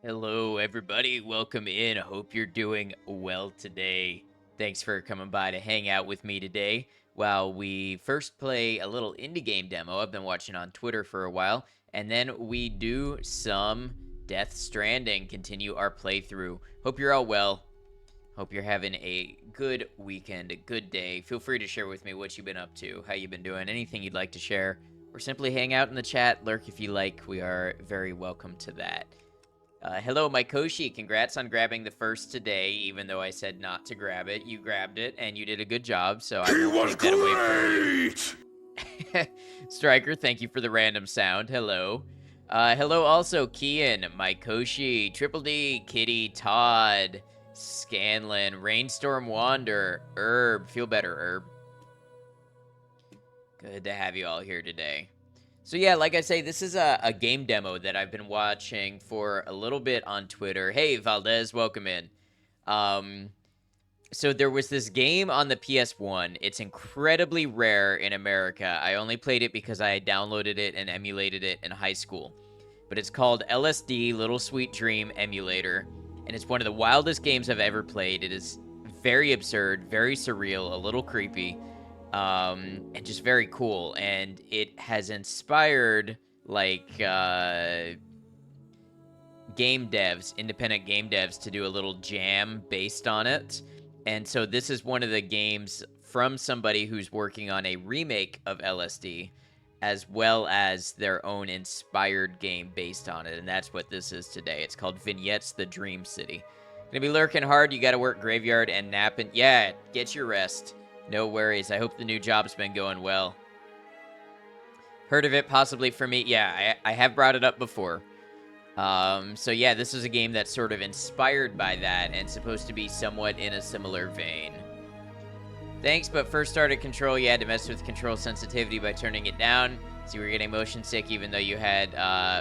Hello, everybody. Welcome in. Hope you're doing well today. Thanks for coming by to hang out with me today while we first play a little indie game demo I've been watching on Twitter for a while, and then we do some Death Stranding, continue our playthrough. Hope you're all well. Hope you're having a good weekend, a good day. Feel free to share with me what you've been up to, how you've been doing, anything you'd like to share, or simply hang out in the chat, lurk if you like. We are very welcome to that. Hello, Maikoshi. Congrats on grabbing the first today, even though I said not to grab it. You grabbed it, and you did a good job, so I won't take that away from you. Striker, thank you for the random sound. Hello. Hello also, Kian, Maikoshi, Triple D, Kitty, Todd, Scanlan, Rainstorm Wander, Herb. Feel better, Herb. Good to have you all here today. So yeah, like I say, this is a game demo that I've been watching for a little bit on Twitter. Hey, Valdez, welcome in. So there was this game on the PS1. It's incredibly rare in America. I only played it because I had downloaded it and emulated it in high school. But it's called LSD, Little Sweet Dream Emulator. And it's one of the wildest games I've ever played. It is very absurd, very surreal, a little creepy, and just very cool. And it has inspired, like, game devs, independent game devs, to do a little jam based on it. And so this is one of the games from somebody who's working on a remake of LSD, as well as their own inspired game based on it. And that's what this is today. It's called Vignettes, the Dream City. Gonna be lurking hard. You gotta work graveyard and napping. Yeah, get your rest. No worries. I hope the new job's been going well. Heard of it possibly for me? Yeah, I have brought it up before. So yeah, this is a game that's sort of inspired by that and supposed to be somewhat in a similar vein. Thanks, but first started Control, you had to mess with control sensitivity by turning it down. So you were getting motion sick even though you had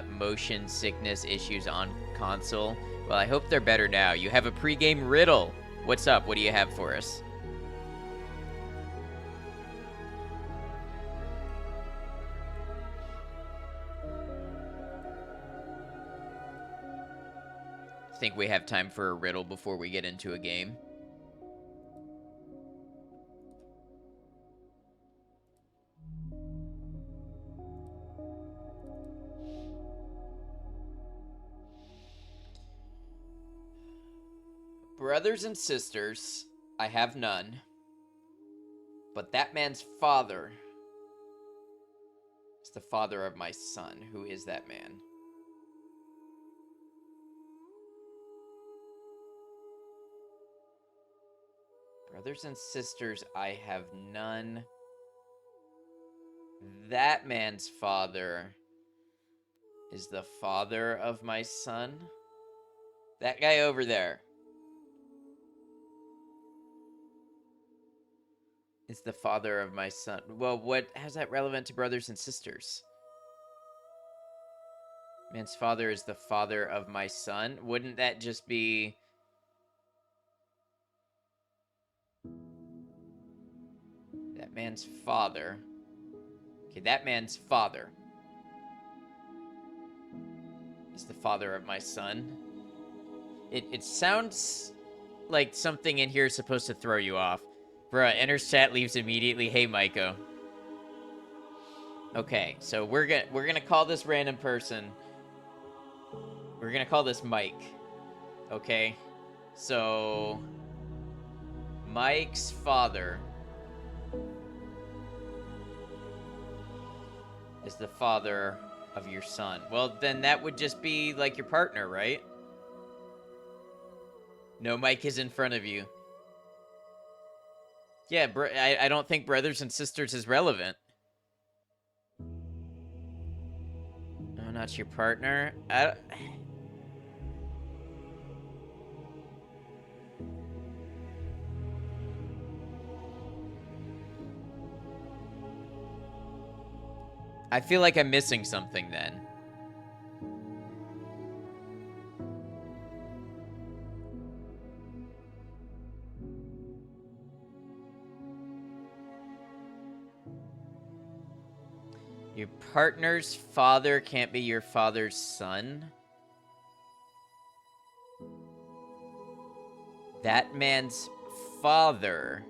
motion sickness issues on console. Well, I hope they're better now. You have a pregame riddle. What's up? What do you have for us? Think we have time for a riddle before we get into a game. Brothers and sisters, I have none. But that man's father is the father of my son. Who is that man? Brothers and sisters, I have none. That man's father is the father of my son. That guy over there is the father of my son. Well, how's that relevant to brothers and sisters? Man's father is the father of my son. Wouldn't that just be... that man's father. Okay, that man's father is the father of my son. It sounds like something in here is supposed to throw you off. Bruh, enters chat, leaves immediately. Hey, Maiko. Okay, so we're gonna call this random person. We're gonna call this Mike. Okay? So... Mike's father is the father of your son. Well, then that would just be like your partner, right? No, Mike is in front of you. Yeah, I don't think brothers and sisters is relevant. Oh, not your partner? I feel like I'm missing something then. Your partner's father can't be your father's son? That man's father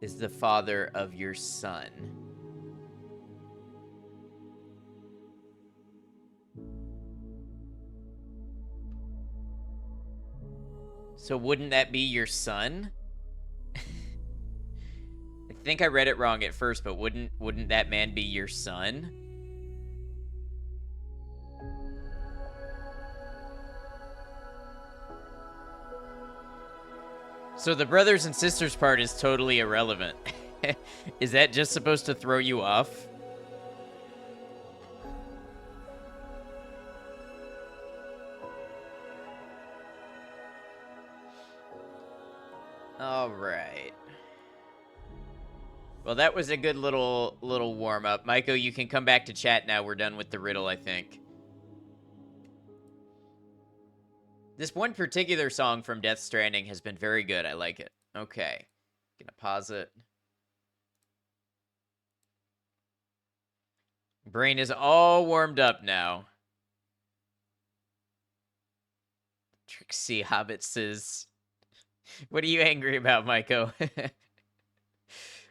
is the father of your son. So wouldn't that be your son? I think I read it wrong at first, but wouldn't that man be your son? So the brothers and sisters part is totally irrelevant. Is that just supposed to throw you off? All right. Well, that was a good little warm up. Maiko, you can come back to chat now. We're done with the riddle, I think. This one particular song from Death Stranding has been very good. I like it. Okay. Gonna pause it. Brain is all warmed up now. Trixie Hobbit says, what are you angry about, Maiko?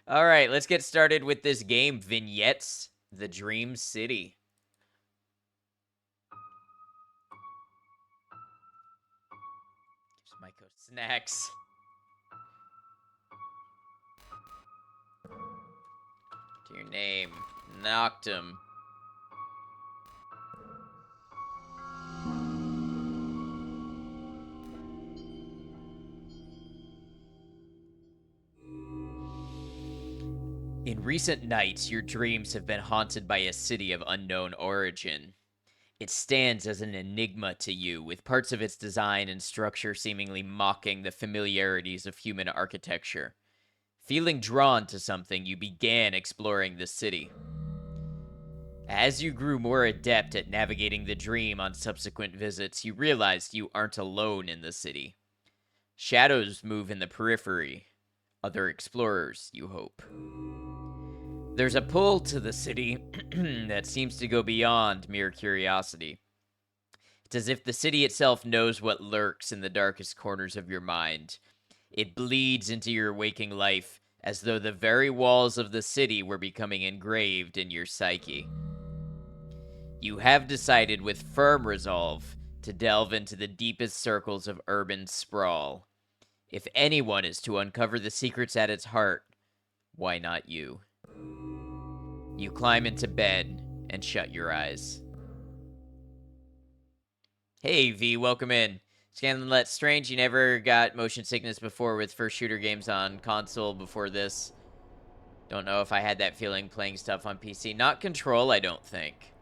All right, let's get started with this game, Vignettes, the Dream City. Gives Maiko snacks. To your name, Noctum. In recent nights, your dreams have been haunted by a city of unknown origin. It stands as an enigma to you, with parts of its design and structure seemingly mocking the familiarities of human architecture. Feeling drawn to something, you began exploring the city. As you grew more adept at navigating the dream on subsequent visits, you realized you aren't alone in the city. Shadows move in the periphery. Other explorers, you hope. There's a pull to the city that seems to go beyond mere curiosity. It's as if the city itself knows what lurks in the darkest corners of your mind. It bleeds into your waking life as though the very walls of the city were becoming engraved in your psyche. You have decided with firm resolve to delve into the deepest circles of urban sprawl. If anyone is to uncover the secrets at its heart, why not you? You climb into bed and shut your eyes. Hey V, welcome in. Scanlan, strange you never got motion sickness before with first shooter games on console before this. Don't know if I had that feeling playing stuff on PC. Not Control, I don't think.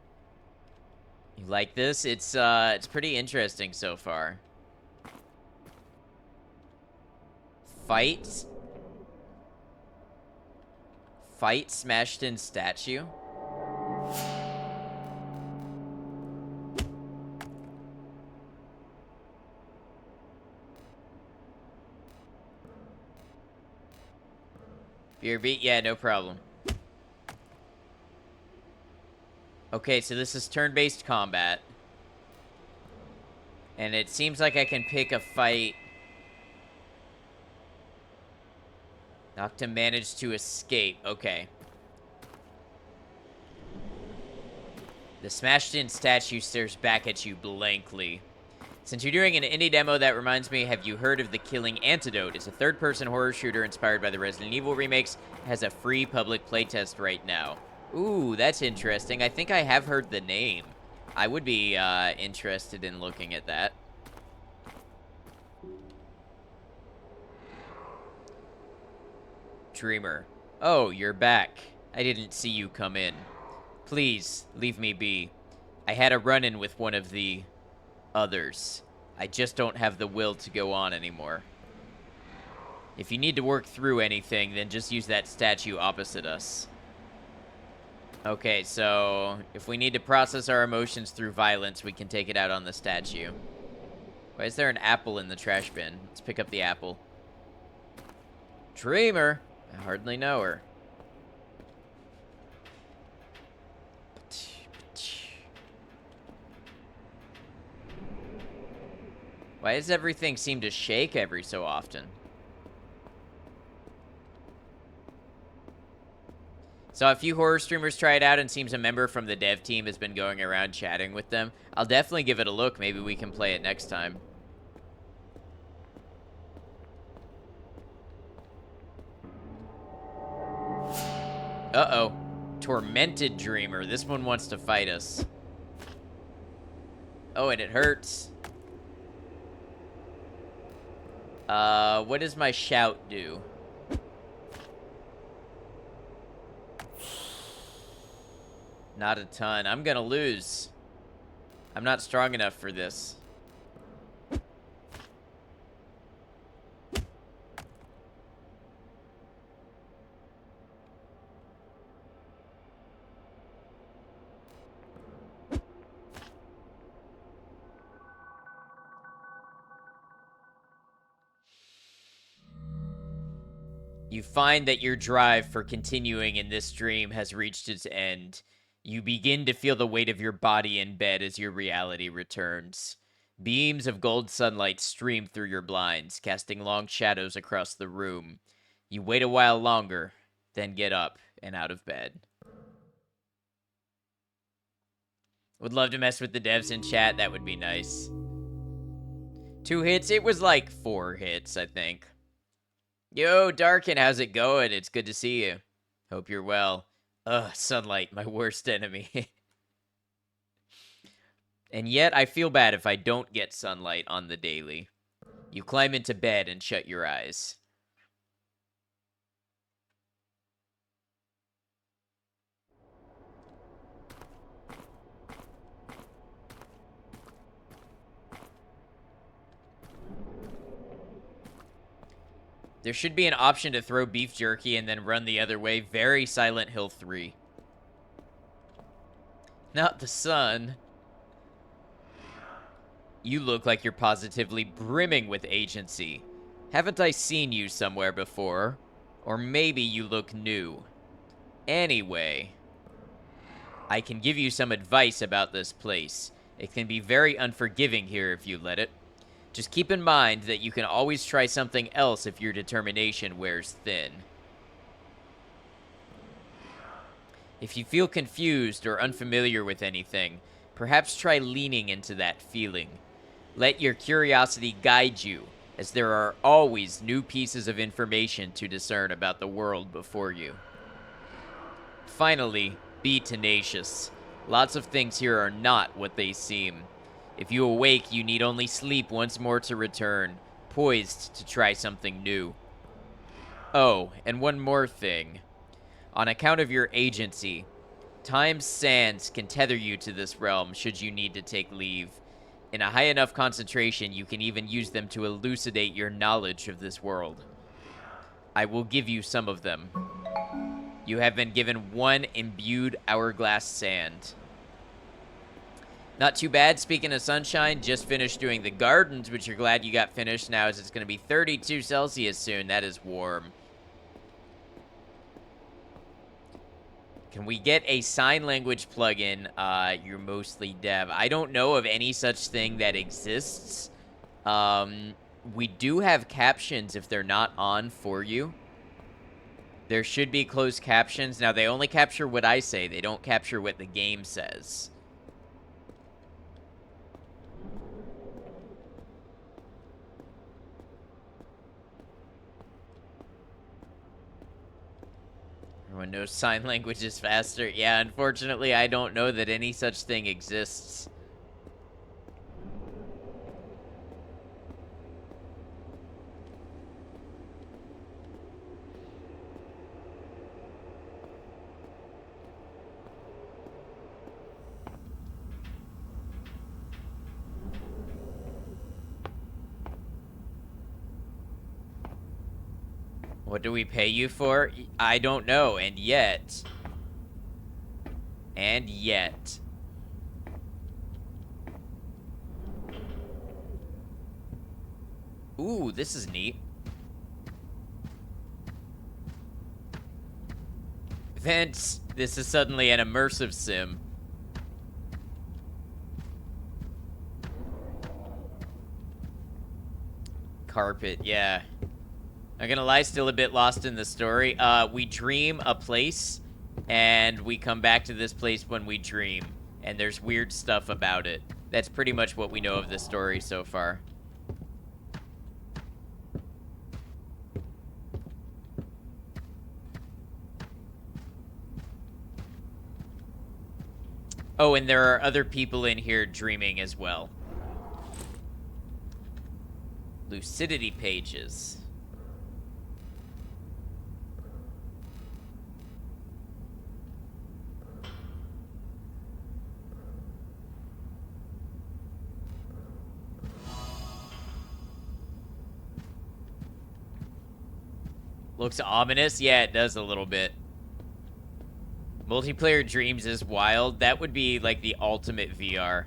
You like this? It's pretty interesting so far. Fight smashed in statue? Beer beat? Yeah, no problem. Okay, so this is turn-based combat. And it seems like I can pick a fight. Noctum managed to escape. Okay. The smashed-in statue stares back at you blankly. Since you're doing an indie demo, that reminds me, have you heard of The Killing Antidote? It's a third-person horror shooter inspired by the Resident Evil remakes. It has a free public playtest right now. Ooh, that's interesting. I think I have heard the name. I would be interested in looking at that. Dreamer. Oh, you're back. I didn't see you come in. Please, leave me be. I had a run-in with one of the others. I just don't have the will to go on anymore. If you need to work through anything, then just use that statue opposite us. Okay, so if we need to process our emotions through violence, we can take it out on the statue. Why is there an apple in the trash bin? Let's pick up the apple. Dreamer! I hardly know her. Why does everything seem to shake every so often? Saw a few horror streamers try it out, and seems a member from the dev team has been going around chatting with them. I'll definitely give it a look. Maybe we can play it next time. Uh-oh. Tormented Dreamer. This one wants to fight us. Oh, and it hurts. What does my shout do? Not a ton. I'm gonna lose. I'm not strong enough for this. You find that your drive for continuing in this dream has reached its end. You begin to feel the weight of your body in bed as your reality returns. Beams of gold sunlight stream through your blinds, casting long shadows across the room. You wait a while longer, then get up and out of bed. Would love to mess with the devs in chat. That would be nice. 2 hits? It was like 4 hits, I think. Yo, Darkin, how's it going? It's good to see you. Hope you're well. Ugh, sunlight, my worst enemy. And yet, I feel bad if I don't get sunlight on the daily. You climb into bed and shut your eyes. There should be an option to throw beef jerky and then run the other way. Very Silent Hill 3. Not the sun. You look like you're positively brimming with agency. Haven't I seen you somewhere before? Or maybe you look new. Anyway, I can give you some advice about this place. It can be very unforgiving here if you let it. Just keep in mind that you can always try something else if your determination wears thin. If you feel confused or unfamiliar with anything, perhaps try leaning into that feeling. Let your curiosity guide you, as there are always new pieces of information to discern about the world before you. Finally, be tenacious. Lots of things here are not what they seem. If you awake, you need only sleep once more to return, poised to try something new. Oh, and one more thing. On account of your agency, time's sands can tether you to this realm should you need to take leave. In a high enough concentration, you can even use them to elucidate your knowledge of this world. I will give you some of them. You have been given 1 imbued hourglass sand. Not too bad. Speaking of sunshine, just finished doing the gardens, which you're glad you got finished now, as it's going to be 32 Celsius soon. That is warm. Can we get a sign language plugin? You're mostly dev. I don't know of any such thing that exists. We do have captions if they're not on for you. There should be closed captions. Now, they only capture what I say. They don't capture what the game says. Everyone knows sign language is faster. Yeah, unfortunately, I don't know that any such thing exists. What do we pay you for? I don't know, and yet... Ooh, this is neat. Vents, this is suddenly an immersive sim. Carpet, yeah. Not gonna lie, still a bit lost in the story. We dream a place, and we come back to this place when we dream. And there's weird stuff about it. That's pretty much what we know of the story so far. Oh, and there are other people in here dreaming as well. Lucidity pages. Looks ominous? Yeah, it does a little bit. Multiplayer Dreams is wild. That would be like the ultimate VR.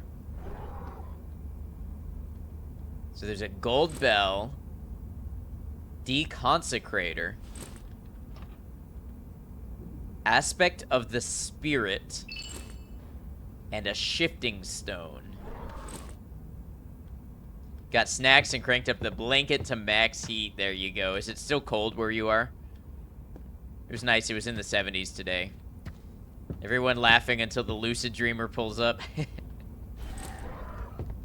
So there's a gold bell. Deconsecrator. Aspect of the spirit. And a shifting stone. Got snacks and cranked up the blanket to max heat. There you go. Is it still cold where you are? It was nice. It was in the 70s today. Everyone laughing until the lucid dreamer pulls up.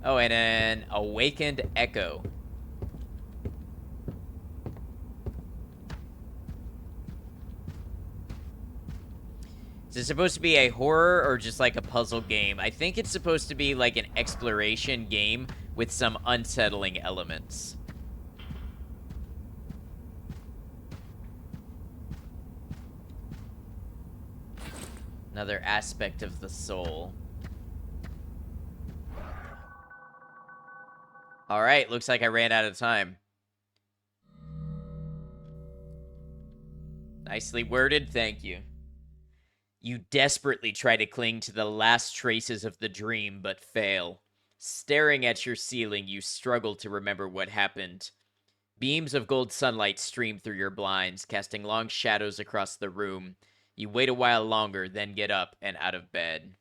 Oh, and an awakened echo. Is it supposed to be a horror or just like a puzzle game? I think it's supposed to be like an exploration game with some unsettling elements. Another aspect of the soul. Alright, looks like I ran out of time. Nicely worded, thank you. You desperately try to cling to the last traces of the dream, but fail. Staring at your ceiling, you struggle to remember what happened. Beams of gold sunlight stream through your blinds, casting long shadows across the room. You wait a while longer, then get up and out of bed.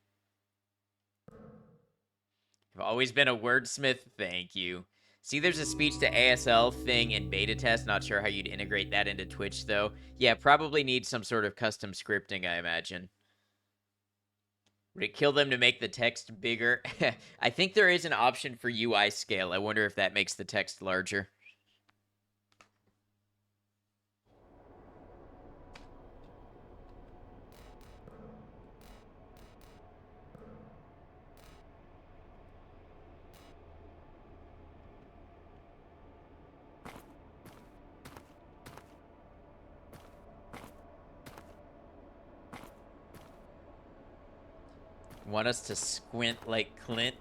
I've always been a wordsmith, thank you. See, there's a speech to ASL thing in beta test. Not sure how you'd integrate that into Twitch, though. Yeah, probably need some sort of custom scripting, I imagine. Would it kill them to make the text bigger? I think there is an option for UI scale. I wonder if that makes the text larger. Want us to squint like Clint?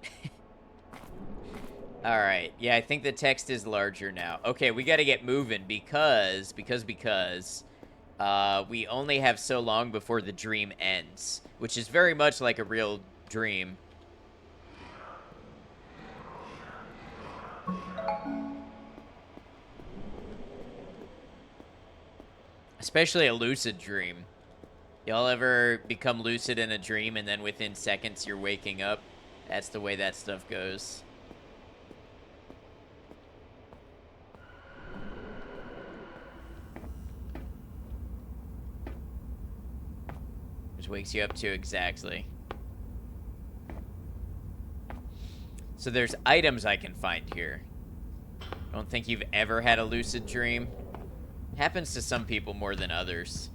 Alright, yeah, I think the text is larger now. Okay, we gotta get moving because we only have so long before the dream ends, which is very much like a real dream. Especially a lucid dream. Y'all ever become lucid in a dream and then within seconds you're waking up? That's the way that stuff goes. Which wakes you up to exactly. So there's items I can find here. Don't think you've ever had a lucid dream. Happens to some people more than others.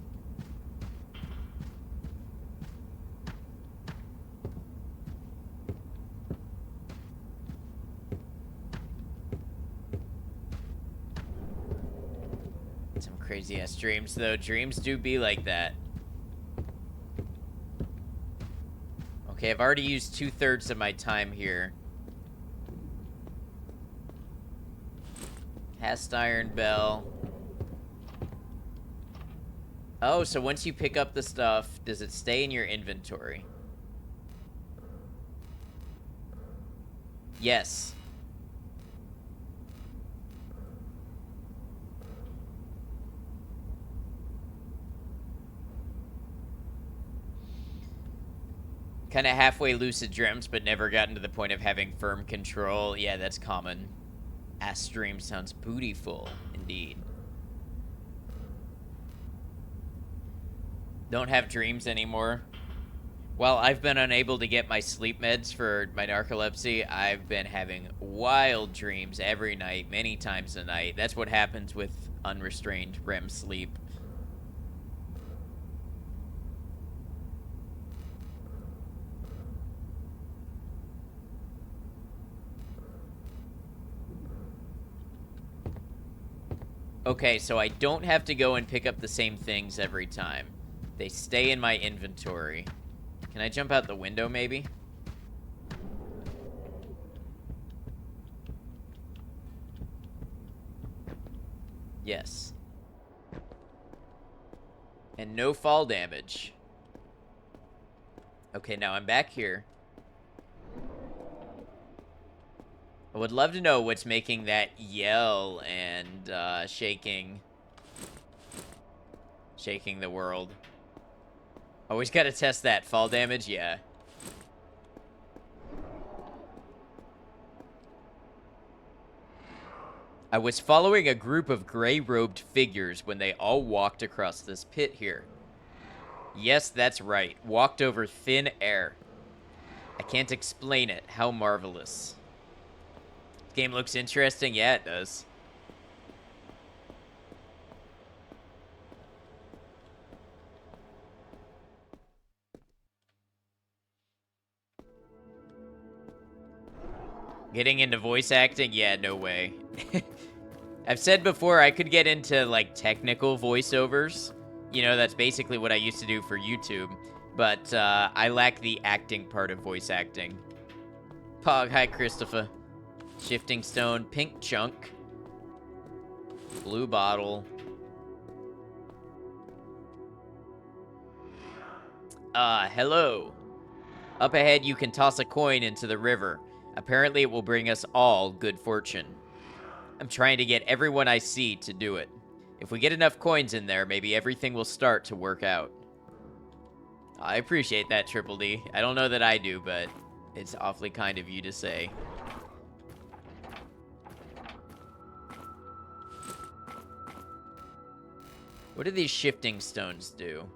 Some crazy ass dreams though. Dreams do be like that. Okay, I've already used 2/3 of my time here. Cast iron bell. Oh, so once you pick up the stuff, does it stay in your inventory? Yes. Kind of halfway lucid dreams, but never gotten to the point of having firm control. Yeah, that's common. Ass dream sounds bootyful, indeed. Don't have dreams anymore. While I've been unable to get my sleep meds for my narcolepsy, I've been having wild dreams every night, many times a night. That's what happens with unrestrained REM sleep. Okay, so I don't have to go and pick up the same things every time. They stay in my inventory. Can I jump out the window, maybe? Yes. And no fall damage. Okay, now I'm back here. I would love to know what's making that yell and shaking the world. Always gotta test that. Fall damage, yeah. I was following a group of gray-robed figures when they all walked across this pit here. Yes, that's right. Walked over thin air. I can't explain it. How marvelous. Game looks interesting. Yeah, it does. Getting into voice acting? Yeah, no way. I've said before I could get into, like, technical voiceovers. You know, that's basically what I used to do for YouTube. But I lack the acting part of voice acting. Pog, hi, Christopher. Shifting stone, pink chunk. Blue bottle. Hello. Up ahead, you can toss a coin into the river. Apparently, it will bring us all good fortune. I'm trying to get everyone I see to do it. If we get enough coins in there, maybe everything will start to work out. I appreciate that, Triple D. I don't know that I do, but it's awfully kind of you to say. What do these shifting stones do?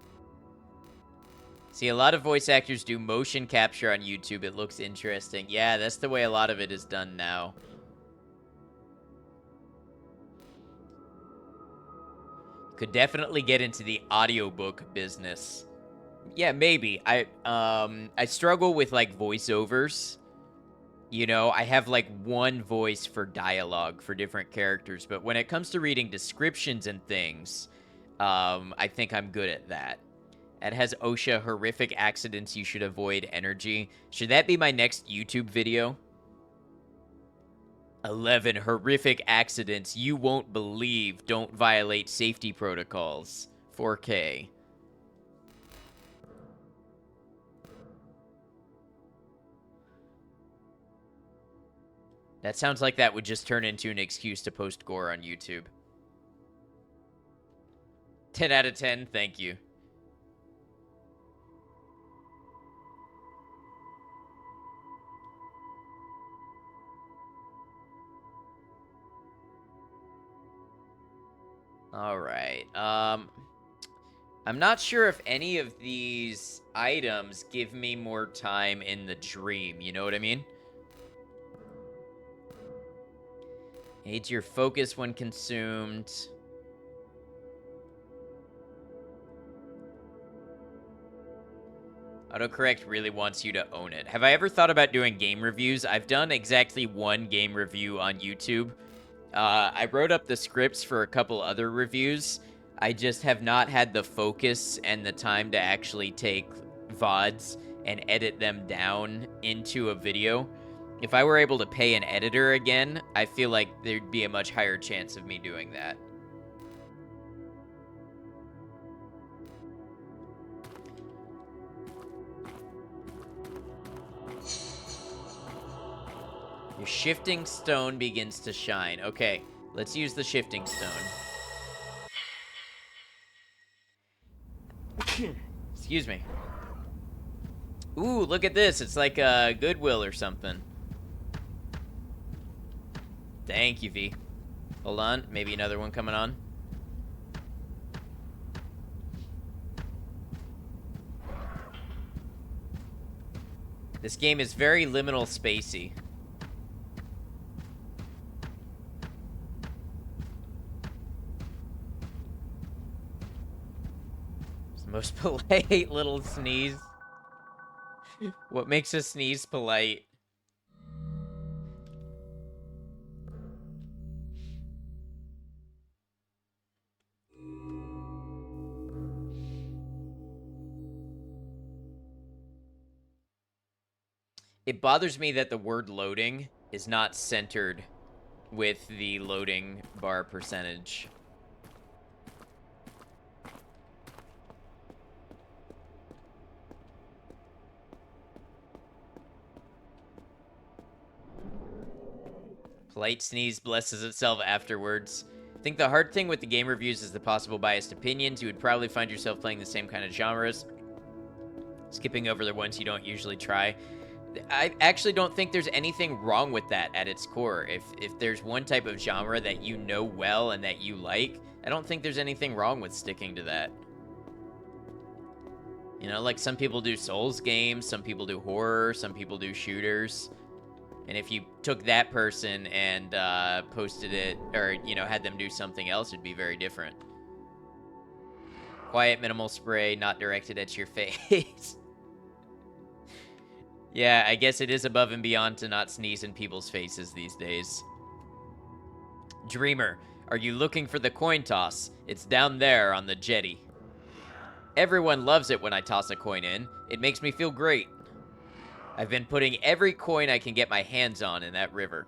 See, a lot of voice actors do motion capture on YouTube. It looks interesting. Yeah, that's the way a lot of it is done now. Could definitely get into the audiobook business. Yeah, maybe. I struggle with, like, voiceovers. You know, I have, like, one voice for dialogue for different characters, but when it comes to reading descriptions and things, I think I'm good at that. It has OSHA horrific accidents you should avoid energy. Should that be my next YouTube video? 11 horrific accidents you won't believe don't violate safety protocols. 4K. That sounds like that would just turn into an excuse to post gore on YouTube. 10 out of 10, thank you. All right. I'm not sure if any of these items give me more time in the dream. You know what I mean? Aids your focus when consumed. Autocorrect really wants you to own it. Have I ever thought about doing game reviews? I've done exactly one game review on YouTube. I wrote up the scripts for a couple other reviews. I just have not had the focus and the time to actually take VODs and edit them down into a video. If I were able to pay an editor again, I feel like there'd be a much higher chance of me doing that. Your shifting stone begins to shine. Okay, let's use the shifting stone. Excuse me. Ooh, look at this. It's like a Goodwill or something. Thank you, V. Hold on. Maybe another one coming on. This game is very liminal spacey. It's the most polite little sneeze. What makes a sneeze polite? It bothers me that the word loading is not centered with the loading bar percentage. Polite sneeze blesses itself afterwards. I think the hard thing with the game reviews is the possible biased opinions. You would probably find yourself playing the same kind of genres skipping over the ones you don't usually try. I actually don't think there's anything wrong with that at its core. If there's one type of genre that you know well and that you like, I don't think there's anything wrong with sticking to that. You know, like some people do Souls games, some people do horror, some people do shooters. And if you took that person and posted it, or, you know, had them do something else, it'd be very different. Quiet, minimal spray, not directed at your face. Yeah, I guess it is above and beyond to not sneeze in people's faces these days. Dreamer, are you looking for the coin toss? It's down there on the jetty. Everyone loves it when I toss a coin in. It makes me feel great. I've been putting every coin I can get my hands on in that river.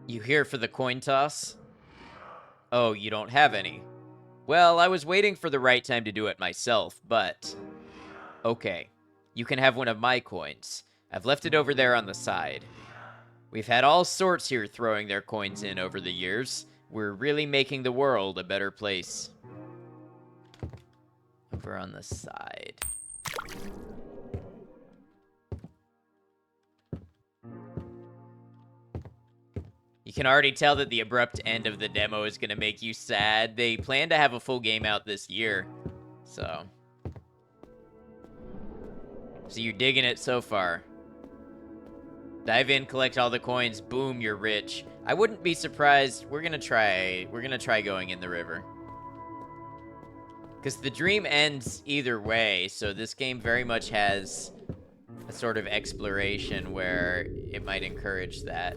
You here for the coin toss? Oh, you don't have any. Well, I was waiting for the right time to do it myself, but... Okay, you can have one of my coins. I've left it over there on the side. We've had all sorts here throwing their coins in over the years. We're really making the world a better place. Over on the side. You can already tell that the abrupt end of the demo is going to make you sad. They plan to have a full game out this year, so you're digging it so far. Dive in, collect all the coins, boom, you're rich. I wouldn't be surprised. We're gonna try going in the river. Because the dream ends either way, so this game very much has a sort of exploration where it might encourage that.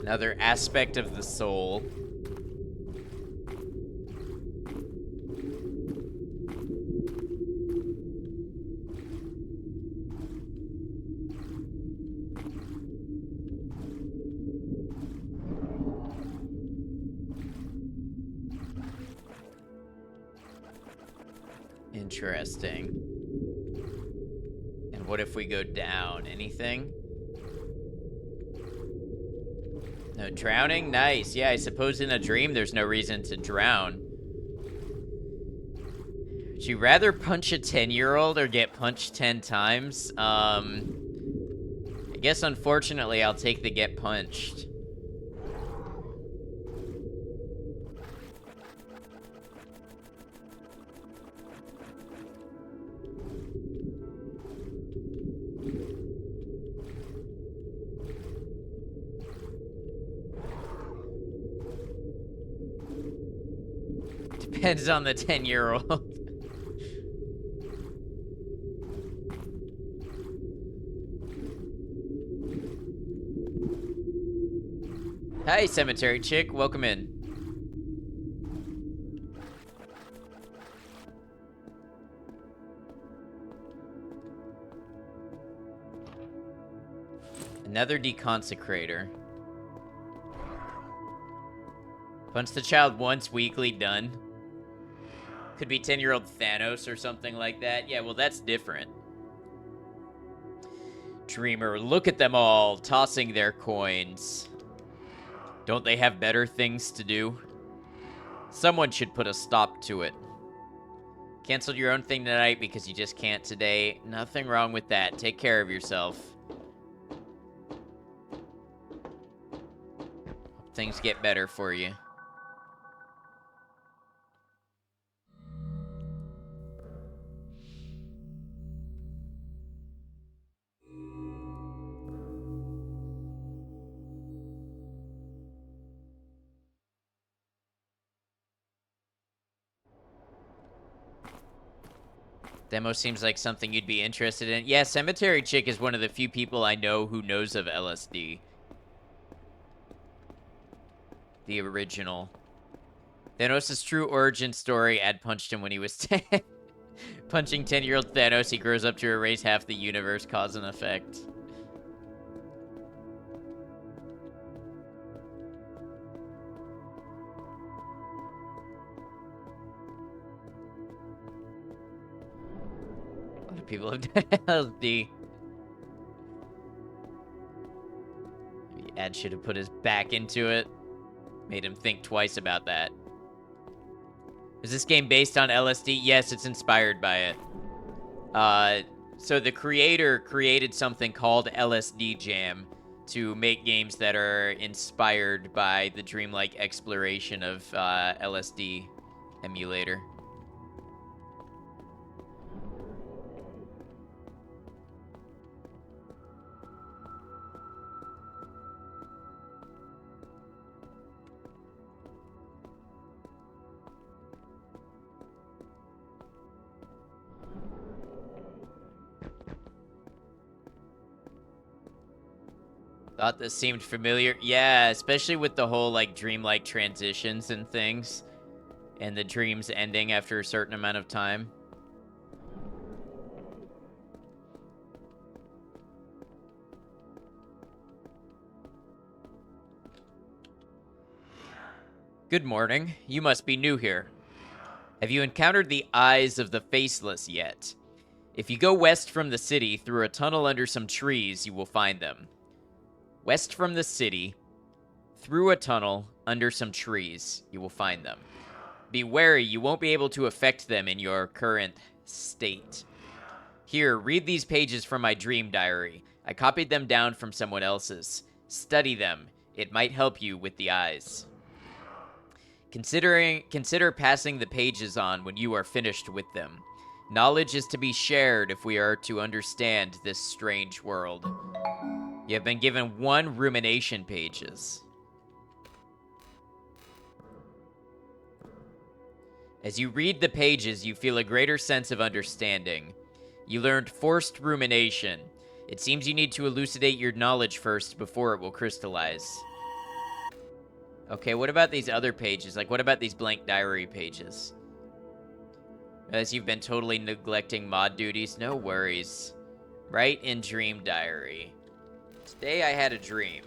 Another aspect of the soul. Interesting. And what if we go down? Anything? No drowning? Nice. Yeah, I suppose in a dream there's no reason to drown. Would you rather punch a 10-year-old or get punched 10 times? I guess unfortunately I'll take the get punched. Depends on the 10-year-old. Hi, Cemetery Chick. Welcome in. Another deconsecrator. Punch the child once weekly, done. Could be 10-year-old Thanos or something like that. Yeah, well, that's different. Dreamer, look at them all, tossing their coins. Don't they have better things to do? Someone should put a stop to it. Canceled your own thing tonight because you just can't today. Nothing wrong with that. Take care of yourself. Hope things get better for you. Demo seems like something you'd be interested in. Yeah, Cemetery Chick is one of the few people I know who knows of LSD. The original. Thanos' true origin story, Ad punched him when he was 10. Punching 10-year-old Thanos, he grows up to erase half the universe, cause and effect. A lot of people have done LSD. Maybe Ed should have put his back into it. Made him think twice about that. Is this game based on LSD? Yes, it's inspired by it. So the creator created something called LSD Jam to make games that are inspired by the dreamlike exploration of LSD emulator. Thought this seemed familiar. Yeah, especially with the whole, like, dreamlike transitions and things. And the dreams ending after a certain amount of time. Good morning. You must be new here. Have you encountered the eyes of the faceless yet? If you go west from the city through a tunnel under some trees, you will find them. West from the city, through a tunnel, under some trees, you will find them. Be wary, you won't be able to affect them in your current state. Here, read these pages from my dream diary. I copied them down from someone else's. Study them. It might help you with the eyes. Consider passing the pages on when you are finished with them. Knowledge is to be shared if we are to understand this strange world. You have been given 1 rumination pages. As you read the pages, you feel a greater sense of understanding. You learned forced rumination. It seems you need to elucidate your knowledge first before it will crystallize. Okay, what about these other pages? Like, what about these blank diary pages? As you've been totally neglecting mod duties, no worries. Write in dream diary. Today I had a dream.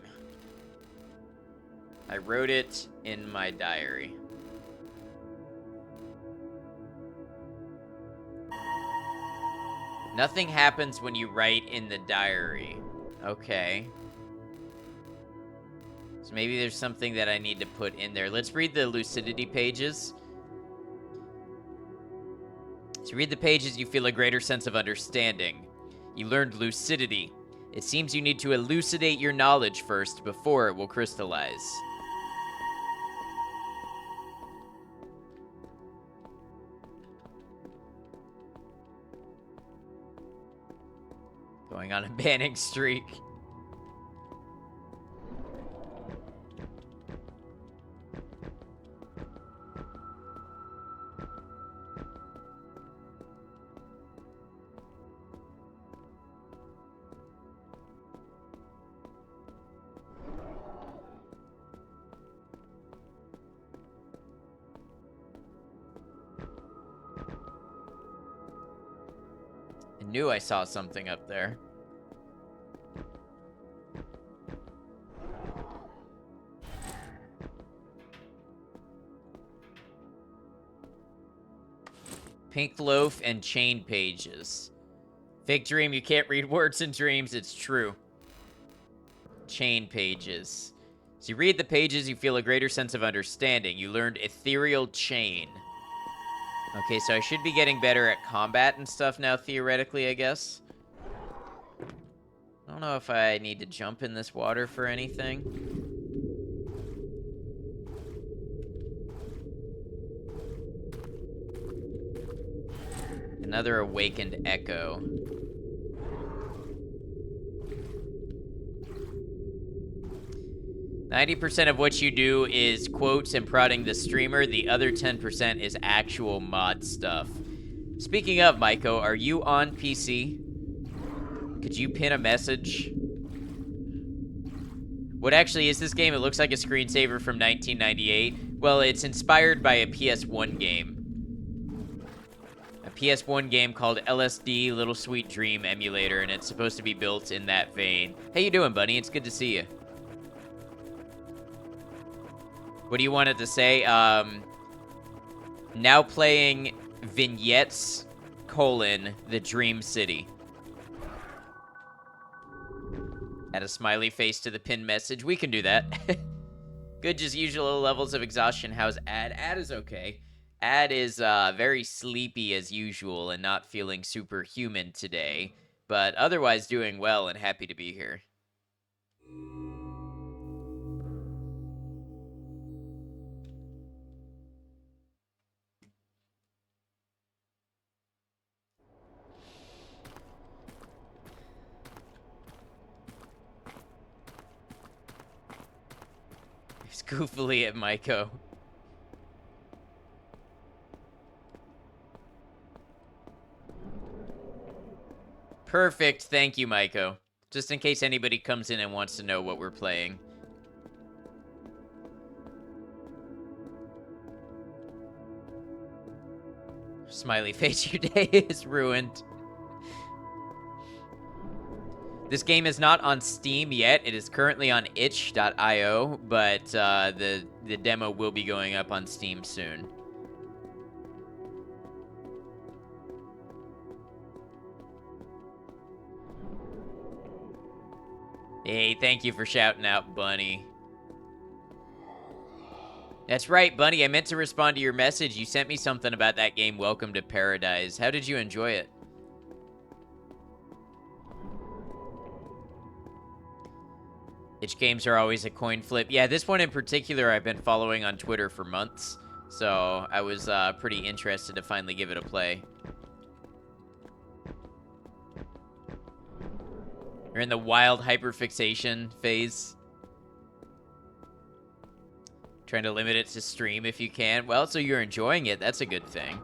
I wrote it in my diary. Nothing happens when you write in the diary. Okay. So maybe there's something that I need to put in there. Let's read the lucidity pages. So read the pages, you feel a greater sense of understanding. You learned lucidity. It seems you need to elucidate your knowledge first before it will crystallize. Going on a banning streak. Knew I saw something up there. Pink loaf and chain pages. Fake dream, you can't read words in dreams. It's true. Chain pages. So you read the pages, you feel a greater sense of understanding. You learned ethereal chain. Okay, so I should be getting better at combat and stuff now, theoretically, I guess. I don't know if I need to jump in this water for anything. Another awakened echo. %90 of what you do is quotes and prodding the streamer. The other 10% is actual mod stuff. Speaking of, Maiko, are you on PC? Could you pin a message? What actually is this game? It looks like a screensaver from 1998. Well, it's inspired by a PS1 game. A PS1 game called LSD Little Sweet Dream Emulator, and it's supposed to be built in that vein. How you doing, Bunny? It's good to see you. What do you want it to say? Now playing Vignettes, the Dream City. Add a smiley face to the pinned message. We can do that. Good, just usual levels of exhaustion. How's Ad? Ad is okay. Ad is very sleepy as usual and not feeling superhuman today, but otherwise doing well and happy to be here. Goofily at Maiko. Perfect, thank you, Maiko. Just in case anybody comes in and wants to know what we're playing. Smiley face, your day is ruined. This game is not on Steam yet. It is currently on itch.io, but the demo will be going up on Steam soon. Hey, thank you for shouting out, Bunny. That's right, Bunny. I meant to respond to your message. You sent me something about that game, Welcome to Paradise. How did you enjoy it? Itch games are always a coin flip. Yeah, this one in particular I've been following on Twitter for months, so I was pretty interested to finally give it a play. You're in the wild hyperfixation phase. Trying to limit it to stream if you can. Well, so you're enjoying it. That's a good thing.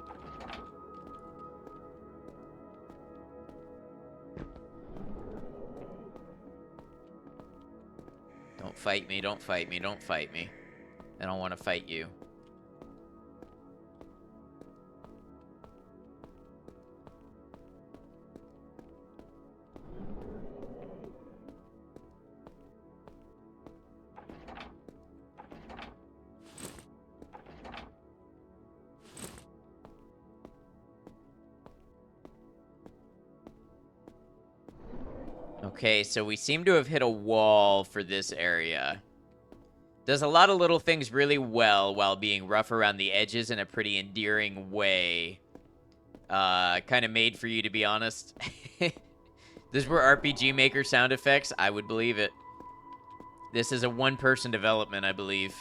Don't fight me, don't fight me, don't fight me. I don't want to fight you. Okay, so we seem to have hit a wall for this area. Does a lot of little things really well while being rough around the edges in a pretty endearing way. Kind of made for you, to be honest. These were RPG Maker sound effects? I would believe it. This is a one-person development, I believe.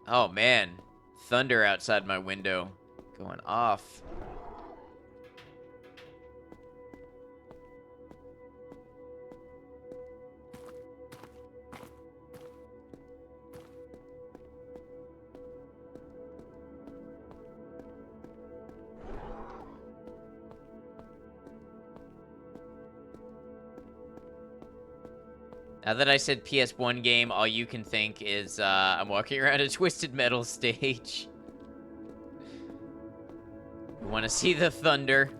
Oh, man. Thunder outside my window. Going off. Now that I said PS1 game, all you can think is I'm walking around a Twisted Metal stage. You want to see the thunder?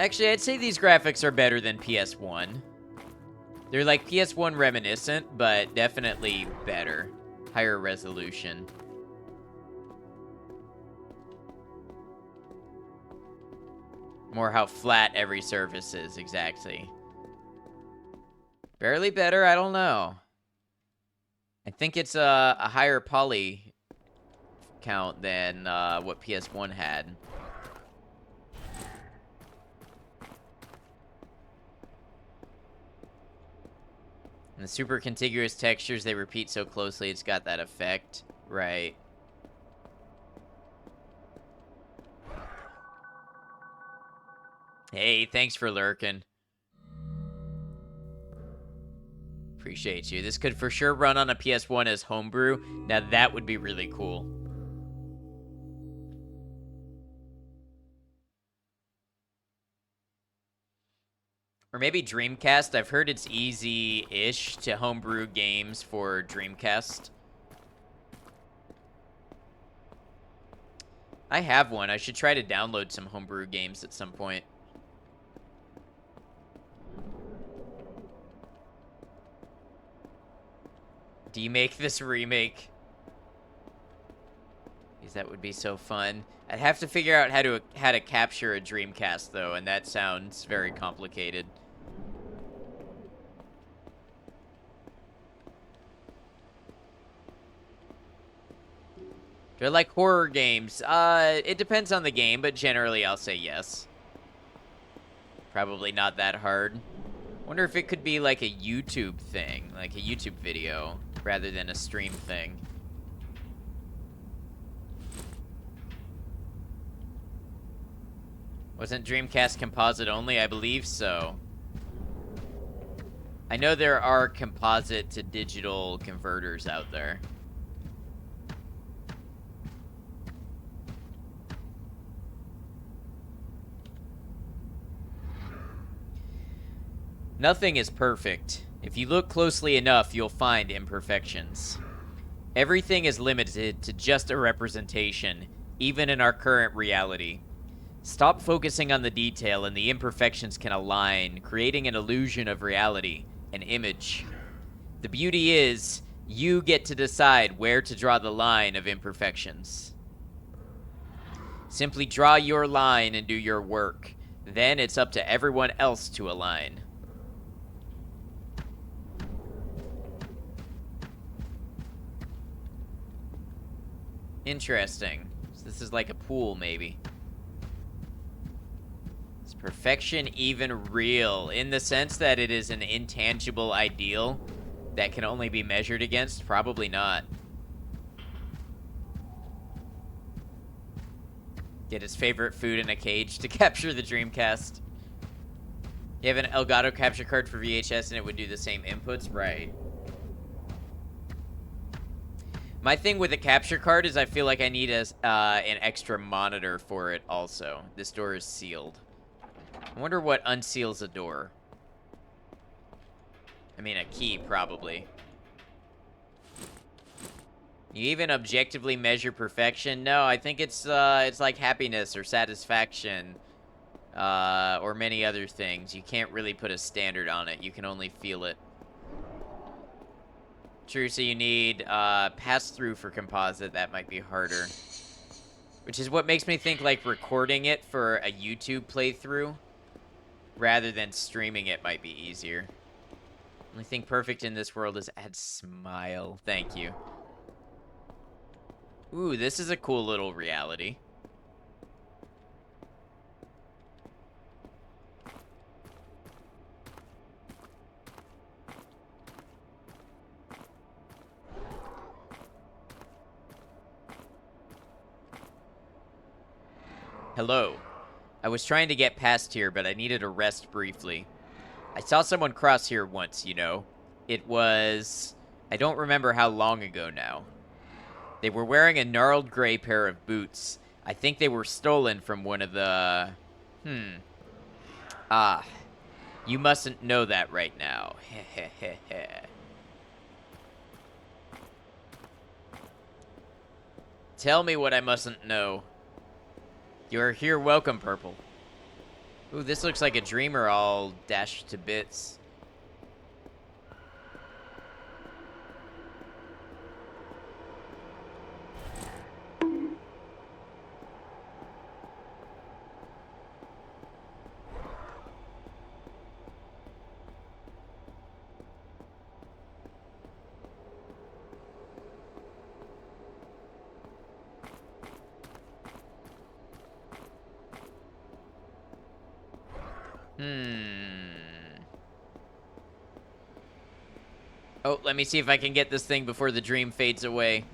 Actually, I'd say these graphics are better than PS1. They're like PS1 reminiscent, but definitely better. Higher resolution. More how flat every surface is, exactly. Barely better, I don't know. I think it's a higher poly count than what PS1 had. And the super contiguous textures, they repeat so closely, it's got that effect. Right. Hey, thanks for lurking. Appreciate you. This could for sure run on a PS1 as homebrew. Now that would be really cool. Or maybe Dreamcast. I've heard it's easy-ish to homebrew games for Dreamcast. I have one. I should try to download some homebrew games at some point. Do you make this remake? Because that would be so fun. I'd have to figure out how to capture a Dreamcast though, and that sounds very complicated. Do I like horror games? It depends on the game, but generally I'll say yes. Probably not that hard. Wonder if it could be like a YouTube thing, like a YouTube video, rather than a stream thing. Wasn't Dreamcast composite only? I believe so. I know there are composite to digital converters out there. Nothing is perfect. If you look closely enough, you'll find imperfections. Everything is limited to just a representation, even in our current reality. Stop focusing on the detail and the imperfections can align, creating an illusion of reality, an image. The beauty is, you get to decide where to draw the line of imperfections. Simply draw your line and do your work. Then it's up to everyone else to align. Interesting. So this is like a pool, maybe. Is perfection even real? In the sense that it is an intangible ideal that can only be measured against? Probably not. Get his favorite food in a cage to capture the Dreamcast. You have an Elgato capture card for VHS and it would do the same inputs? Right. My thing with a capture card is I feel like I need an extra monitor for it also. This door is sealed. I wonder what unseals a door. I mean, a key, probably. You even objectively measure perfection? No, I think it's like happiness or satisfaction, or many other things. You can't really put a standard on it. You can only feel it. True, so you need pass-through for composite. That might be harder. Which is what makes me think, like, recording it for a YouTube playthrough rather than streaming it might be easier. Only thing perfect in this world is add smile. Thank you. Ooh, this is a cool little reality. Hello. I was trying to get past here, but I needed a rest briefly. I saw someone cross here once, you know. It was... I don't remember how long ago now. They were wearing a gnarled gray pair of boots. I think they were stolen from one of the... Ah. You mustn't know that right now. Heh. Tell me what I mustn't know. You're here welcome, Purple. Ooh, this looks like a dreamer all dashed to bits. Oh, let me see if I can get this thing before the dream fades away.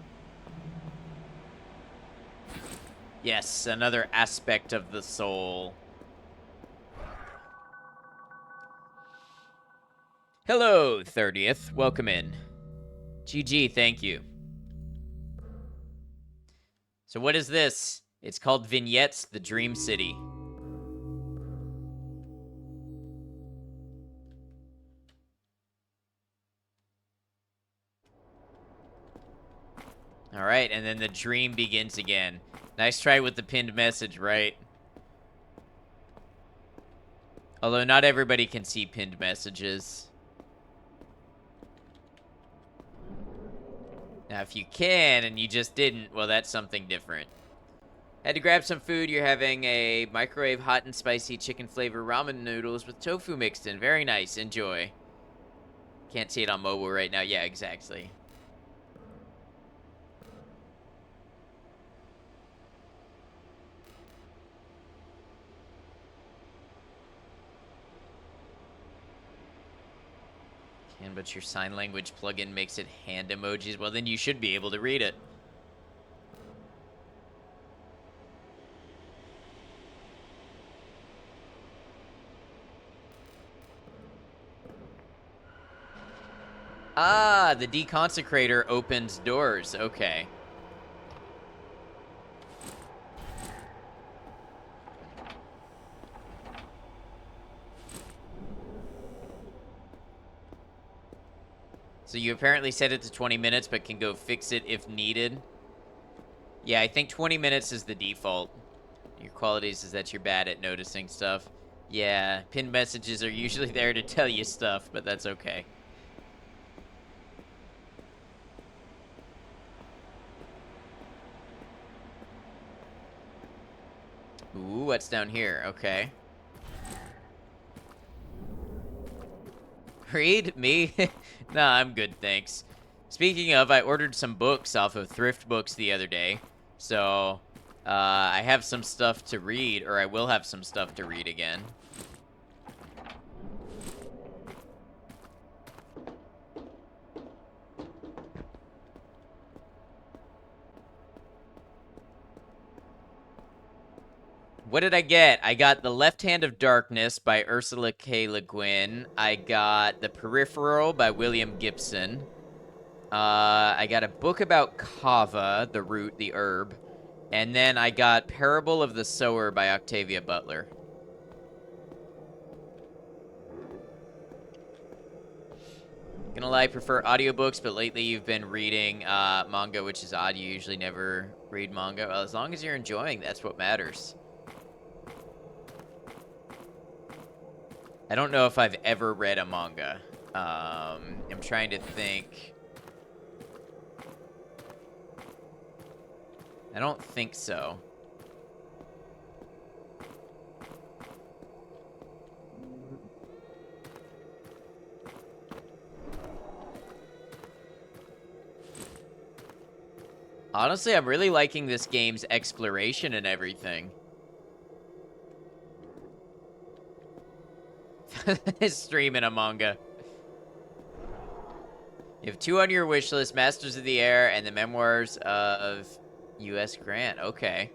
Yes, another aspect of the soul. Hello, 30th. Welcome in. GG, thank you. So what is this? It's called Vignettes, the Dream City. All right, and then the dream begins again. Nice try with the pinned message, right? Although not everybody can see pinned messages. Now, if you can and you just didn't, well, that's something different. Had to grab some food. You're having a microwave hot and spicy chicken flavor ramen noodles with tofu mixed in. Very nice. Enjoy. Can't see it on mobile right now. Yeah, exactly. Can, but your sign language plugin makes it hand emojis. Well, then you should be able to read it. Ah, the deconsecrator opens doors. Okay. So you apparently set it to 20 minutes, but can go fix it if needed. Yeah, I think 20 minutes is the default. Your qualities is that you're bad at noticing stuff. Yeah, pinned messages are usually there to tell you stuff, but that's okay. Ooh, what's down here? Okay. Read? Me? Nah, I'm good, thanks. Speaking of, I ordered some books off of Thrift Books the other day. So, I have some stuff to read, or I will have some stuff to read again. What did I get? I got The Left Hand of Darkness by Ursula K. Le Guin. I got The Peripheral by William Gibson. I got a book about kava, the root, the herb. And then I got Parable of the Sower by Octavia Butler. Gonna lie, I prefer audiobooks, but lately you've been reading manga, which is odd. You usually never read manga. Well, as long as you're enjoying, that's what matters. I don't know if I've ever read a manga. I'm trying to think. I don't think so. Honestly, I'm really liking this game's exploration and everything. Streaming a manga. You have 2 on your wish list: Masters of the Air and the Memoirs of U.S. Grant. Okay.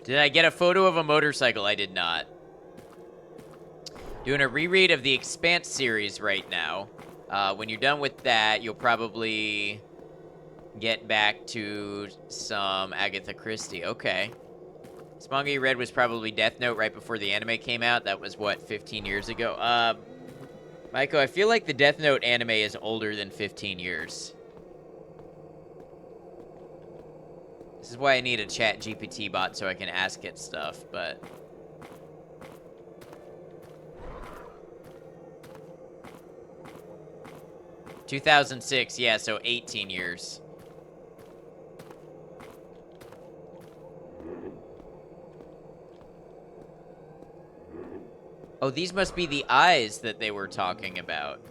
Did I get a photo of a motorcycle? I did not. Doing a reread of the Expanse series right now. When you're done with that, you'll probably get back to some Agatha Christie. Okay. This manga you read was probably Death Note right before the anime came out. That was, what, 15 years ago? Maiko, I feel like the Death Note anime is older than 15 years. This is why I need a chat GPT bot so I can ask it stuff, but... 2006, yeah, so 18 years. Oh, these must be the eyes that they were talking about.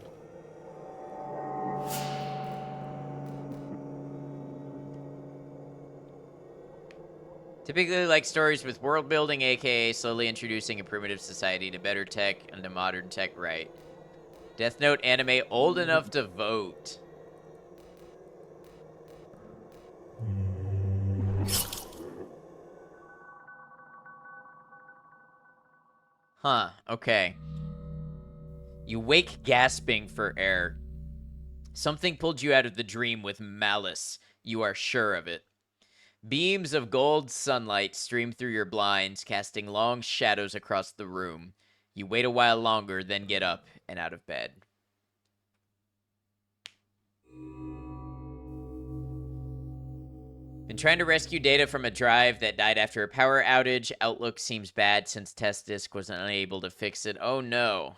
Typically like stories with world building, aka slowly introducing a primitive society to better tech and to modern tech, right? Death Note anime old enough to vote. Huh, okay. You wake gasping for air. Something pulled you out of the dream with malice. You are sure of it. Beams of gold sunlight stream through your blinds, casting long shadows across the room. You wait a while longer, then get up and out of bed. Been trying to rescue data from a drive that died after a power outage. Outlook seems bad since test disk was unable to fix it. Oh no.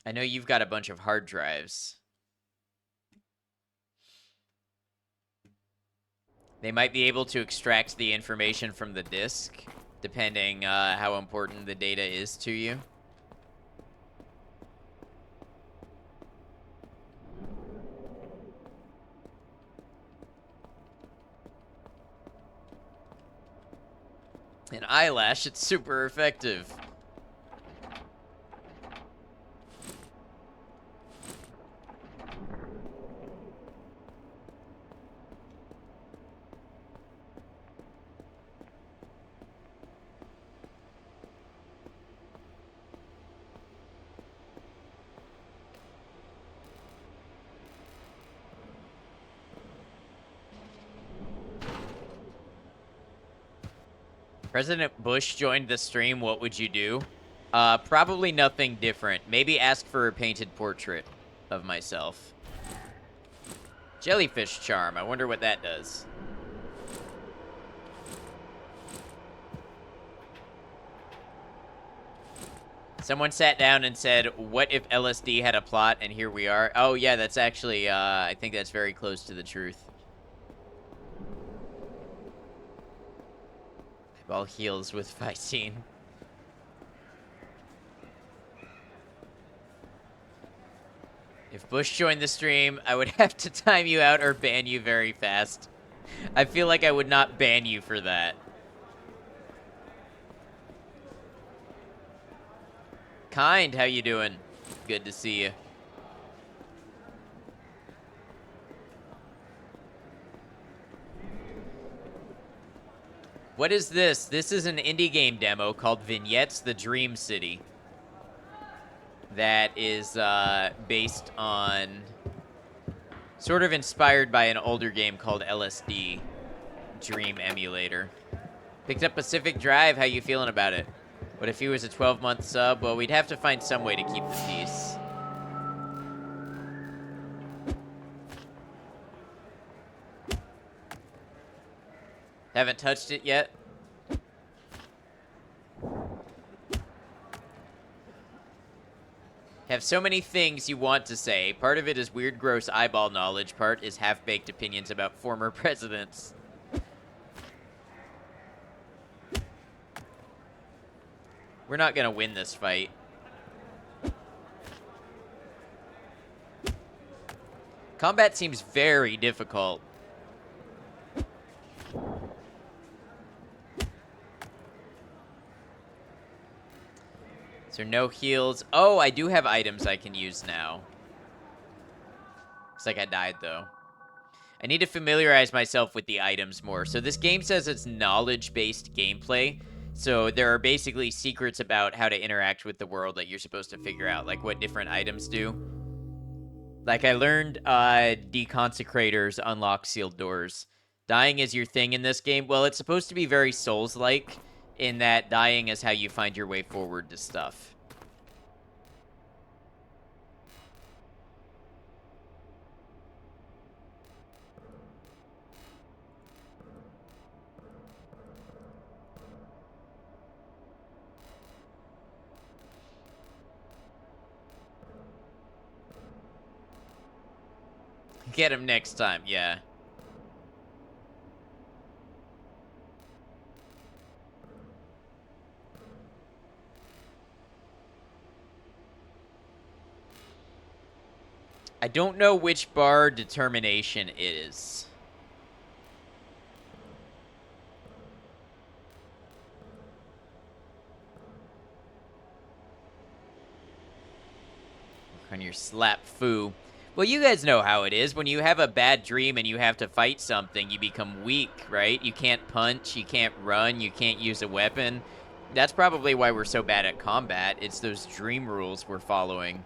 I know you've got a bunch of hard drives. They might be able to extract the information from the disk, depending how important the data is to you. An eyelash, it's super effective. President Bush joined the stream, what would you do? Probably nothing different. Maybe ask for a painted portrait of myself. Jellyfish charm, I wonder what that does. Someone sat down and said, what if LSD had a plot, and here we are? Oh yeah, that's actually, I think that's very close to the truth. Eyeball heals with Visine. If Bush joined the stream, I would have to time you out or ban you very fast. I feel like I would not ban you for that. Kind, how you doing? Good to see you. What is this? This is an indie game demo called Vignettes, the Dream City. That is based on... sort of inspired by an older game called LSD, Dream Emulator. Picked up Pacific Drive, how you feeling about it? What if he was a 12-month sub? Well, we'd have to find some way to keep the peace. Haven't touched it yet. Have so many things you want to say. Part of it is weird, gross eyeball knowledge. Part is half-baked opinions about former presidents. We're not gonna win this fight. Combat seems very difficult. So no heals. Oh, I do have items I can use now. Looks like I died, though. I need to familiarize myself with the items more. So this game says it's knowledge-based gameplay. So there are basically secrets about how to interact with the world that you're supposed to figure out, like what different items do. Like I learned deconsecrators unlock sealed doors. Dying is your thing in this game. Well, it's supposed to be very Souls-like in that dying is how you find your way forward to stuff. Get him next time, yeah. I don't know which bar determination is. On your slap foo. Well, you guys know how it is. When you have a bad dream and you have to fight something, you become weak, right? You can't punch, you can't run, you can't use a weapon. That's probably why we're so bad at combat. It's those dream rules we're following.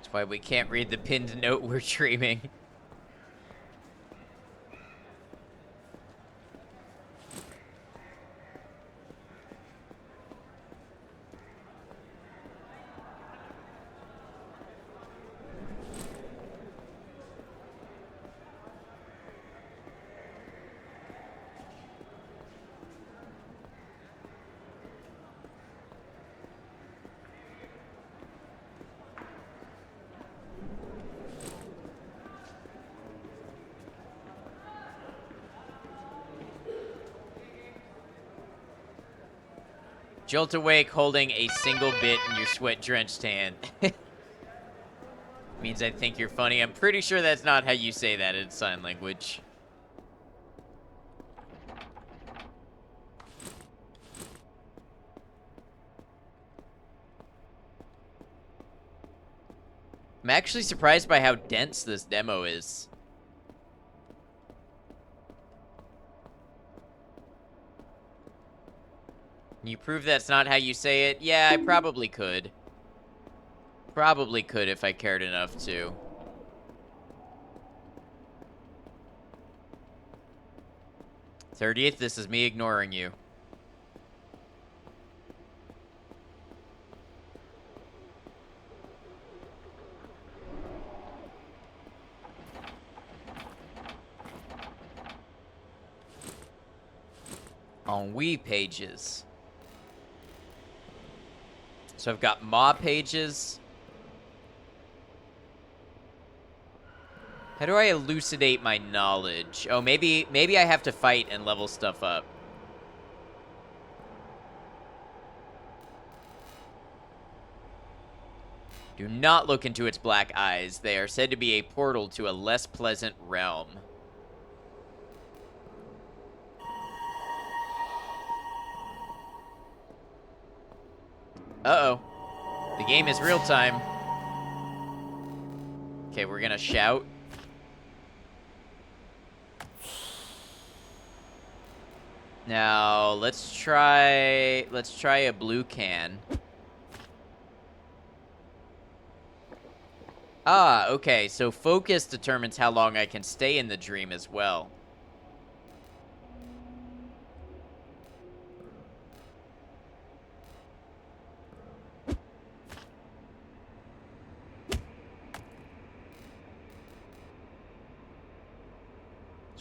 That's why we can't read the pinned note we're streaming. Jolt awake holding a single bit in your sweat-drenched hand. Means I think you're funny. I'm pretty sure that's not how you say that in sign language. I'm actually surprised by how dense this demo is. Can you prove that's not how you say it? Yeah, I probably could. Probably could if I cared enough to. "30th, this is me ignoring you." On Wii pages. So I've got Ma pages. How do I elucidate my knowledge? Oh, maybe I have to fight and level stuff up. Do not look into its black eyes. They are said to be a portal to a less pleasant realm. Uh-oh. The game is real time. Okay, we're gonna shout. Now, let's try a blue can. Ah, okay, so focus determines how long I can stay in the dream as well.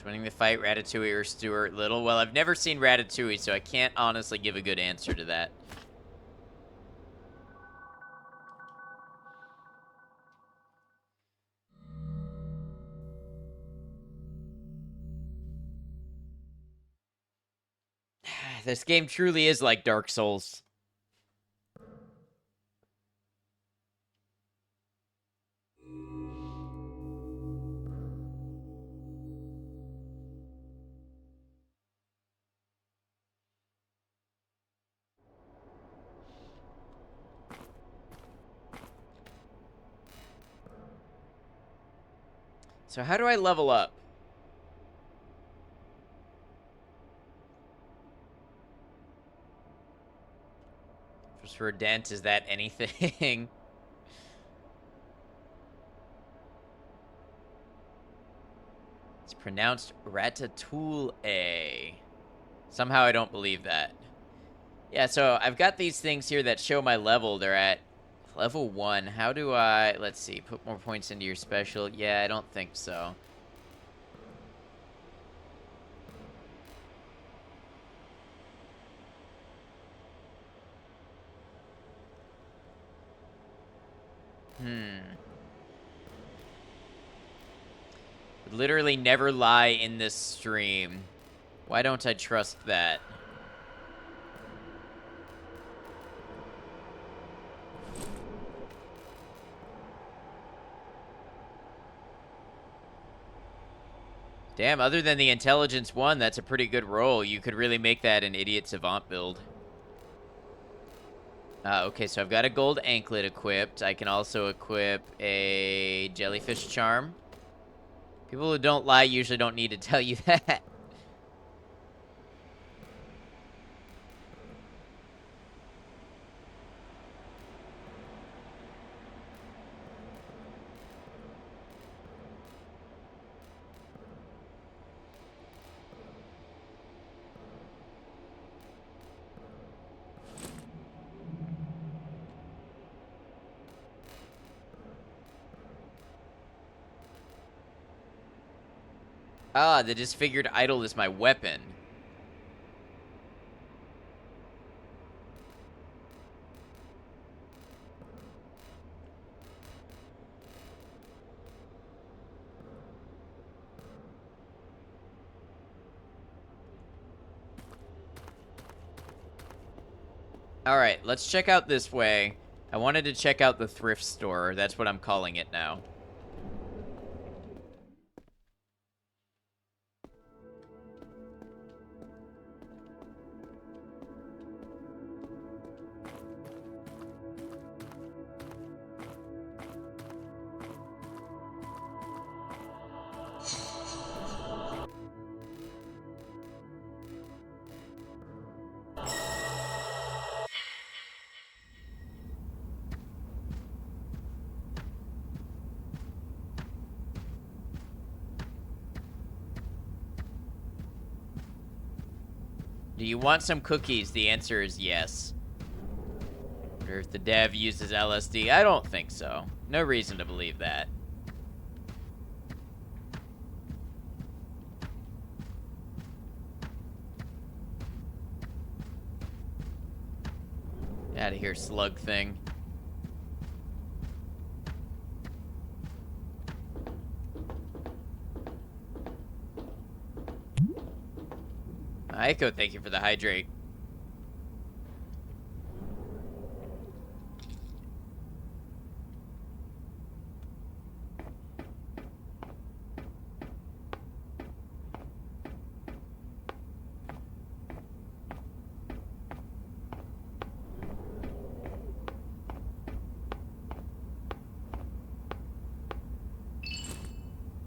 Winning the fight, Ratatouille or Stuart Little? Well, I've never seen Ratatouille, so I can't honestly give a good answer to that. This game truly is like Dark Souls. So how do I level up? Just for a dent, is that anything? It's pronounced Ratatouille. Somehow I don't believe that. Yeah, so I've got these things here that show my level. They're at level 1. How do I... Let's see. Put more points into your special. Yeah, I don't think so. Literally never lie in this stream. Why don't I trust that? Damn, other than the intelligence 1, that's a pretty good roll. You could really make that an idiot savant build. Okay, so I've got a gold anklet equipped. I can also equip a jellyfish charm. People who don't lie usually don't need to tell you that. Ah, the disfigured idol is my weapon. Alright, let's check out this way. I wanted to check out the thrift store. That's what I'm calling it now. Do you want some cookies? The answer is yes. Wonder if the dev uses LSD? I don't think so. No reason to believe that. Out of here, slug thing. Aiko, thank you for the hydrate.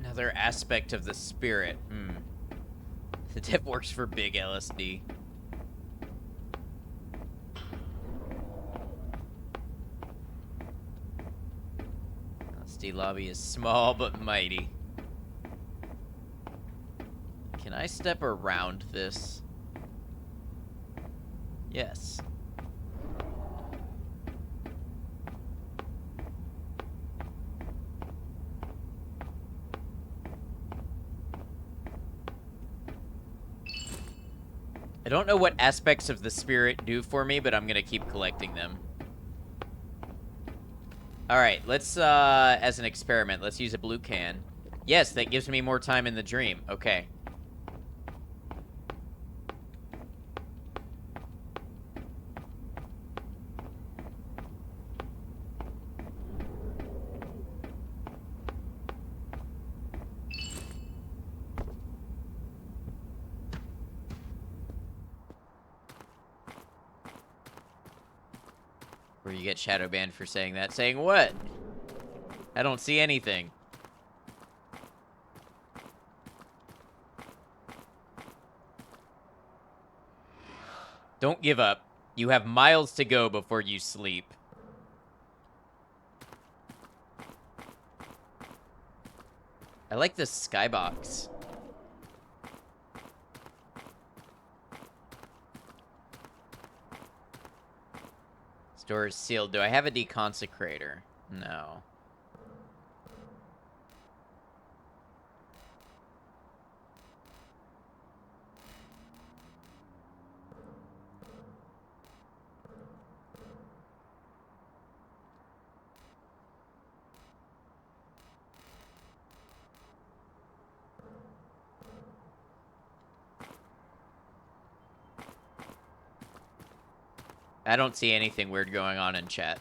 Another aspect of the spirit. The tip works for big LSD. LSD lobby is small but mighty. Can I step around this? Yes. I don't know what aspects of the spirit do for me, but I'm gonna keep collecting them. Alright, let's, as an experiment, let's use a blue can. Yes, that gives me more time in the dream. Okay. Where you get shadow banned for saying that. Saying what? I don't see anything. Don't give up. You have miles to go before you sleep. I like this skybox. Door is sealed. Do I have a deconsecrator? No. I don't see anything weird going on in chat.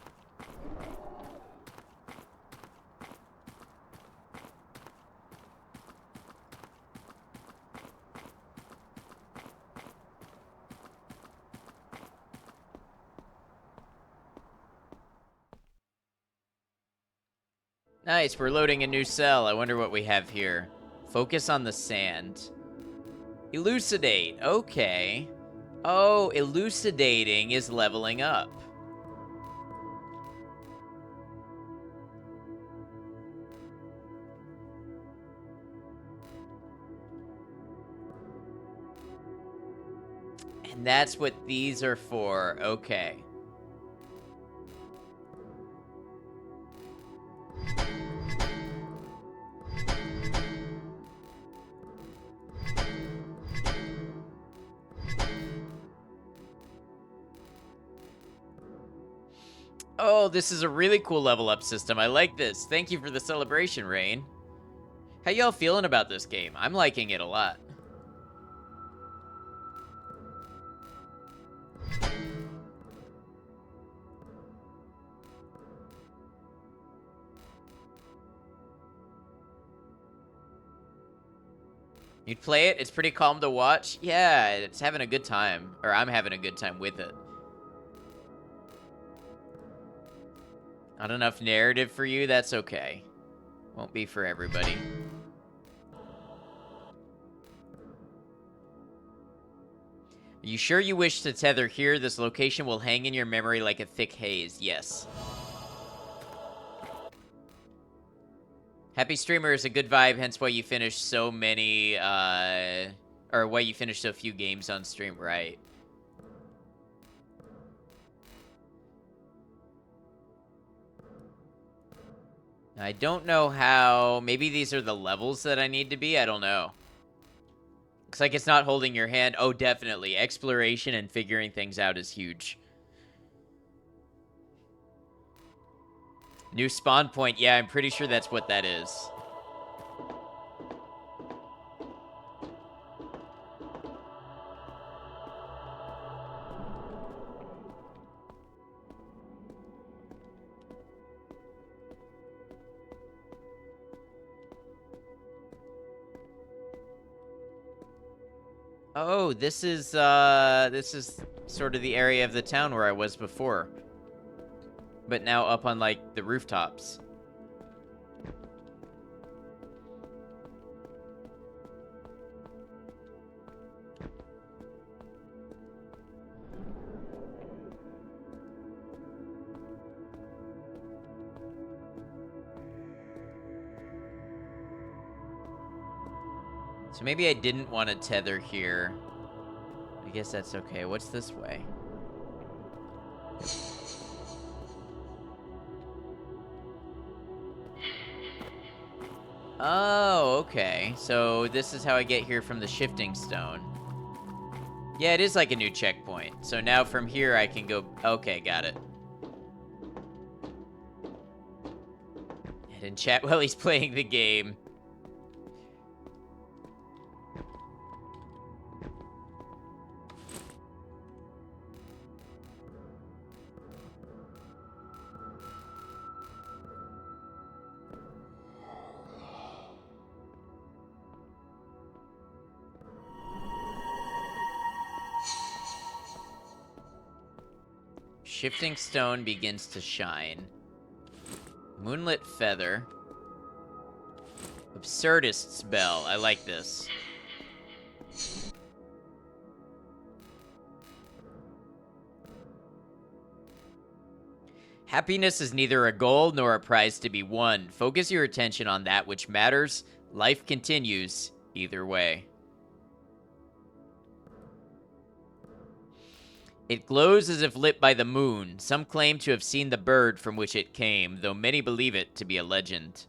Nice, we're loading a new cell. I wonder what we have here. Focus on the sand. Elucidate, okay. Oh, elucidating is leveling up. And that's what these are for, okay. Oh, this is a really cool level up system. I like this. Thank you for the celebration, Rain. How y'all feeling about this game? I'm liking it a lot. You'd play it? It's pretty calm to watch? Yeah, it's having a good time. Or I'm having a good time with it. Not enough narrative for you? That's okay. Won't be for everybody. Are you sure you wish to tether here? This location will hang in your memory like a thick haze. Yes. Happy Streamer is a good vibe, hence why you finish so many, or why you finish so few games on stream, right? I don't know how... Maybe these are the levels that I need to be? I don't know. Looks like it's not holding your hand. Oh, definitely. Exploration and figuring things out is huge. New spawn point. Yeah, I'm pretty sure that's what that is. Oh, this is sort of the area of the town where I was before. But now up on, like, the rooftops. So maybe I didn't want to tether here. I guess that's okay. What's this way? Oh, okay. So this is how I get here from the shifting stone. Yeah, it is like a new checkpoint. So now from here I can go... Okay, got it. And chat while he's playing the game. Shifting stone begins to shine. Moonlit feather. Absurdist's bell. I like this. Happiness is neither a goal nor a prize to be won. Focus your attention on that which matters. Life continues either way. It glows as if lit by the moon. Some claim to have seen the bird from which it came, though many believe it to be a legend.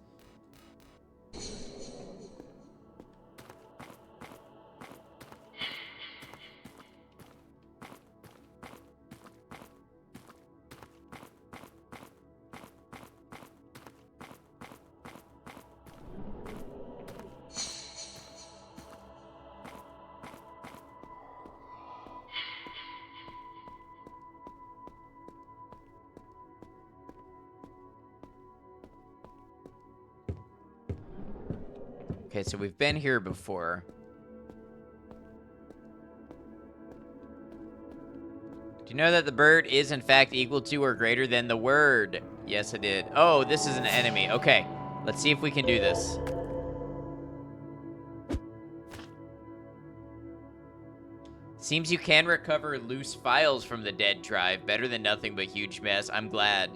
Okay, so we've been here before. Do you know that the bird is in fact equal to or greater than the word? Yes, I did. Oh, this is an enemy. Okay, let's see if we can do this. Seems you can recover loose files from the dead drive. Better than nothing but huge mess. I'm glad.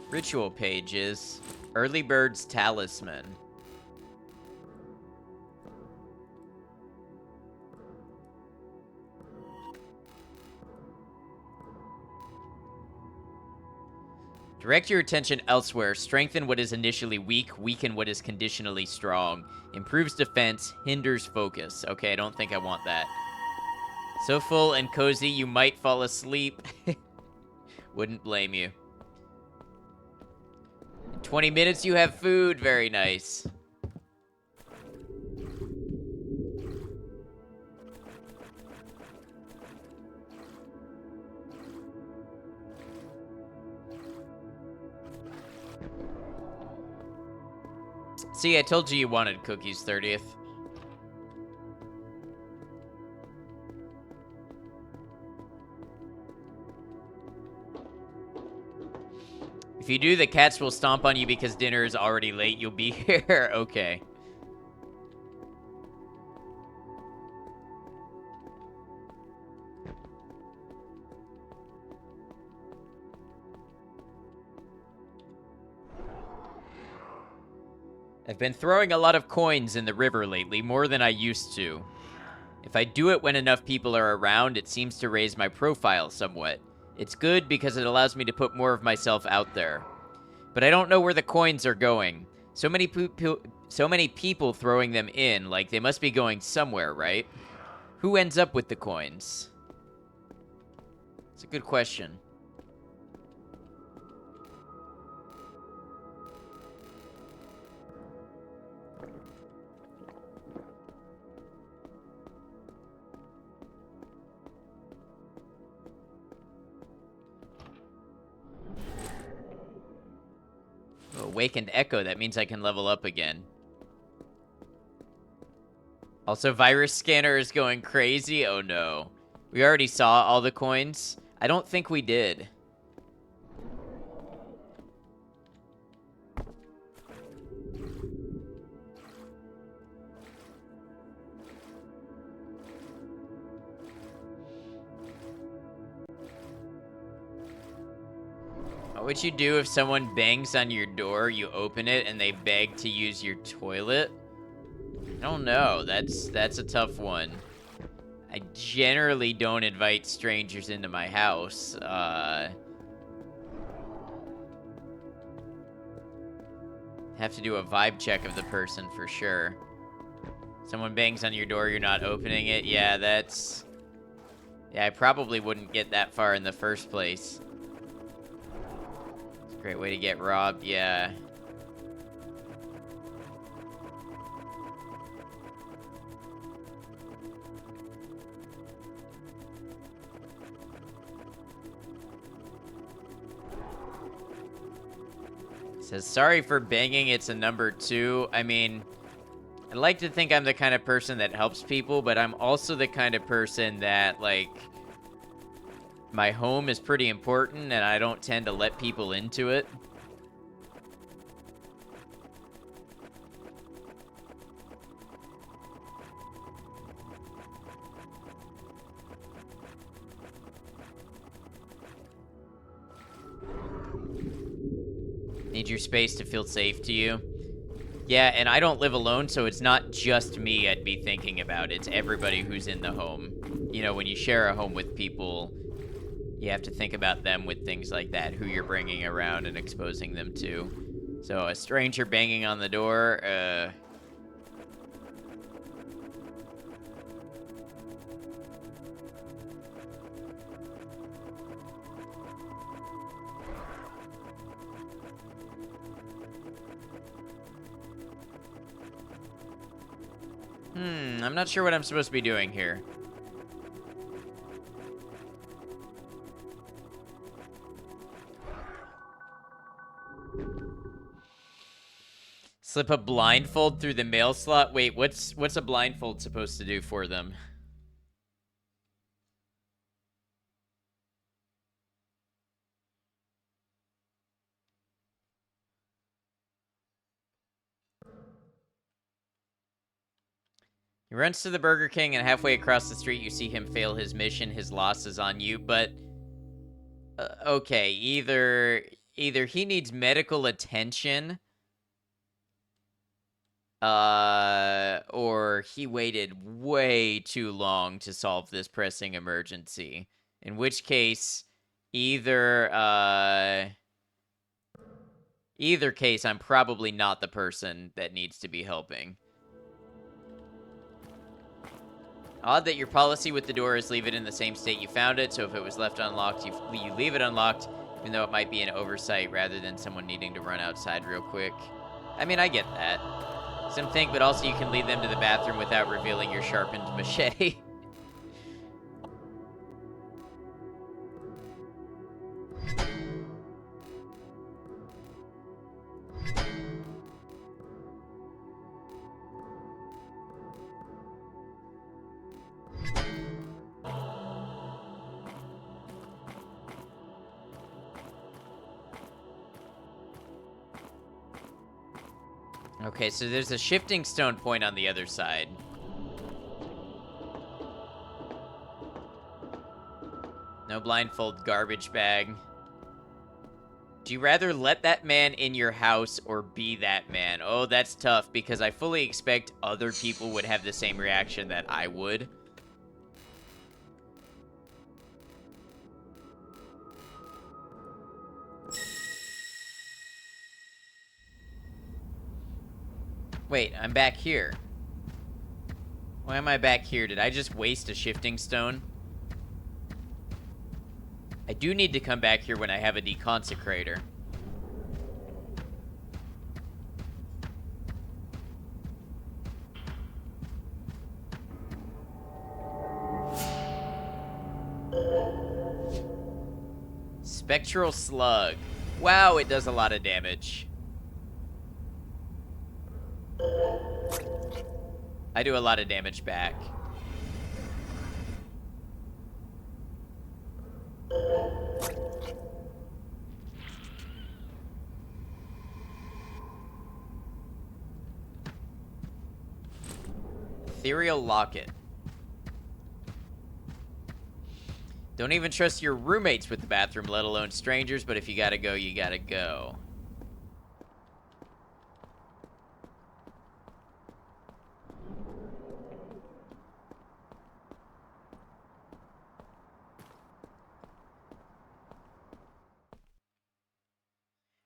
Ritual pages. Early Bird's Talisman. Direct your attention elsewhere. Strengthen what is initially weak. Weaken what is conditionally strong. Improves defense. Hinders focus. Okay, I don't think I want that. So full and cozy, you might fall asleep. Wouldn't blame you. In 20 minutes, you have food. Very nice. See, I told you wanted cookies, 30th. If you do, the cats will stomp on you because dinner is already late. You'll be here. Okay. I've been throwing a lot of coins in the river lately, more than I used to. If I do it when enough people are around, it seems to raise my profile somewhat. It's good because it allows me to put more of myself out there. But I don't know where the coins are going. So many people throwing them in, like they must be going somewhere, right? Who ends up with the coins? It's a good question. Awakened Echo, that means I can level up again. Also, Virus Scanner is going crazy. Oh no. We already saw all the coins. I don't think we did. What would you do if someone bangs on your door, you open it, and they beg to use your toilet? I don't know. That's a tough one. I generally don't invite strangers into my house. Have to do a vibe check of the person for sure. Someone bangs on your door, you're not opening it. Yeah, that's... Yeah, I probably wouldn't get that far in the first place. It's a great way to get robbed, yeah. Says, sorry for banging, it's a number 2. I mean, I like to think I'm the kind of person that helps people, but I'm also the kind of person that, like, my home is pretty important, and I don't tend to let people into it. Need your space to feel safe to you. Yeah, and I don't live alone, so it's not just me I'd be thinking about. It's everybody who's in the home. You know, when you share a home with people, you have to think about them with things like that, who you're bringing around and exposing them to. So a stranger banging on the door, I'm not sure what I'm supposed to be doing here. Slip a blindfold through the mail slot? Wait, what's a blindfold supposed to do for them? He runs to the Burger King, and halfway across the street, you see him fail his mission. His loss is on you, but... okay, either he needs medical attention, or he waited way too long to solve this pressing emergency. In which case, either, Either case, I'm probably not the person that needs to be helping. Odd that your policy with the door is leave it in the same state you found it, so if it was left unlocked, you leave it unlocked, even though it might be an oversight rather than someone needing to run outside real quick. I mean, I get that. Some think, but also you can lead them to the bathroom without revealing your sharpened machete. Okay, so there's a shifting stone point on the other side. No blindfold garbage bag. Do you rather let that man in your house or be that man? Oh, that's tough because I fully expect other people would have the same reaction that I would. Wait, I'm back here. Why am I back here? Did I just waste a shifting stone? I do need to come back here when I have a deconsecrator. Spectral slug. Wow, it does a lot of damage. I do a lot of damage back. Ethereal locket. Don't even trust your roommates with the bathroom, let alone strangers, but if you gotta go, you gotta go.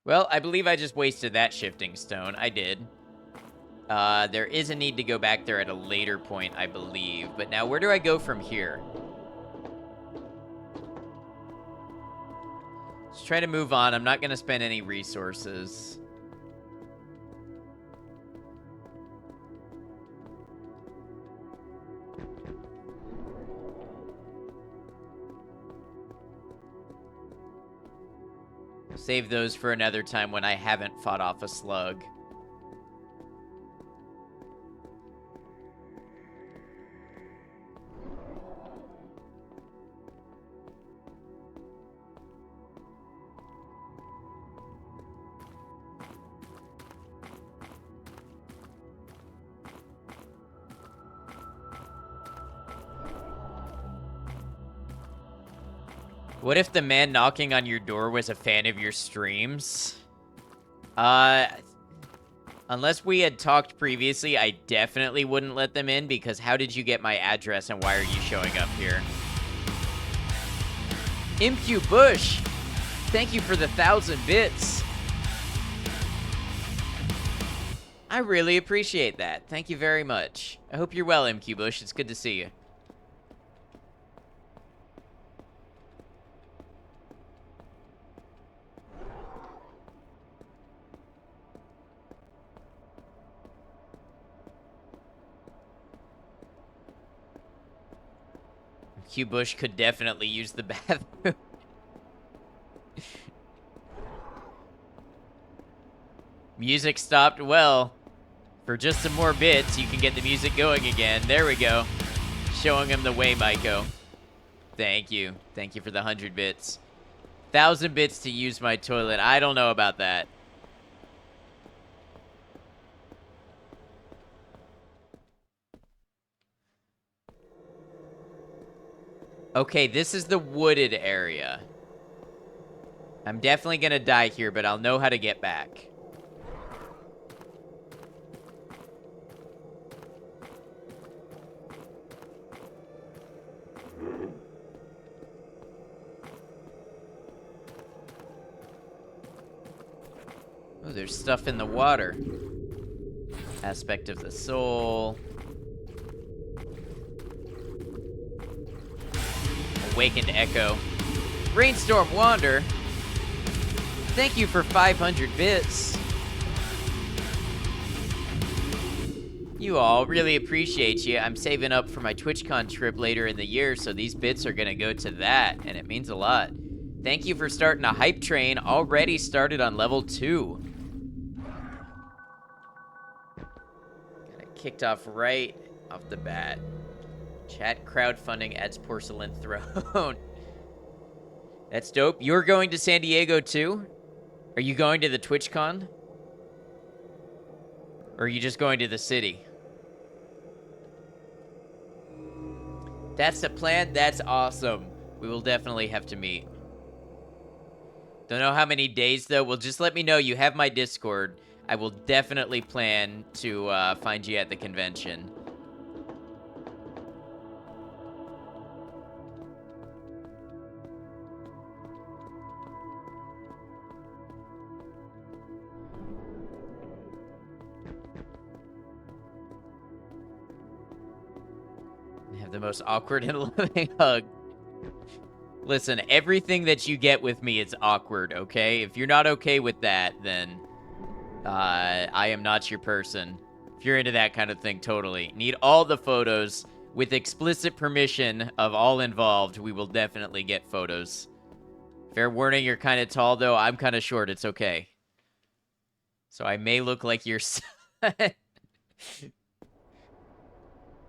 Well, I believe I just wasted that shifting stone. I did. There is a need to go back there at a later point, I believe. But now, where do I go from here? Let's try to move on. I'm not going to spend any resources. Save those for another time when I haven't fought off a slug. What if the man knocking on your door was a fan of your streams? Unless we had talked previously, I definitely wouldn't let them in, because how did you get my address and why are you showing up here? MQ Bush, thank you for the 1,000 bits. I really appreciate that. Thank you very much. I hope you're well, MQ Bush. It's good to see you. Q Bush could definitely use the bathroom. Music stopped. Well, for just some more bits, you can get the music going again. There we go. Showing him the way, Maiko. Thank you. Thank you for the 100 bits. 1,000 bits to use my toilet. I don't know about that. Okay, this is the wooded area. I'm definitely gonna die here, but I'll know how to get back. Oh, there's stuff in the water. Aspect of the soul. Awakened Echo. Rainstorm Wander. Thank you for 500 bits. You all, really appreciate you. I'm saving up for my TwitchCon trip later in the year, so these bits are gonna go to that, and it means a lot. Thank you for starting a hype train, already started on level 2. Got it kicked off right off the bat. Chat crowdfunding adds porcelain throne. That's dope. You're going to San Diego too? Are you going to the TwitchCon? Or are you just going to the city? That's the plan? That's awesome. We will definitely have to meet. Don't know how many days, though. Well, just let me know. You have my Discord. I will definitely plan to find you at the convention. Have the most awkward and loving hug. Listen, everything that you get with me is awkward, okay? If you're not okay with that, then I am not your person. If you're into that kind of thing, totally. Need all the photos. With explicit permission of all involved, we will definitely get photos. Fair warning, you're kind of tall, though. I'm kind of short. It's okay. So I may look like your son.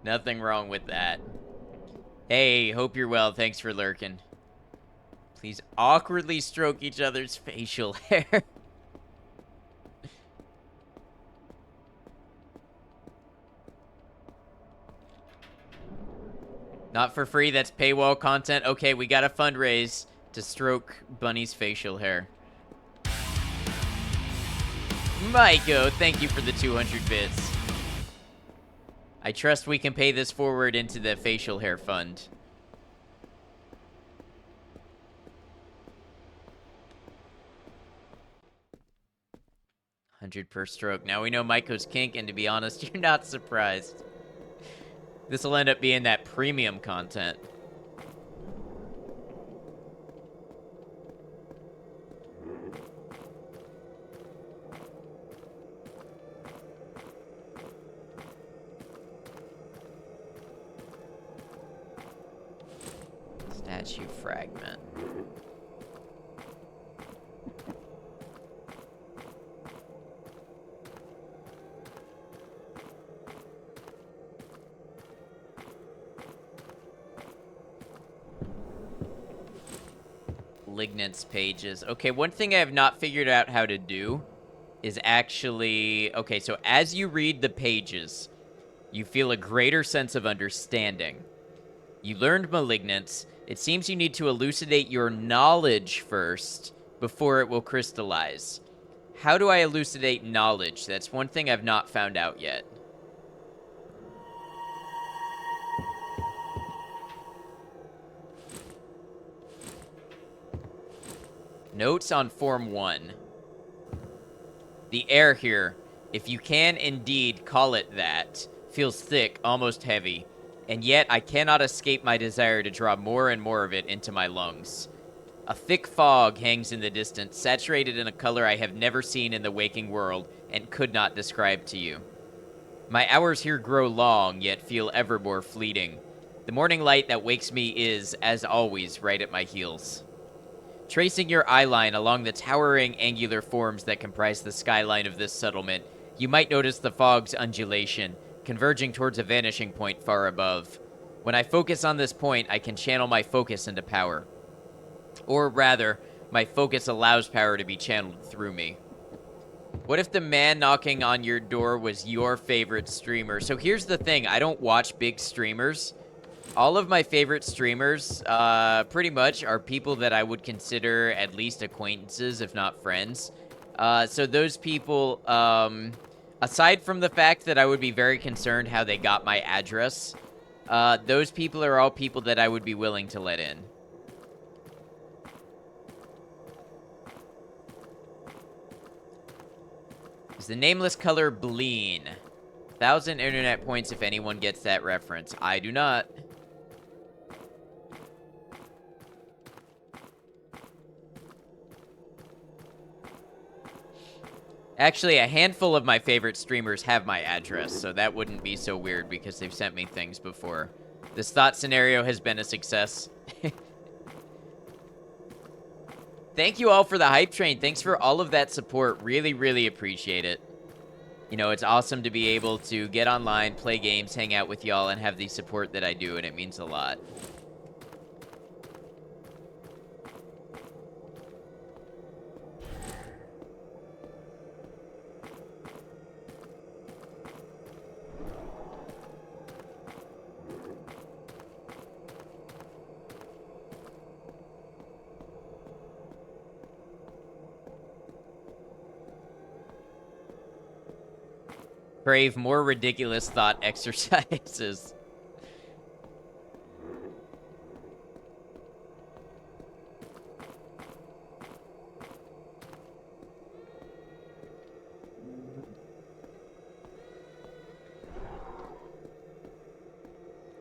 Nothing wrong with that. Hey, hope you're well. Thanks for lurking. Please awkwardly stroke each other's facial hair. Not for free, that's paywall content. Okay, we gotta fundraise to stroke Bunny's facial hair. Maiko, thank you for the 200 bits. I trust we can pay this forward into the facial hair fund. 100 per stroke. Now we know Maiko's kink, and to be honest, you're not surprised. This will end up being that premium content. Statue fragment. Vignettes pages. Okay, one thing I have not figured out how to do is actually... Okay, so as you read the pages, you feel a greater sense of understanding. You learned malignance. It seems you need to elucidate your knowledge first before it will crystallize. How do I elucidate knowledge? That's one thing I've not found out yet. Notes on Form 1. The air here, if you can indeed call it that, feels thick, almost heavy, and yet I cannot escape my desire to draw more and more of it into my lungs. A thick fog hangs in the distance, saturated in a color I have never seen in the waking world and could not describe to you. My hours here grow long, yet feel ever more fleeting. The morning light that wakes me is, as always, right at my heels. Tracing your eyeline along the towering angular forms that comprise the skyline of this settlement, you might notice the fog's undulation, converging towards a vanishing point far above. When I focus on this point, I can channel my focus into power. Or rather, my focus allows power to be channeled through me. What if the man knocking on your door was your favorite streamer? So here's the thing, I don't watch big streamers. All of my favorite streamers, pretty much, are people that I would consider at least acquaintances, if not friends. So those people, aside from the fact that I would be very concerned how they got my address, those people are all people that I would be willing to let in. Is the nameless color Bleen? 1,000 internet points if anyone gets that reference. I do not. Actually, a handful of my favorite streamers have my address, so that wouldn't be so weird because they've sent me things before. This thought scenario has been a success. Thank you all for the hype train. Thanks for all of that support. Really, really appreciate it. You know, it's awesome to be able to get online, play games, hang out with y'all, and have the support that I do, and it means a lot. Crave more ridiculous thought exercises.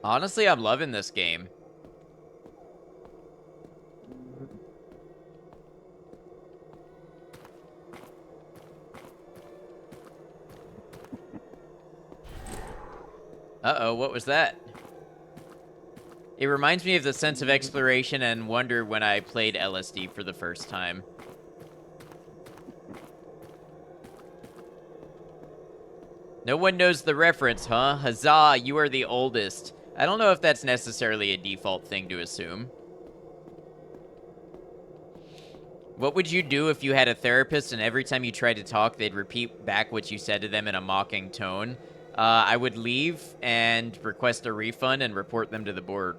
Honestly, I'm loving this game. Uh-oh, what was that? It reminds me of the sense of exploration and wonder when I played LSD for the first time. No one knows the reference, huh? Huzzah, you are the oldest. I don't know if that's necessarily a default thing to assume. What would you do if you had a therapist and every time you tried to talk, they'd repeat back what you said to them in a mocking tone? I would leave and request a refund and report them to the board.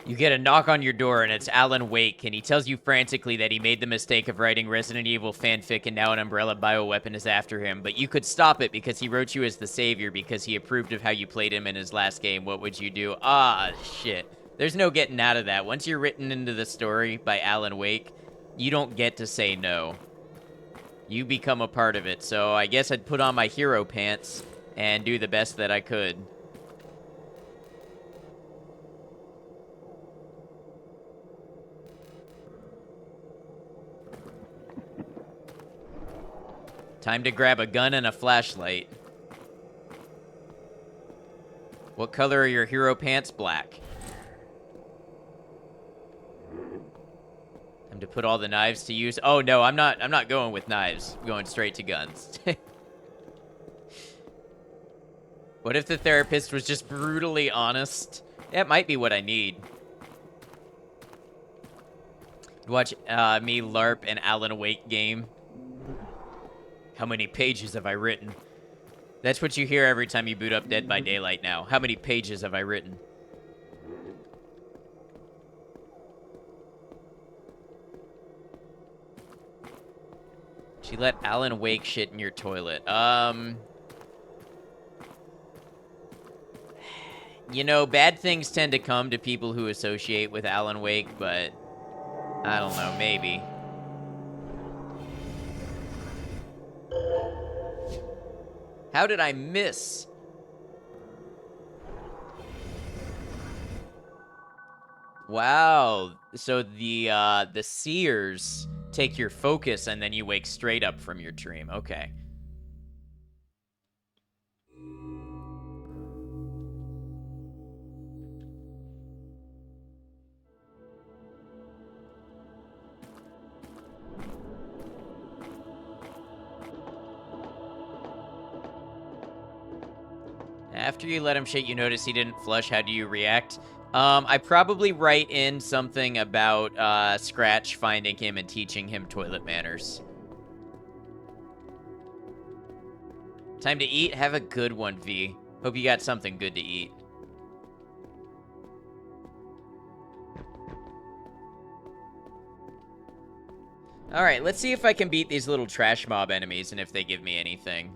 You get a knock on your door and it's Alan Wake, and he tells you frantically that he made the mistake of writing Resident Evil fanfic and now an Umbrella bioweapon is after him, but you could stop it because he wrote you as the savior because he approved of how you played him in his last game. What would you do? Ah, shit. There's no getting out of that. Once you're written into the story by Alan Wake, you don't get to say no. You become a part of it, so I guess I'd put on my hero pants and do the best that I could. Time to grab a gun and a flashlight. What color are your hero pants? Black. Time to put all the knives to use. Oh no, I'm not going with knives. I'm going straight to guns. What if the therapist was just brutally honest? That might be what I need. Watch me LARP an Alan Wake game. How many pages have I written? That's what you hear every time you boot up Dead by Daylight now. How many pages have I written? She let Alan Wake shit in your toilet. You know, bad things tend to come to people who associate with Alan Wake, but I don't know, maybe. How did I miss? Wow. So the seers take your focus and then you wake straight up from your dream. Okay. After you let him shit, you notice he didn't flush. How do you react? I probably write in something about Scratch finding him and teaching him toilet manners. Time to eat? Have a good one, V. Hope you got something good to eat. Alright, let's see if I can beat these little trash mob enemies and if they give me anything.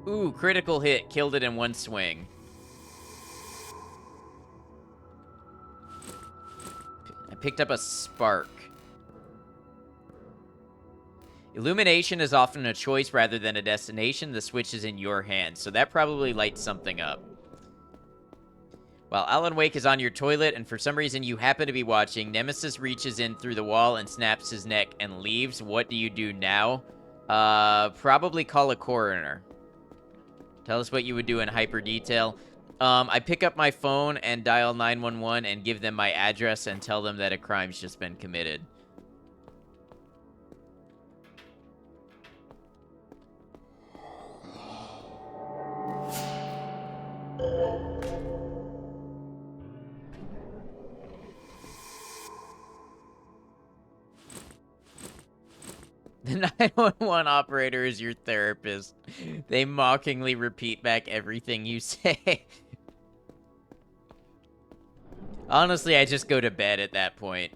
Ooh, critical hit. Killed it in one swing. I picked up a spark. Illumination is often a choice rather than a destination. The switch is in your hands, so that probably lights something up. While Alan Wake is on your toilet and for some reason you happen to be watching, Nemesis reaches in through the wall and snaps his neck and leaves. What do you do now? Probably call a coroner. Tell us what you would do in hyper detail. I pick up my phone and dial 911 and give them my address and tell them that a crime's just been committed. The 911 operator is your therapist. They mockingly repeat back everything you say. Honestly, I just go to bed at that point.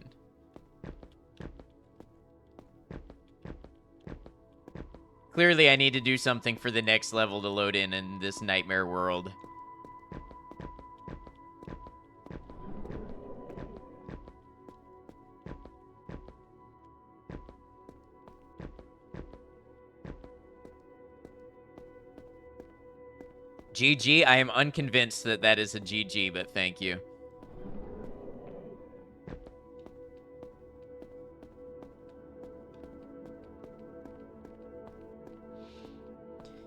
Clearly, I need to do something for the next level to load in this nightmare world. GG? I am unconvinced that that is a GG, but thank you.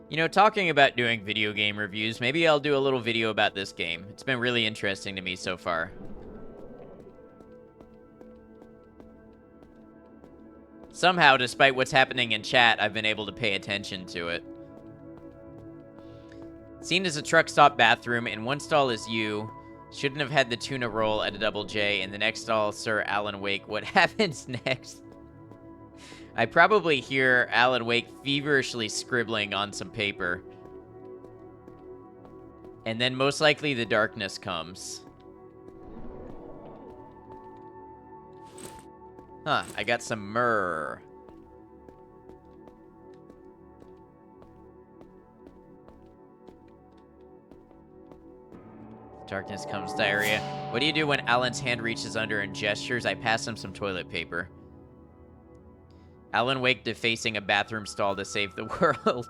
You know, talking about doing video game reviews, maybe I'll do a little video about this game. It's been really interesting to me so far. Somehow, despite what's happening in chat, I've been able to pay attention to it. Seen as a truck stop bathroom. In one stall is you. Shouldn't have had the tuna roll at a double J. In the next stall, Sir Alan Wake. What happens next? I probably hear Alan Wake feverishly scribbling on some paper. And then most likely the darkness comes. Huh, I got some myrrh. Darkness comes, diarrhea. What do you do when Alan's hand reaches under and gestures? I pass him some toilet paper. Alan Wake defacing a bathroom stall to save the world.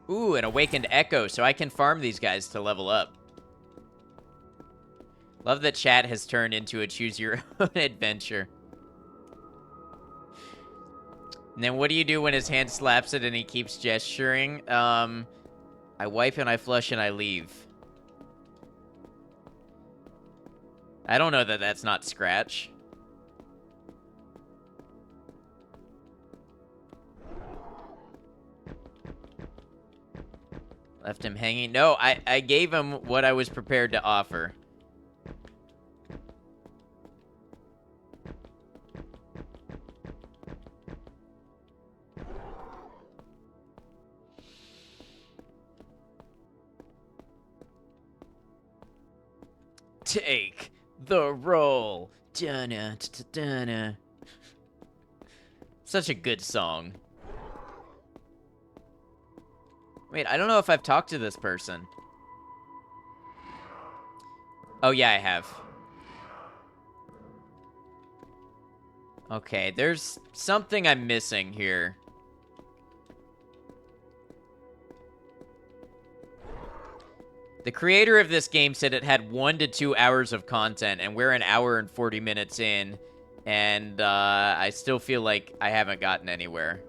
Ooh, an awakened echo, so I can farm these guys to level up. Love that chat has turned into a choose your own adventure. And then what do you do when his hand slaps it and he keeps gesturing? I wipe and I flush and I leave. I don't know that that's not Scratch. Left him hanging. No, I gave him what I was prepared to offer. Take the roll. Dun-na, dun-na. Such a good song. Wait, I don't know if I've talked to this person. Oh, yeah, I have. Okay, there's something I'm missing here. The creator of this game said it had 1 to 2 hours of content, and we're an hour and 40 minutes in, and I still feel like I haven't gotten anywhere.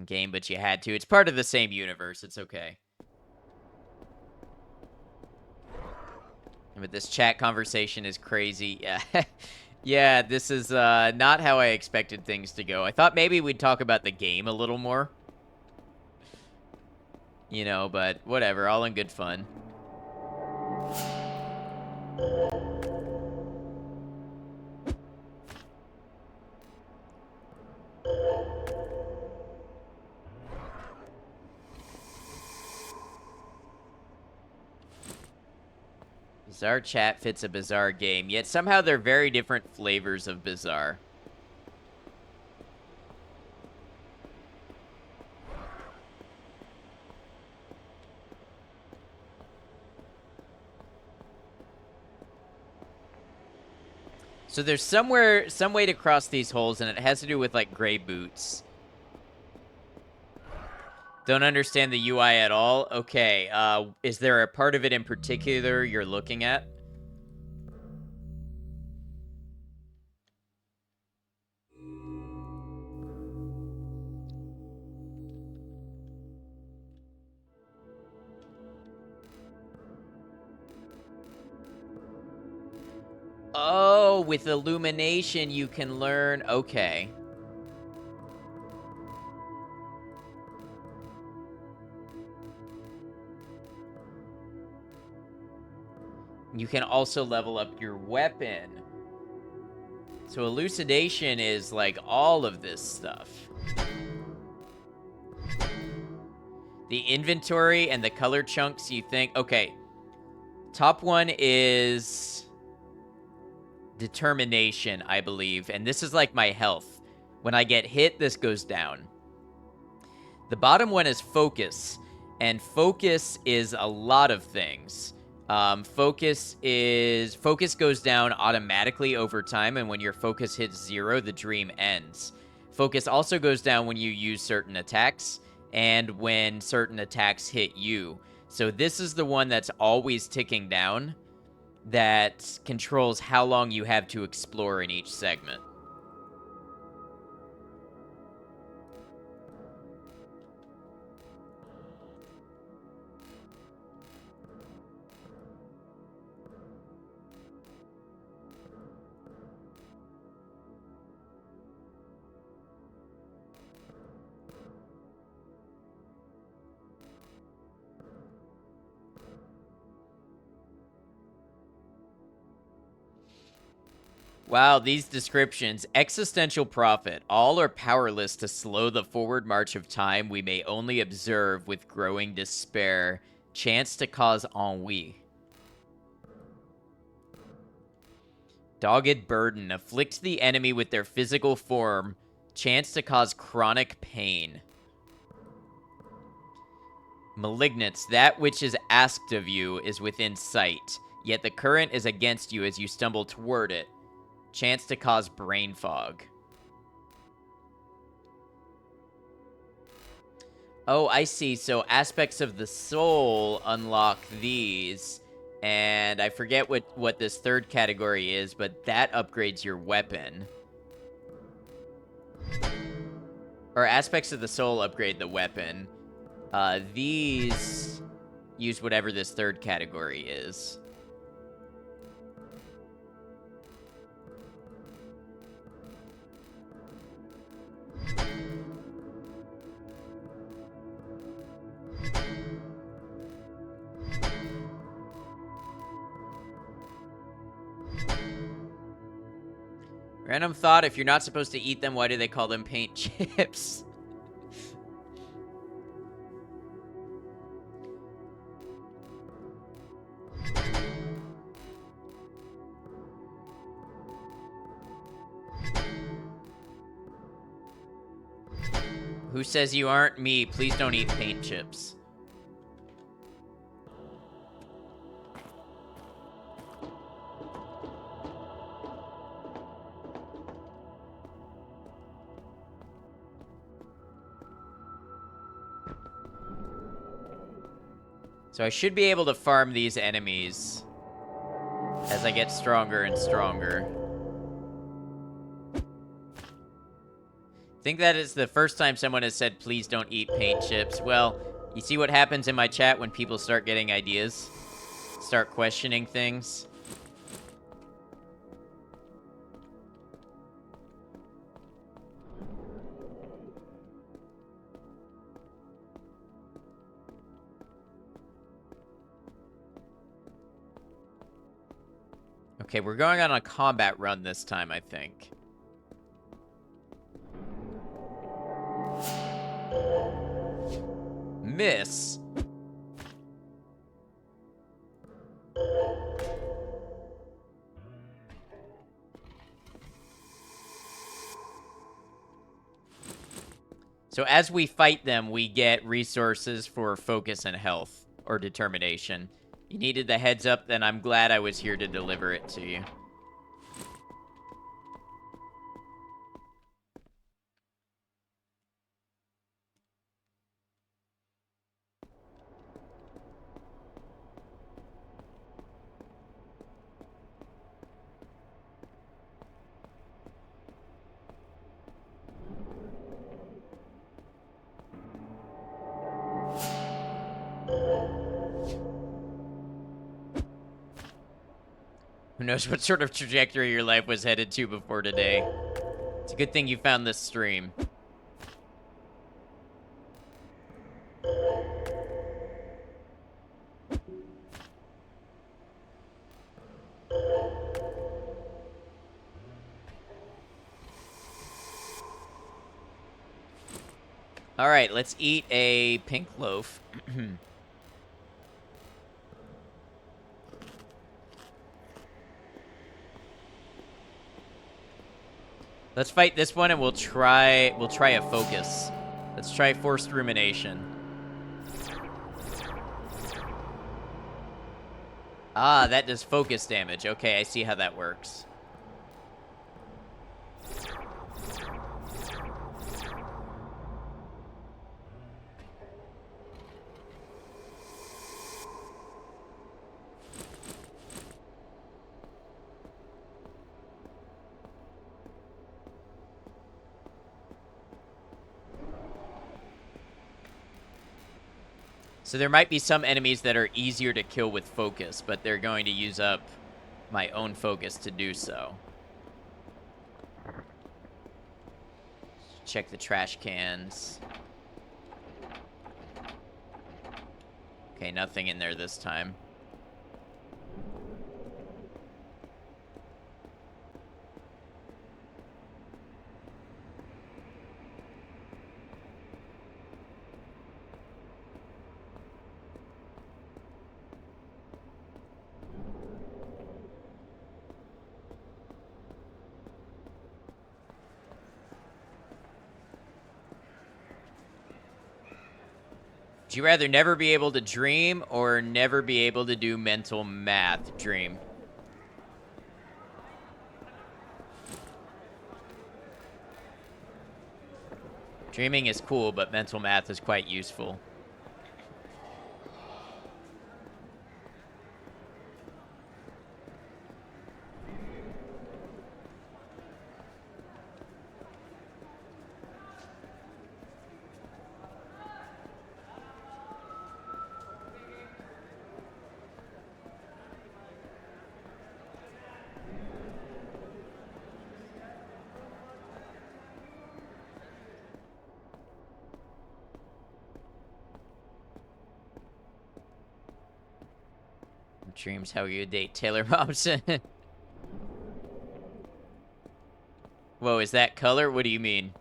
Game, but you had to. It's part of the same universe. It's okay. But this chat conversation is crazy. Yeah. Yeah, this is not how I expected things to go. I thought maybe we'd talk about the game a little more. You know, but whatever, all in good fun. Bizarre chat fits a bizarre game, yet somehow they're very different flavors of bizarre. So there's some way to cross these holes, and it has to do with, like, gray boots. Don't understand the UI at all? Okay, is there a part of it in particular you're looking at? Oh, with illumination you can learn... Okay. You can also level up your weapon. So elucidation is like all of this stuff. The inventory and the color chunks you think... Okay. Top one is... determination, I believe. And this is like my health. When I get hit, this goes down. The bottom one is focus. And focus is a lot of things. Focus goes down automatically over time, and when your focus hits 0, the dream ends. Focus also goes down when you use certain attacks, and when certain attacks hit you. So this is the one that's always ticking down, that controls how long you have to explore in each segment. Wow, these descriptions. Existential profit. All are powerless to slow the forward march of time. We may only observe with growing despair. Chance to cause ennui. Dogged burden. Afflict the enemy with their physical form. Chance to cause chronic pain. Malignance. That which is asked of you is within sight. Yet the current is against you as you stumble toward it. Chance to cause brain fog. Oh, I see. So aspects of the soul unlock these. And I forget what this third category is, but that upgrades your weapon. Or aspects of the soul upgrade the weapon. These use whatever this third category is. Random thought, if you're not supposed to eat them, why do they call them paint chips? Who says you aren't? Me. Please don't eat paint chips. So I should be able to farm these enemies as I get stronger and stronger. I think that is the first time someone has said, please don't eat paint chips. Well, you see what happens in my chat when people start getting ideas? Start questioning things? Okay, we're going on a combat run this time, I think. Miss. So as we fight them, we get resources for focus and health, or determination. You needed the heads up, then I'm glad I was here to deliver it to you. Who knows what sort of trajectory your life was headed to before today. It's a good thing you found this stream. All right, let's eat a pink loaf. Let's fight this one, and we'll try a focus. Let's try forced rumination. Ah, that does focus damage. Okay, I see how that works. So there might be some enemies that are easier to kill with focus, but they're going to use up my own focus to do so. Check the trash cans. Okay, nothing in there this time. Would you rather never be able to dream or never be able to do mental math? Dream. Dreaming is cool, but mental math is quite useful. Dreams how you date Taylor Momsen. Whoa, is that color? What do you mean?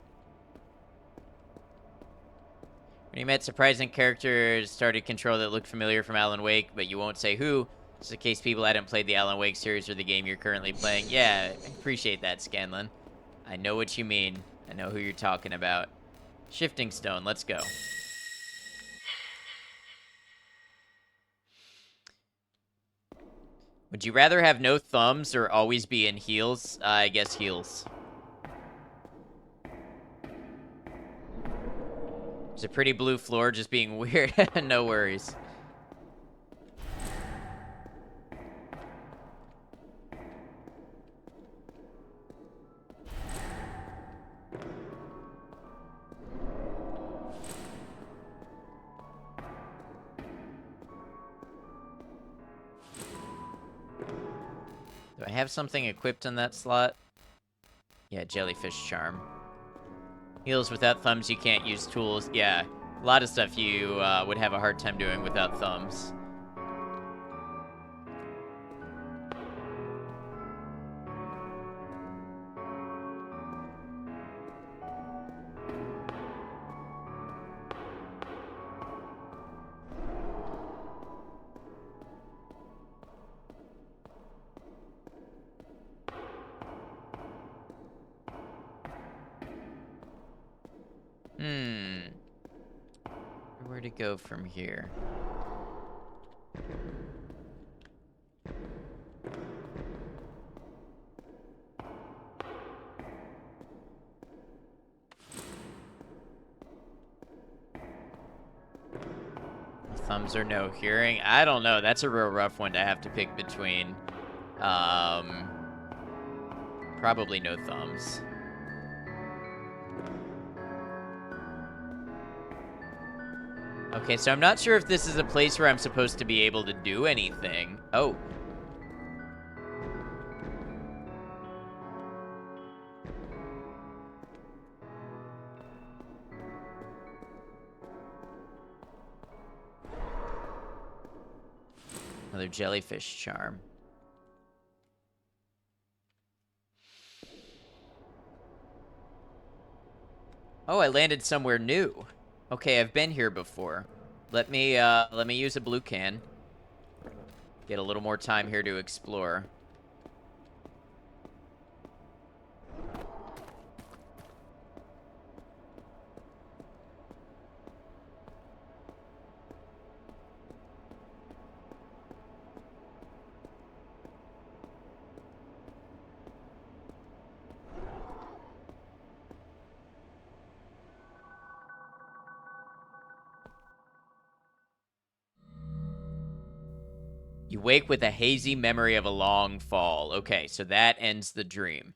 When you met surprising characters, started control that looked familiar from Alan Wake, but you won't say who, just in case people hadn't played the Alan Wake series or the game you're currently playing. Yeah, I appreciate that, Scanlan. I know what you mean. I know who you're talking about. Shifting Stone, let's go. Would you rather have no thumbs or always be in heels? I guess heels. It's a pretty blue floor just being weird. No worries. Do I have something equipped on that slot? Yeah, Jellyfish Charm. Heels without thumbs, you can't use tools. Yeah, a lot of stuff you would have a hard time doing without thumbs. to go from here? Thumbs or no hearing? I don't know. That's a real rough one to have to pick between. Probably no thumbs. Okay, so I'm not sure if this is a place where I'm supposed to be able to do anything. Oh. Another jellyfish charm. Oh, I landed somewhere new. Okay, I've been here before. Let me use a blue can. Get a little more time here to explore. You wake with a hazy memory of a long fall. Okay, so that ends the dream.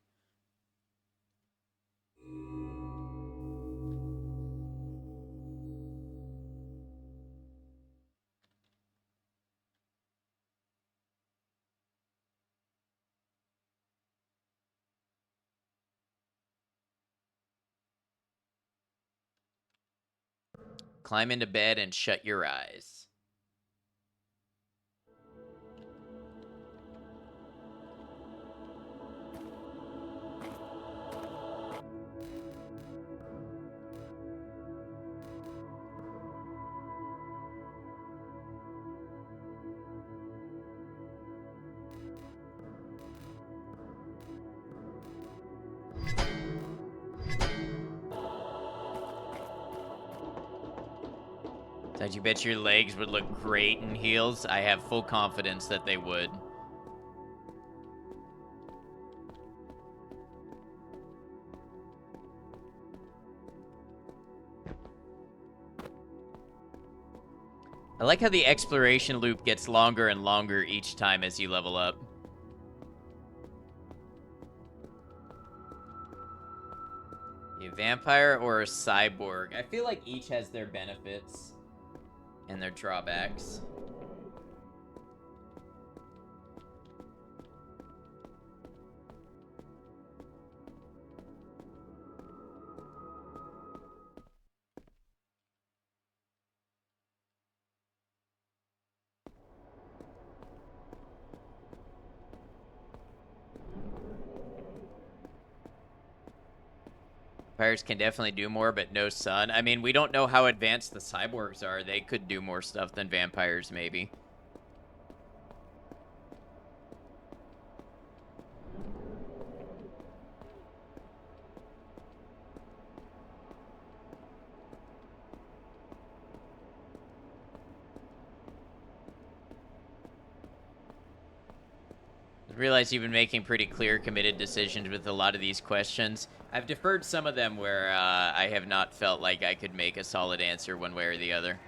Climb into bed and shut your eyes. Did you bet your legs would look great in heels? I have full confidence that they would. I like how the exploration loop gets longer and longer each time as you level up. A vampire or a cyborg? I feel like each has their benefits and their drawbacks. Vampires can definitely do more, but no sun. I mean, we don't know how advanced the cyborgs are. They could do more stuff than vampires, maybe. I realize you've been making pretty clear, committed decisions with a lot of these questions. I've deferred some of them where I have not felt like I could make a solid answer one way or the other.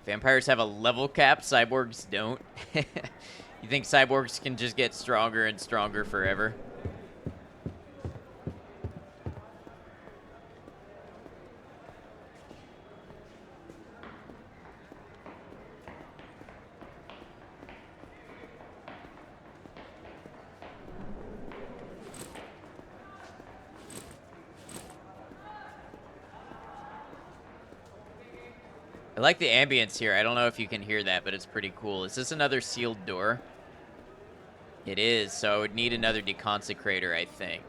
Vampires have a level cap, cyborgs don't. You think cyborgs can just get stronger and stronger forever? I like the ambience here. I don't know if you can hear that, but it's pretty cool. Is this another sealed door? It is, so I would need another deconsecrator, I think.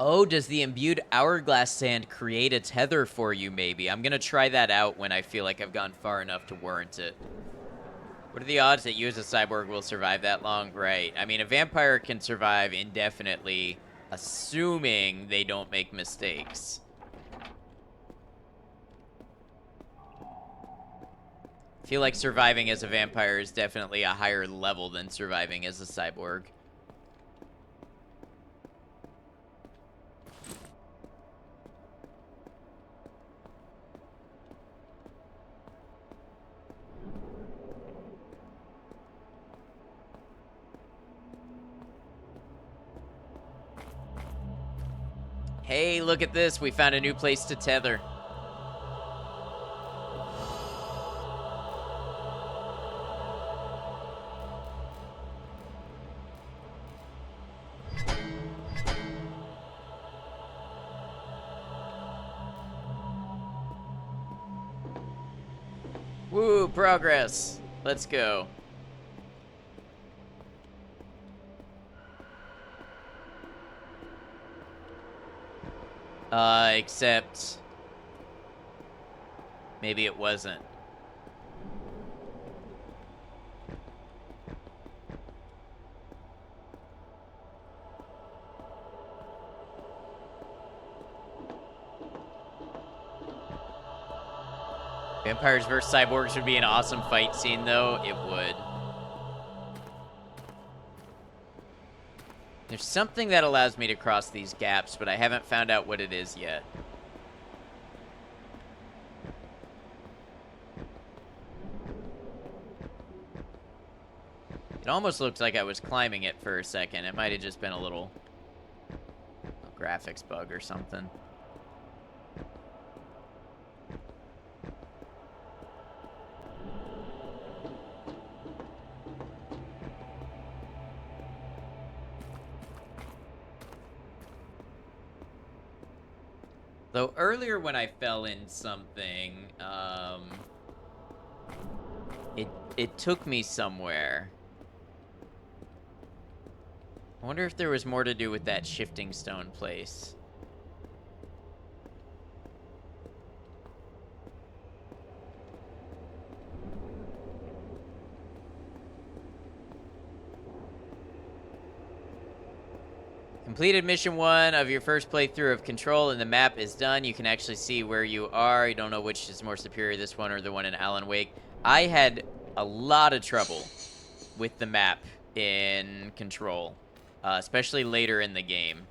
Oh, does the imbued hourglass sand create a tether for you, maybe? I'm gonna try that out when I feel like I've gone far enough to warrant it. What are the odds that you as a cyborg will survive that long? Right. I mean, a vampire can survive indefinitely, assuming they don't make mistakes. I feel like surviving as a vampire is definitely a higher level than surviving as a cyborg. Hey, look at this. We found a new place to tether. Woo, progress. Let's go. Except maybe it wasn't. Vampires vs. Cyborgs would be an awesome fight scene, though. It would. There's something that allows me to cross these gaps, but I haven't found out what it is yet. It almost looked like I was climbing it for a second. It might have just been a little graphics bug or something. Though earlier when I fell in something, it took me somewhere. I wonder if there was more to do with that shifting stone place. Completed mission 1 of your first playthrough of Control, and the map is done. You can actually see where you are. You don't know which is more superior, this one or the one in Alan Wake. I had a lot of trouble with the map in Control, especially later in the game.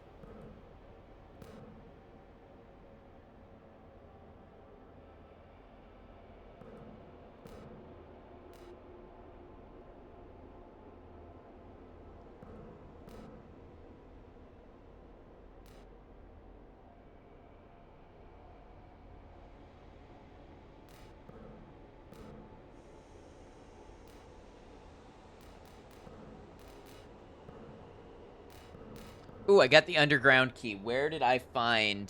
Ooh, I got the underground key. Where did I find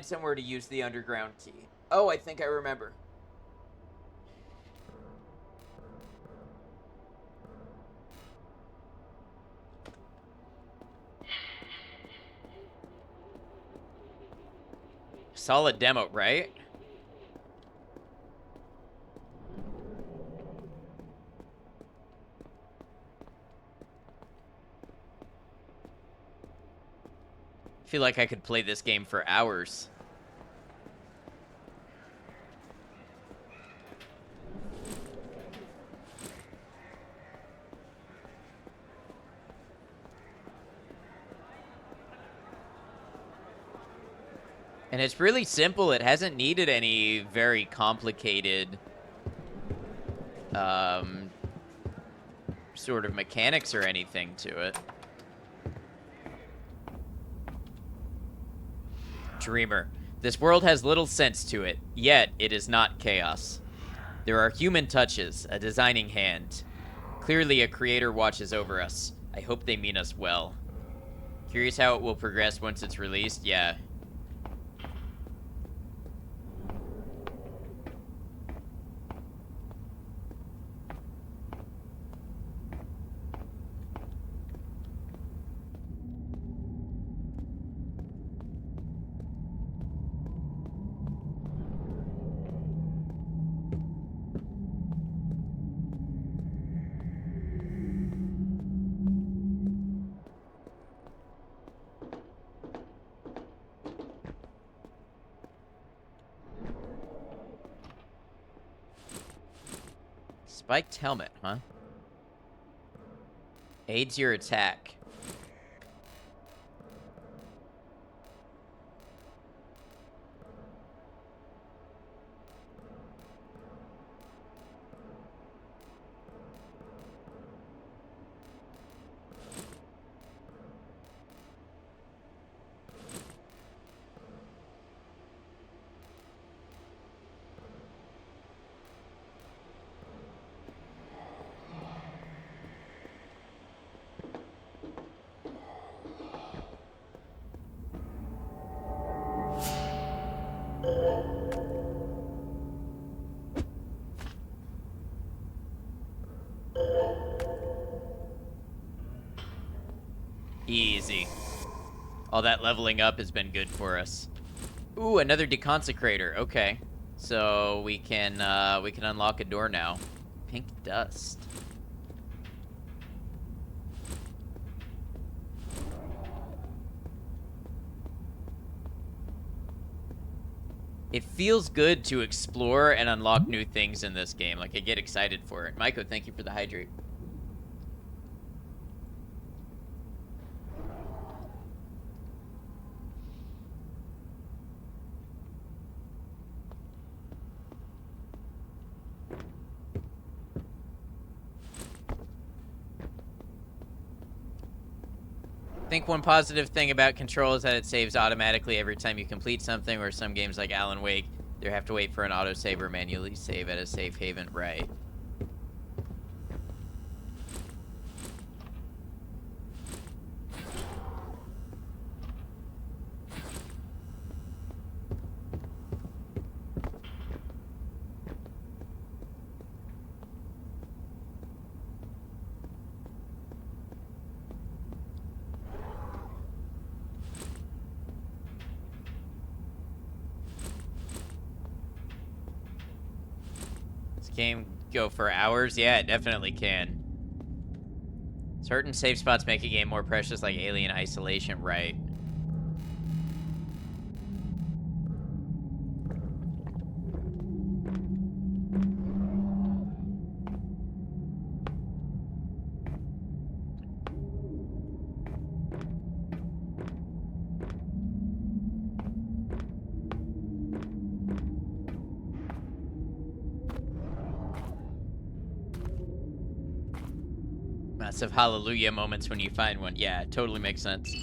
somewhere to use the underground key? Oh, I think I remember. Solid demo, right? I feel like I could play this game for hours. And it's really simple. It hasn't needed any very complicated sort of mechanics or anything to it. Dreamer. This world has little sense to it, yet it is not chaos. There are human touches, a designing hand. Clearly a creator watches over us. I hope they mean us well. Curious how it will progress once it's released? Yeah. Spiked helmet, huh? Aids your attack. Easy. All that leveling up has been good for us. Ooh, another deconsecrator. Okay. So we can unlock a door now. Pink dust. It feels good to explore and unlock new things in this game. Like, I get excited for it. Maiko, thank you for the hydrate. I think one positive thing about Control is that it saves automatically every time you complete something, where some games like Alan Wake, you have to wait for an autosave or manually save at a safe haven. Right. Game go for hours? Yeah, it definitely can. Certain save spots make a game more precious, like Alien Isolation, right? Massive hallelujah moments when you find one. Yeah, it totally makes sense.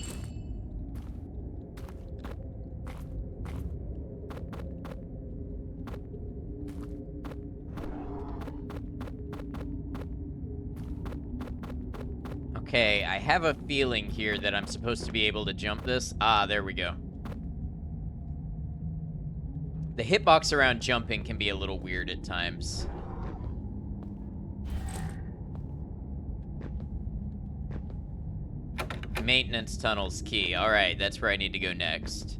Okay, I have a feeling here that I'm supposed to be able to jump this. Ah, there we go. The hitbox around jumping can be a little weird at times. Maintenance tunnels key. All right, that's where I need to go next.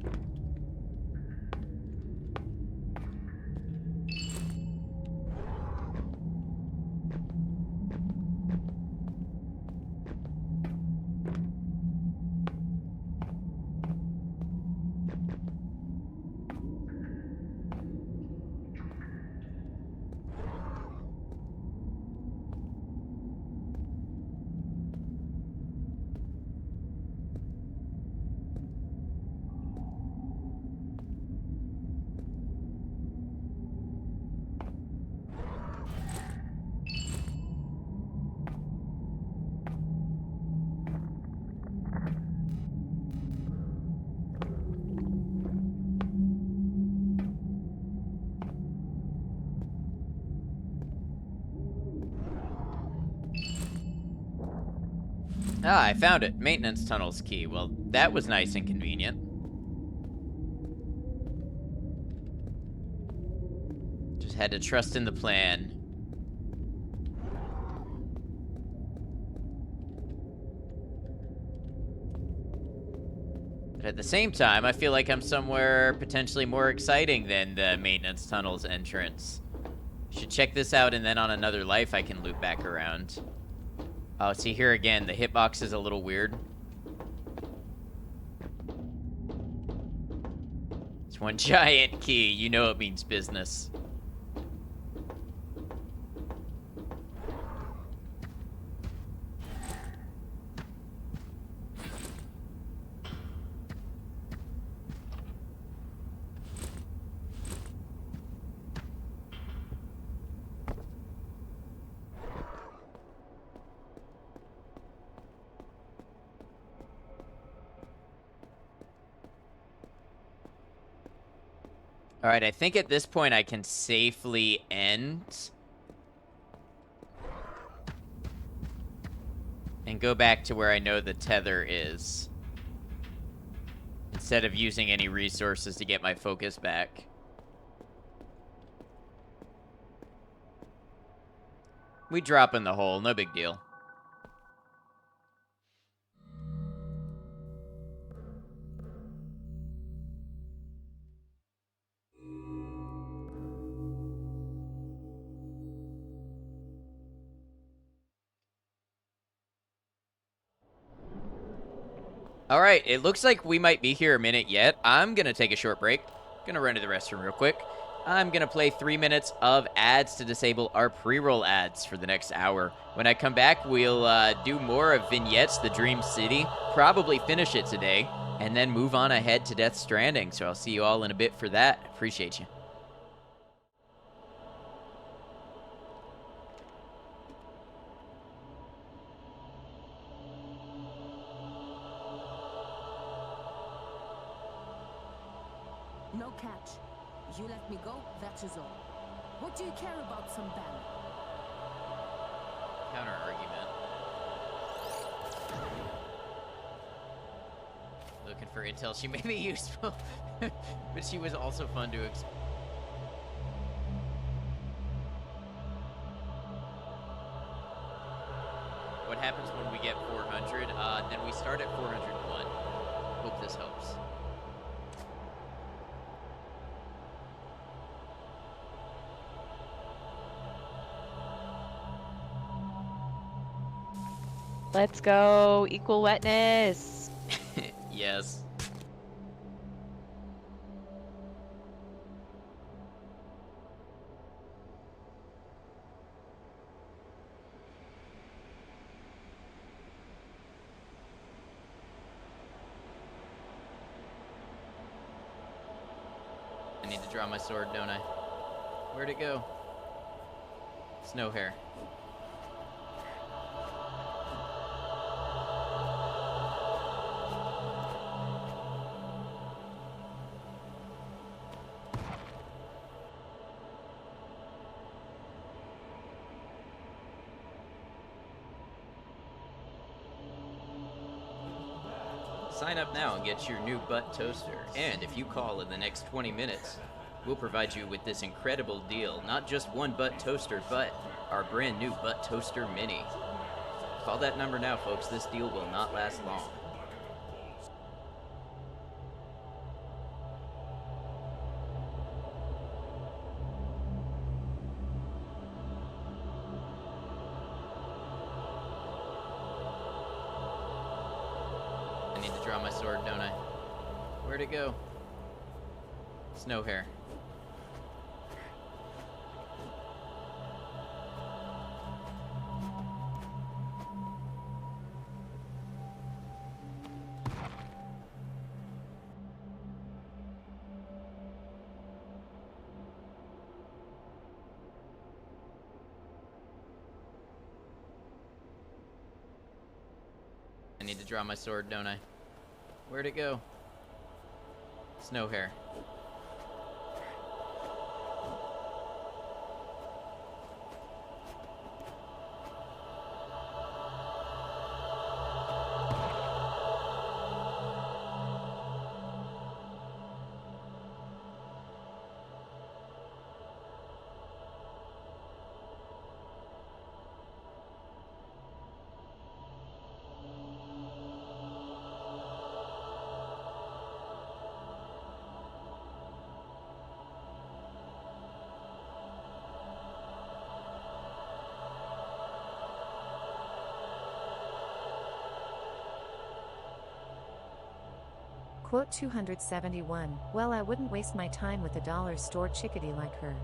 Ah, I found it. Maintenance tunnels key. Well, that was nice and convenient. Just had to trust in the plan. But at the same time, I feel like I'm somewhere potentially more exciting than the maintenance tunnels entrance. Should check this out, and then on another life I can loop back around. Oh, see here again, the hitbox is a little weird. It's one giant key, you know it means business. All right, I think at this point I can safely end and go back to where I know the tether is, instead of using any resources to get my focus back. We drop in the hole, no big deal. All right, it looks like we might be here a minute yet. I'm going to take a short break. Gonna run to the restroom real quick. I'm going to play 3 minutes of ads to disable our pre-roll ads for the next hour. When I come back, we'll do more of Vignettes, the Dream City, probably finish it today, and then move on ahead to Death Stranding. So I'll see you all in a bit for that. Appreciate you. No catch. You let me go, that is all. What do you care about some ban? Counter argument. Looking for intel. She may be useful, but she was also fun to explore. What happens when we get 400? Then we start at 401. Hope this helps. Let's go. Equal wetness. Yes. I need to draw my sword, don't I? Where'd it go? Snow hair. Sign up now and get your new butt toaster. And if you call in the next 20 minutes, we'll provide you with this incredible deal. Not just one butt toaster, but our brand new butt toaster mini. Call that number now, folks. This deal will not last long. I need to draw my sword, don't I? Where'd it go? Snow hair. I need to draw my sword, don't I? Where'd it go? Snow hair. Quote 271, well, I wouldn't waste my time with a dollar store chickadee like her.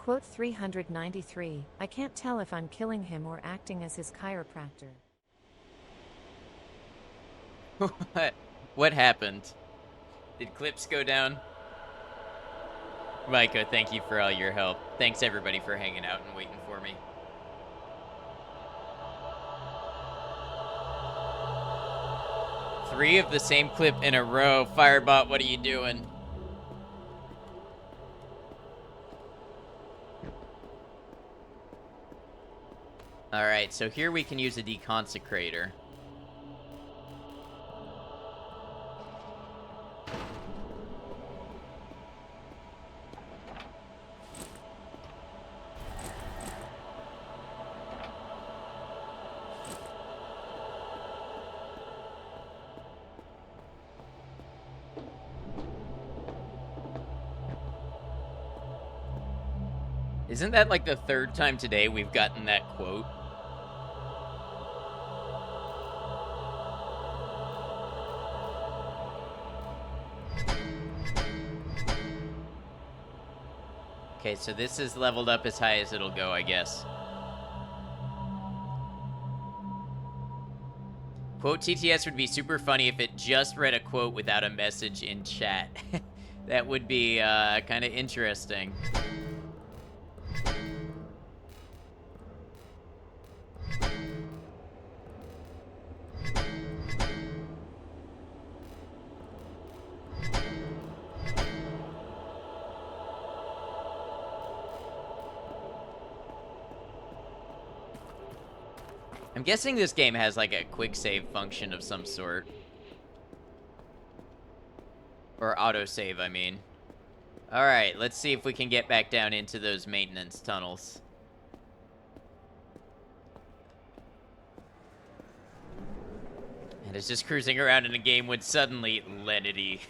Quote 393, I can't tell if I'm killing him or acting as his chiropractor. What happened? Did clips go down? Micah, thank you for all your help. Thanks everybody for hanging out and waiting for me. Three of the same clip in a row. Firebot, what are you doing? Alright, so here we can use a deconsecrator. Isn't that like the third time today we've gotten that quote? Okay, so this is leveled up as high as it'll go, I guess. Quote TTS would be super funny if it just read a quote without a message in chat. That would be kind of interesting. I'm guessing this game has like a quick save function of some sort. Or autosave, I mean. Alright, let's see if we can get back down into those maintenance tunnels. And it's just cruising around in a game with suddenly lenity.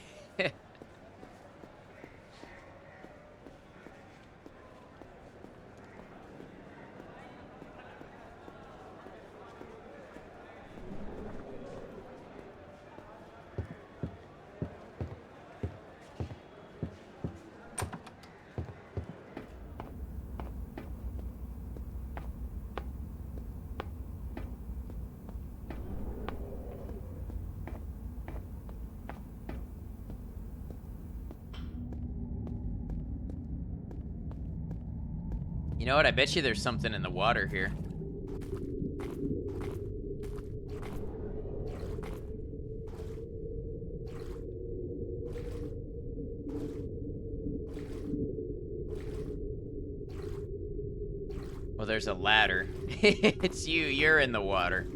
You know what? I bet you there's something in the water here. Well, there's a ladder. It's you. You're in the water.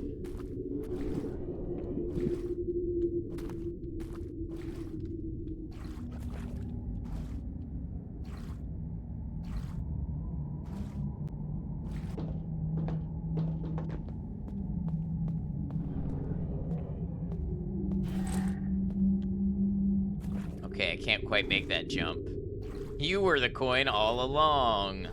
Okay, I can't quite make that jump. You were the coin all along.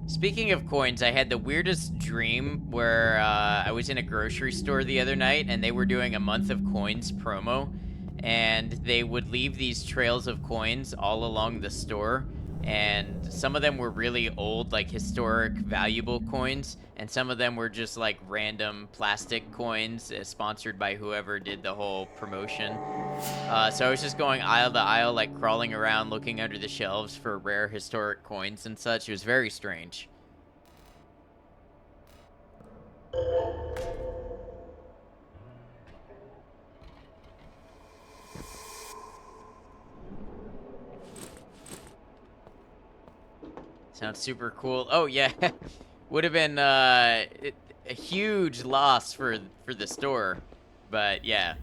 Speaking of coins, I had the weirdest dream where I was in a grocery store the other night and they were doing a month of coins promo, and they would leave these trails of coins all along the store, and some of them were really old, like historic valuable coins, and some of them were just like random plastic coins sponsored by whoever did the whole promotion. So I was just going aisle to aisle, like crawling around looking under the shelves for rare historic coins and such. It was very strange. Sounds super cool. Oh yeah, would have been a huge loss for the store, but yeah.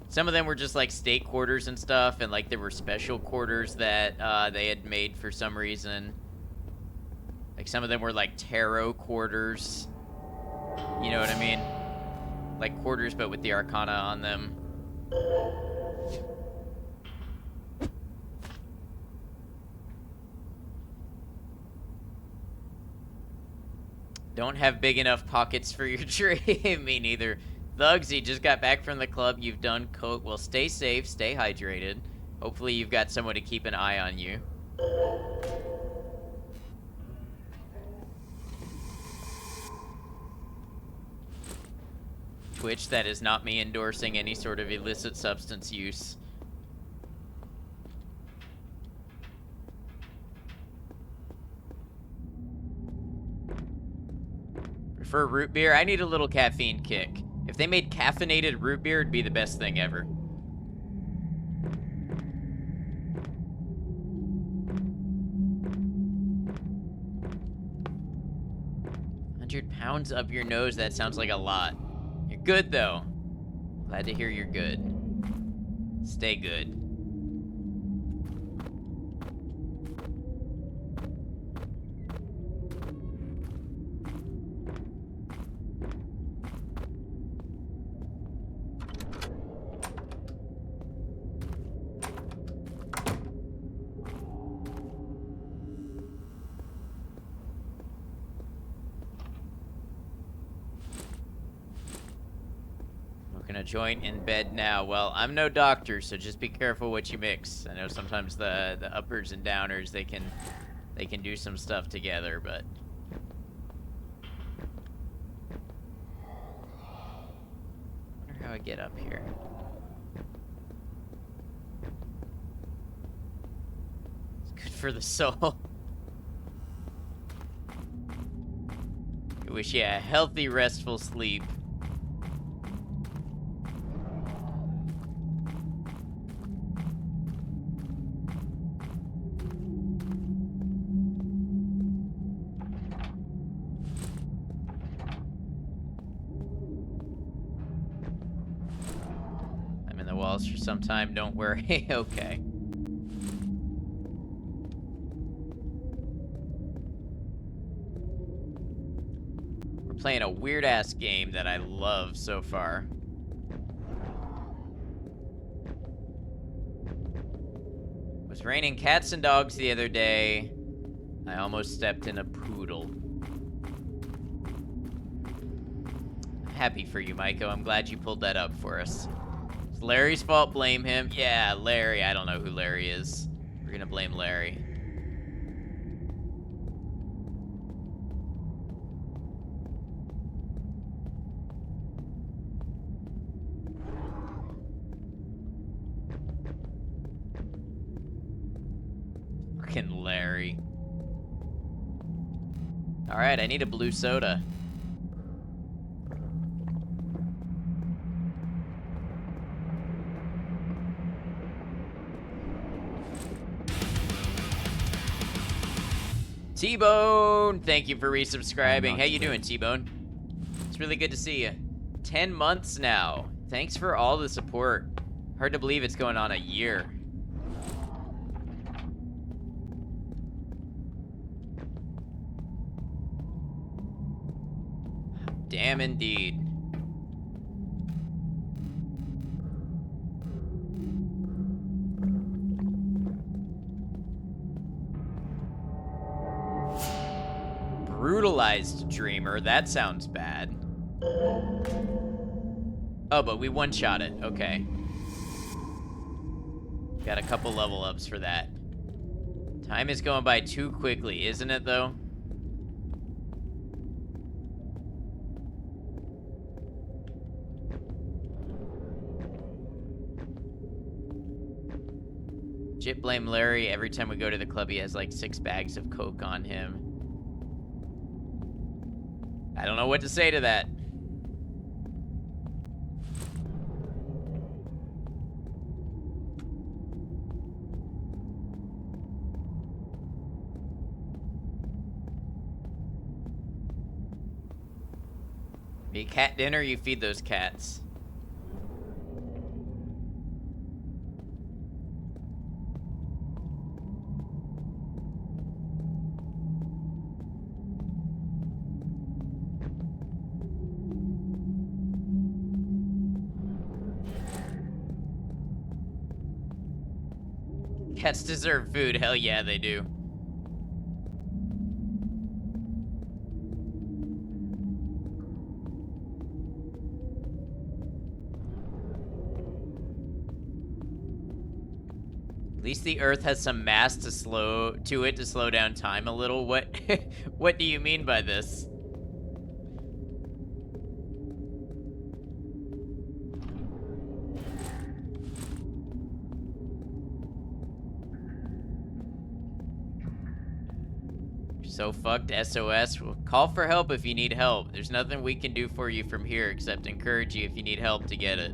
Some of them were just like state quarters and stuff, and like there were special quarters that they had made for some reason. Like some of them were like tarot quarters. You know what I mean? Like quarters, but with the arcana on them. Don't have big enough pockets for your tree. Me neither. Thugsy just got back from the club. You've done coke. Well, stay safe, stay hydrated. Hopefully you've got someone to keep an eye on you. Twitch, that is not me endorsing any sort of illicit substance use. Prefer root beer? I need a little caffeine kick. If they made caffeinated root beer, it'd be the best thing ever. £100 up your nose, that sounds like a lot. You're good, though. Glad to hear you're good. Stay good. Gonna join in bed now. Well, I'm no doctor, so just be careful what you mix. I know sometimes the uppers and downers, they can do some stuff together, but I wonder how I get up here. It's good for the soul. I wish you a healthy, restful sleep. Walls for some time, don't worry. Okay. We're playing a weird-ass game that I love so far. It was raining cats and dogs the other day. I almost stepped in a poodle. I'm happy for you, Maiko. I'm glad you pulled that up for us. Larry's fault, blame him. Yeah, Larry. I don't know who Larry is. We're gonna blame Larry. Fucking Larry. Alright, I need a blue soda. T-Bone, thank you for resubscribing. How you doing, T-Bone? It's really good to see you. 10 months now. Thanks for all the support. Hard to believe it's going on a year. Damn indeed. Brutalized Dreamer, that sounds bad. Oh, but we one-shot it, okay. Got a couple level ups for that. Time is going by too quickly, isn't it, though? Jit blame Larry. Every time we go to the club, he has like 6 bags of coke on him. I don't know what to say to that. Be cat dinner, you feed those cats. Cats deserve food. Hell yeah, they do. At least the Earth has some mass to slow down time a little. What what do you mean by this? So fucked, SOS. Well, call for help if you need help. There's nothing we can do for you from here except encourage you if you need help to get it.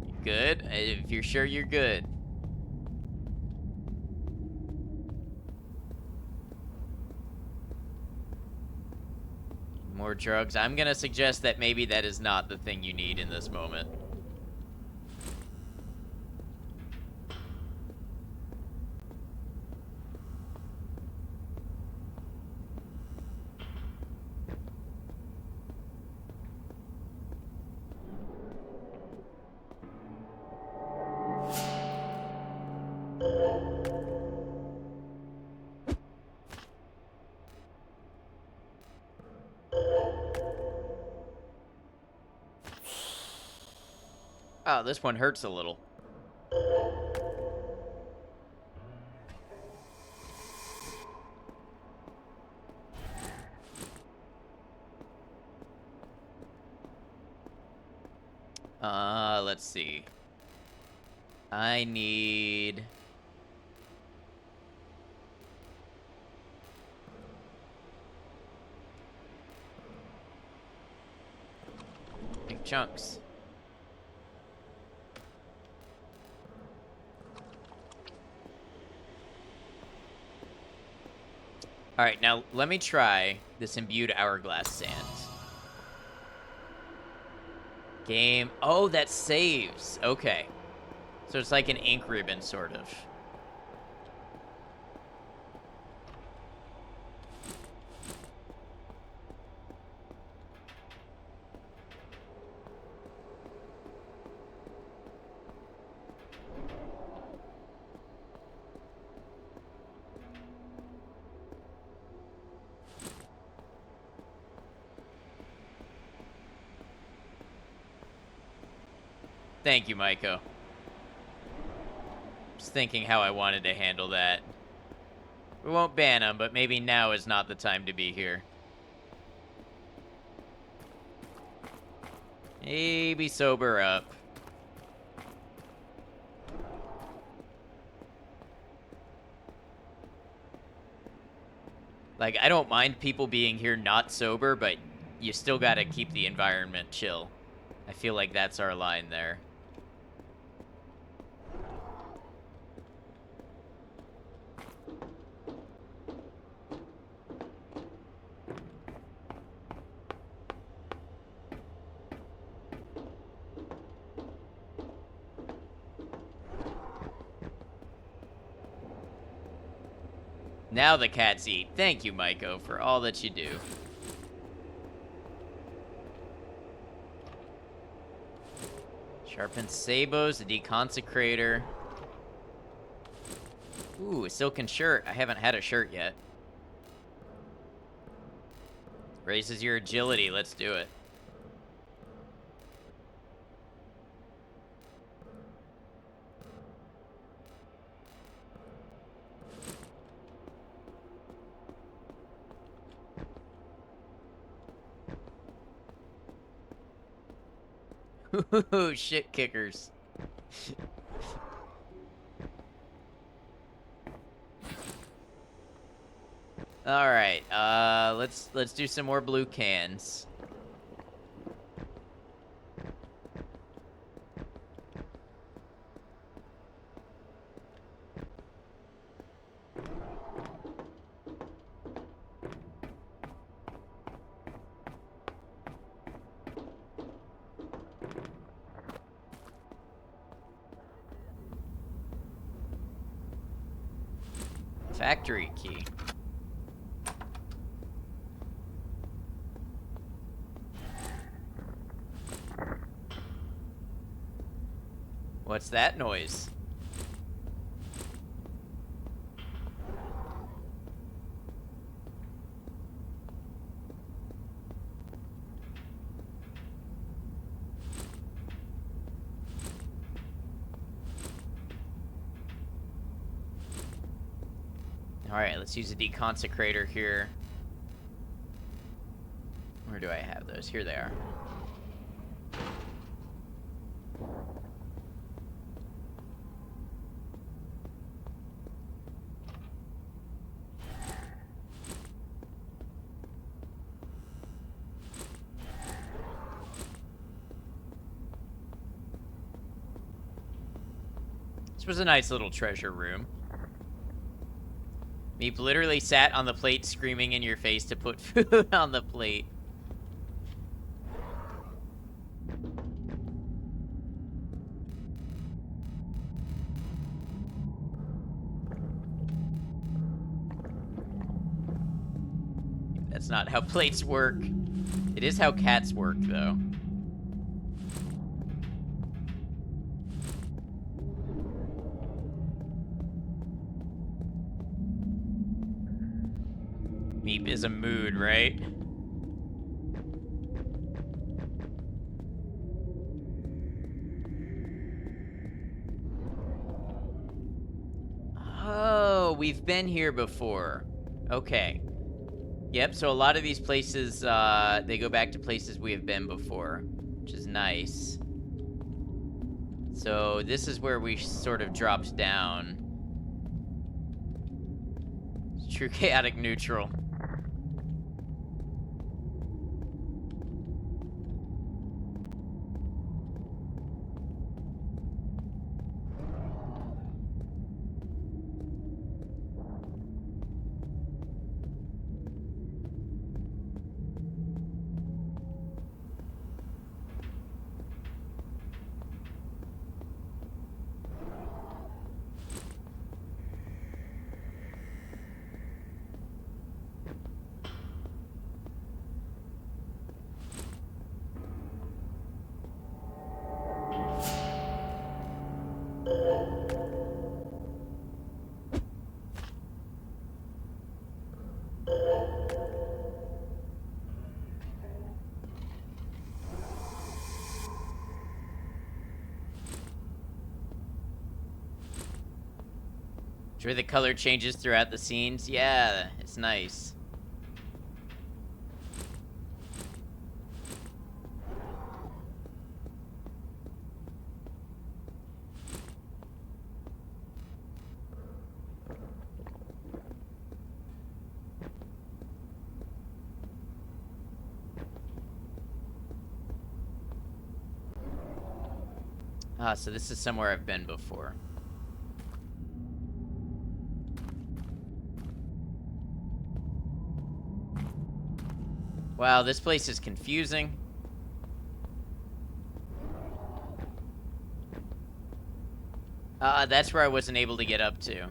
You good? If you're sure you're good. More drugs. I'm gonna suggest that maybe that is not the thing you need in this moment. Oh, this one hurts a little. Let's see. I need... big chunks. Alright, now let me try this imbued hourglass sand. Game. Oh, that saves. Okay. So it's like an ink ribbon, sort of. Thank you, Maiko. Just thinking how I wanted to handle that. We won't ban him, but maybe now is not the time to be here. Maybe sober up. Like, I don't mind people being here not sober, but you still gotta keep the environment chill. I feel like that's our line there. Now the cats eat. Thank you, Maiko, for all that you do. Sharpened sabos, a deconsecrator. Ooh, a silken shirt. I haven't had a shirt yet. Raises your agility. Let's do it. Ooh, shit kickers. All right, let's do some more blue cans. Factory key. What's that noise? Alright, let's use a deconsecrator here. Where do I have those? Here they are. This was a nice little treasure room. Meep literally sat on the plate screaming in your face to put food on the plate. That's not how plates work. It is how cats work, though. Meep is a mood, right? Oh, we've been here before. Okay. Yep, so a lot of these places, they go back to places we have been before, which is nice. So this is where we sort of dropped down. True chaotic neutral. Enjoy the color changes throughout the scenes. Yeah, it's nice. Ah, so this is somewhere I've been before. Wow, this place is confusing. That's where I wasn't able to get up to.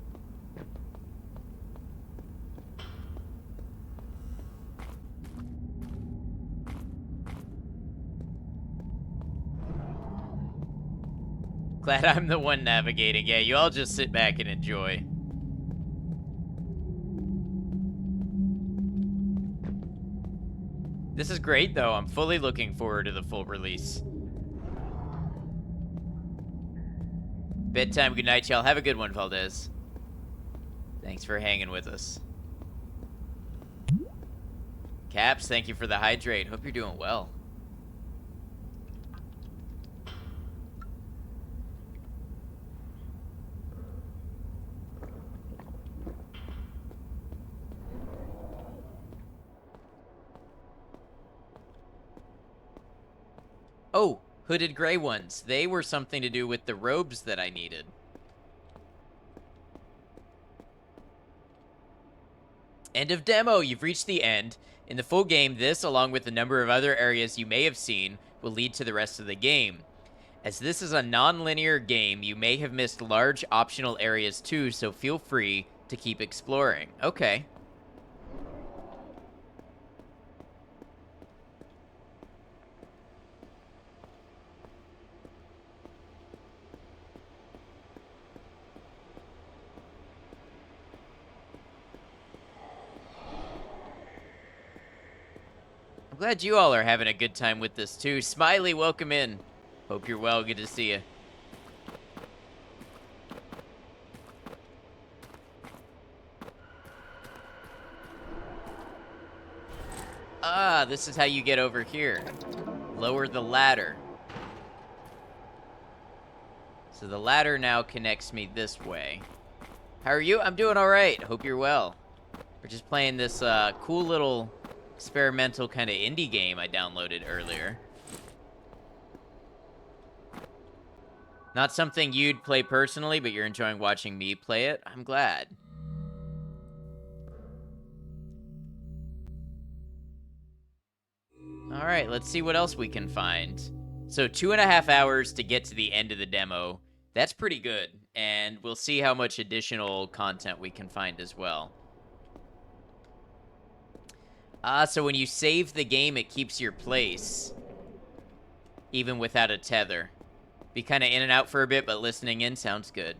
Glad I'm the one navigating. Yeah, you all just sit back and enjoy. This is great, though. I'm fully looking forward to the full release. Bedtime, good night, y'all. Have a good one, Valdez. Thanks for hanging with us. Caps, thank you for the hydrate. Hope you're doing well. Oh, hooded gray ones. They were something to do with the robes that I needed. End of demo. You've reached the end. In the full game, this, along with a number of other areas you may have seen, will lead to the rest of the game. As this is a non-linear game, you may have missed large optional areas too, so feel free to keep exploring. Okay. I'm glad you all are having a good time with this too. Smiley, welcome in. Hope you're well. Good to see you. Ah, this is how you get over here. Lower the ladder. So the ladder now connects me this way. How are you? I'm doing all right. Hope you're well. We're just playing this cool little experimental kind of indie game I downloaded earlier. Not something you'd play personally, but you're enjoying watching me play it. I'm glad. All right, let's see what else we can find. So 2.5 hours to get to the end of the demo. That's pretty good. And we'll see how much additional content we can find as well. So when you save the game, it keeps your place, even without a tether. Be kind of in and out for a bit, but listening in sounds good.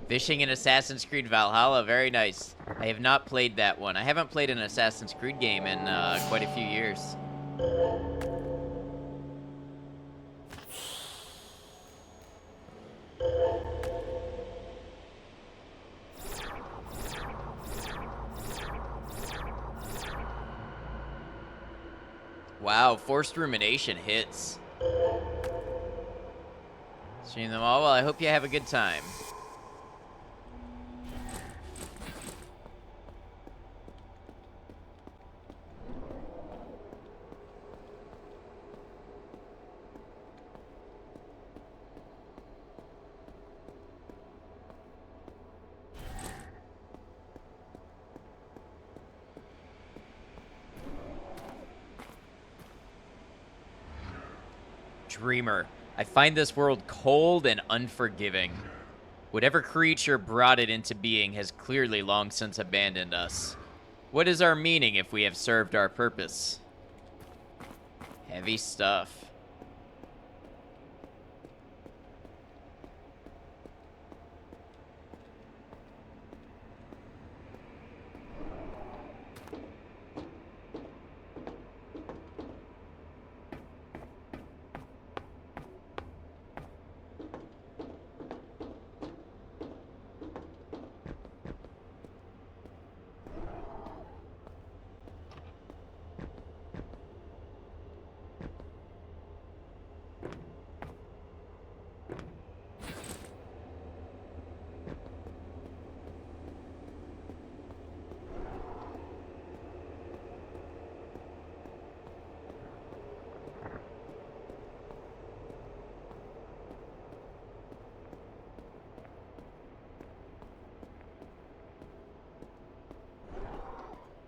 Fishing in Assassin's Creed Valhalla, very nice. I have not played that one. I haven't played an Assassin's Creed game in quite a few years. Wow, Forced Rumination hits. Stream them all. Well, I hope you have a good time. Dreamer. I find this world cold and unforgiving. Whatever creature brought it into being has clearly long since abandoned us. What is our meaning if we have served our purpose? Heavy stuff.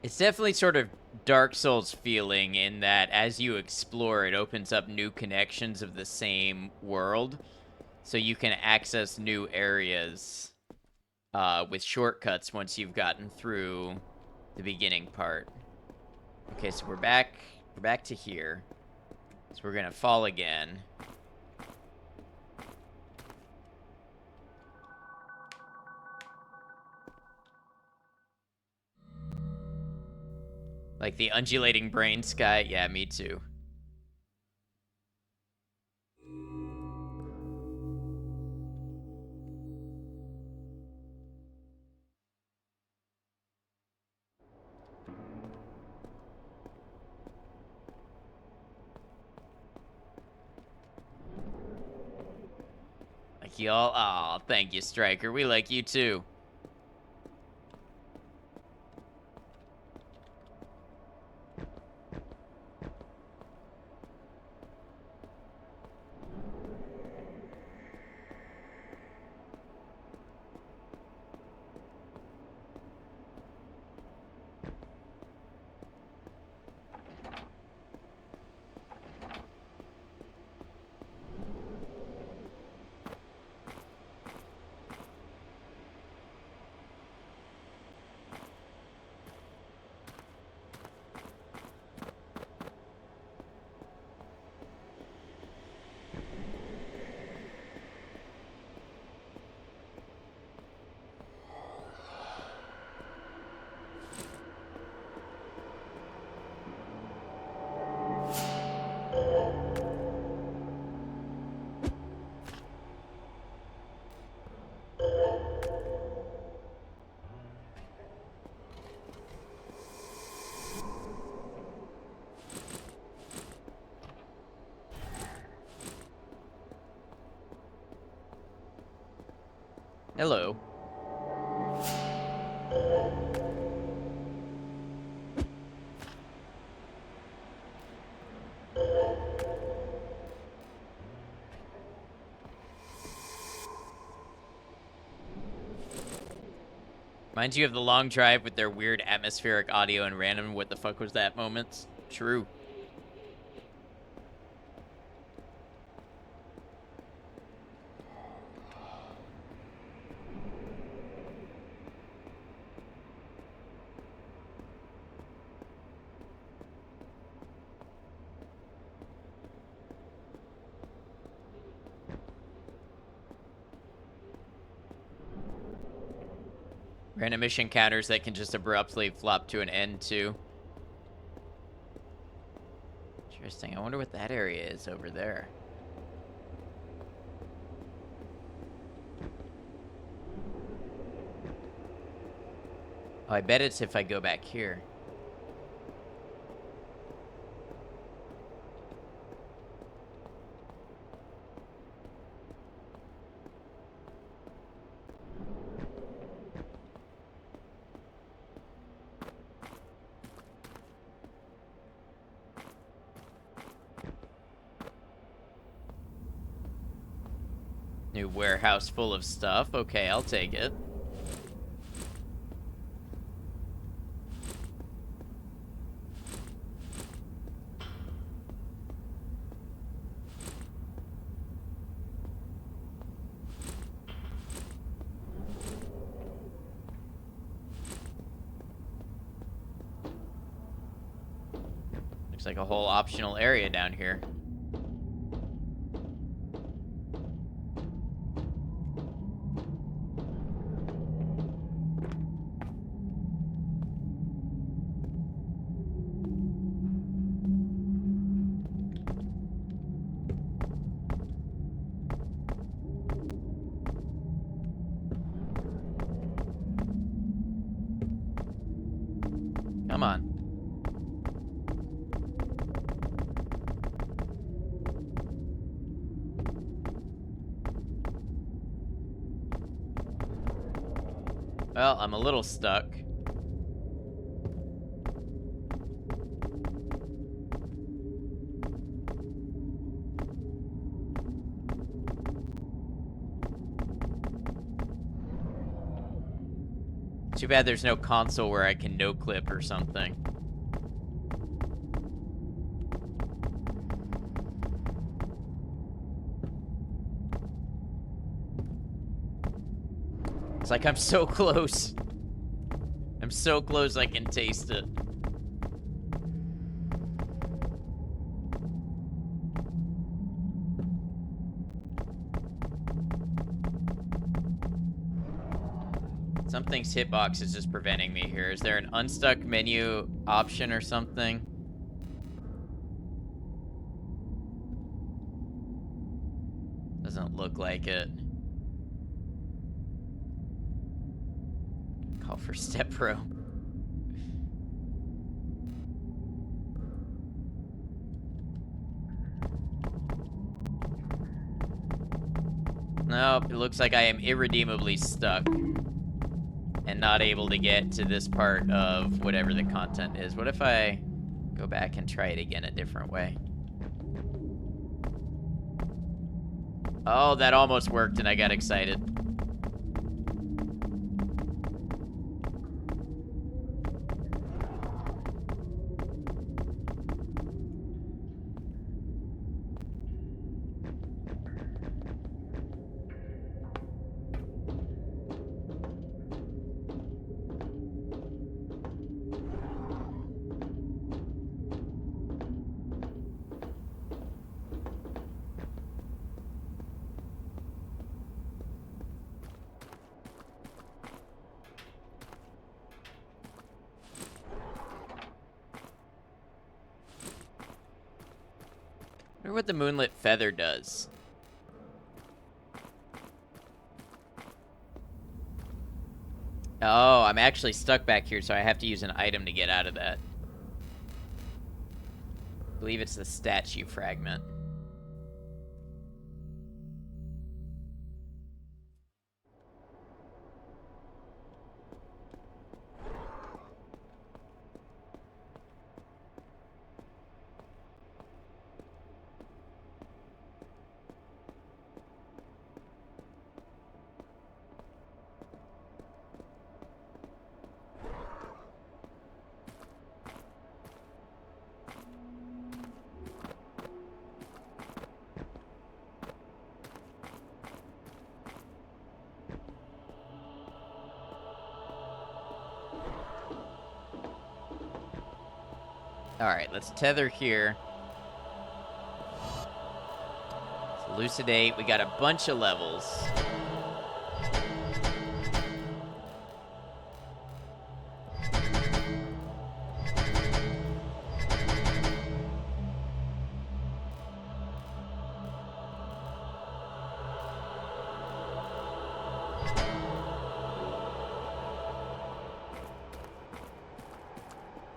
It's definitely sort of Dark Souls feeling in that as you explore, it opens up new connections of the same world. So you can access new areas with shortcuts once you've gotten through the beginning part. Okay, so we're back to here. So we're gonna fall again. Like the undulating brain sky. Yeah, me too. Like y'all. Aw, thank you, Striker. We like you too. Hello. Reminds you of the long drive with their weird atmospheric audio and random what the fuck was that moments. True. Random mission counters that can just abruptly flop to an end, too. Interesting. I wonder what that area is over there. Oh, I bet it's if I go back here. New warehouse full of stuff. Okay, I'll take it. Looks like a whole optional area down here. Come on. Well, I'm a little stuck. Too bad there's no console where I can no-clip or something. It's like I'm so close. I'm so close I can taste it. Something's hitbox is just preventing me here. Is there an unstuck menu option or something? Doesn't look like it. Call for step pro. Nope, it looks like I am irredeemably stuck and not able to get to this part of whatever the content is. What if I go back and try it again a different way? Oh, that almost worked and I got excited. I wonder what the moonlit feather does. Oh, I'm actually stuck back here, so I have to use an item to get out of that. I believe it's the statue fragment. All right, let's tether here. Let's elucidate. We got a bunch of levels.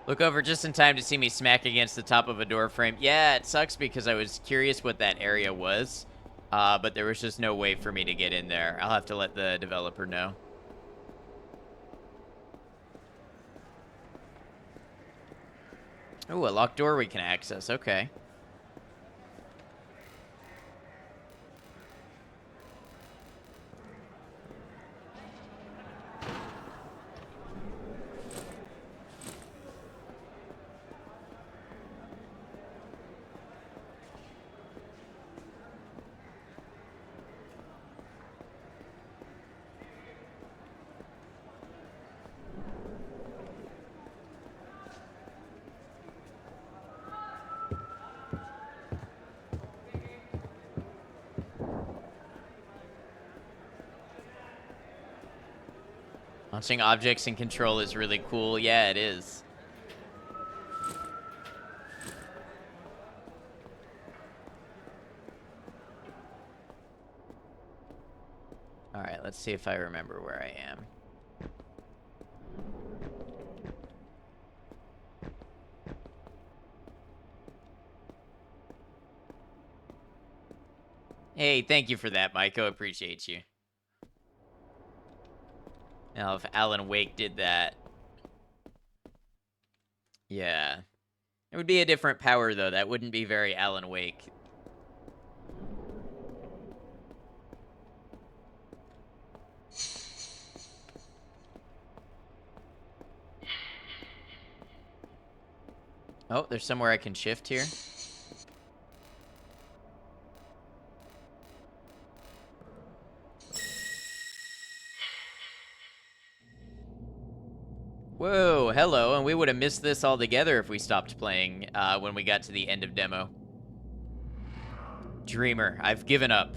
Look over just in time to see me smack against the top of a door frame. Yeah, it sucks because I was curious what that area was, but there was just no way for me to get in there. I'll have to let the developer know. Ooh, a locked door we can access. Okay. Launching objects in control is really cool. Yeah, it is. All right, let's see if I remember where I am. Hey, thank you for that, Maiko. Appreciate you. Now, if Alan Wake did that... Yeah. It would be a different power, though. That wouldn't be very Alan Wake. Oh, there's somewhere I can shift here. Whoa, hello, and we would have missed this altogether if we stopped playing when we got to the end of demo. Dreamer, I've given up.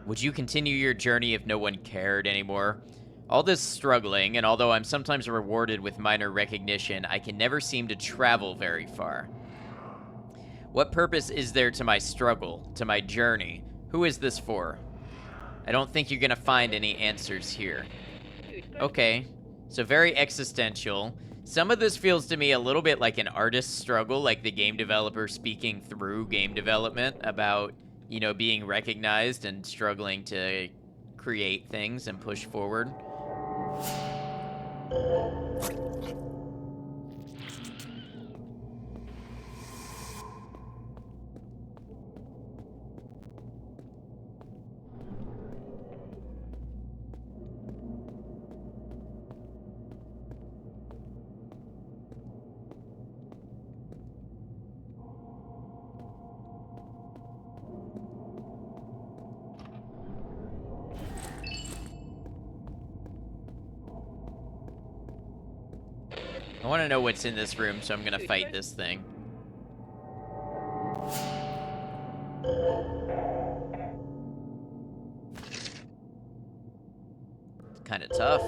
Would you continue your journey if no one cared anymore? All this struggling, and although I'm sometimes rewarded with minor recognition, I can never seem to travel very far. What purpose is there to my struggle, to my journey? Who is this for? I don't think you're gonna find any answers here. Okay, so very existential. Some of this feels to me a little bit like an artist's struggle, like the game developer speaking through game development about, you know, being recognized and struggling to create things and push forward. I want to know what's in this room, so I'm gonna fight this thing. It's kind of tough.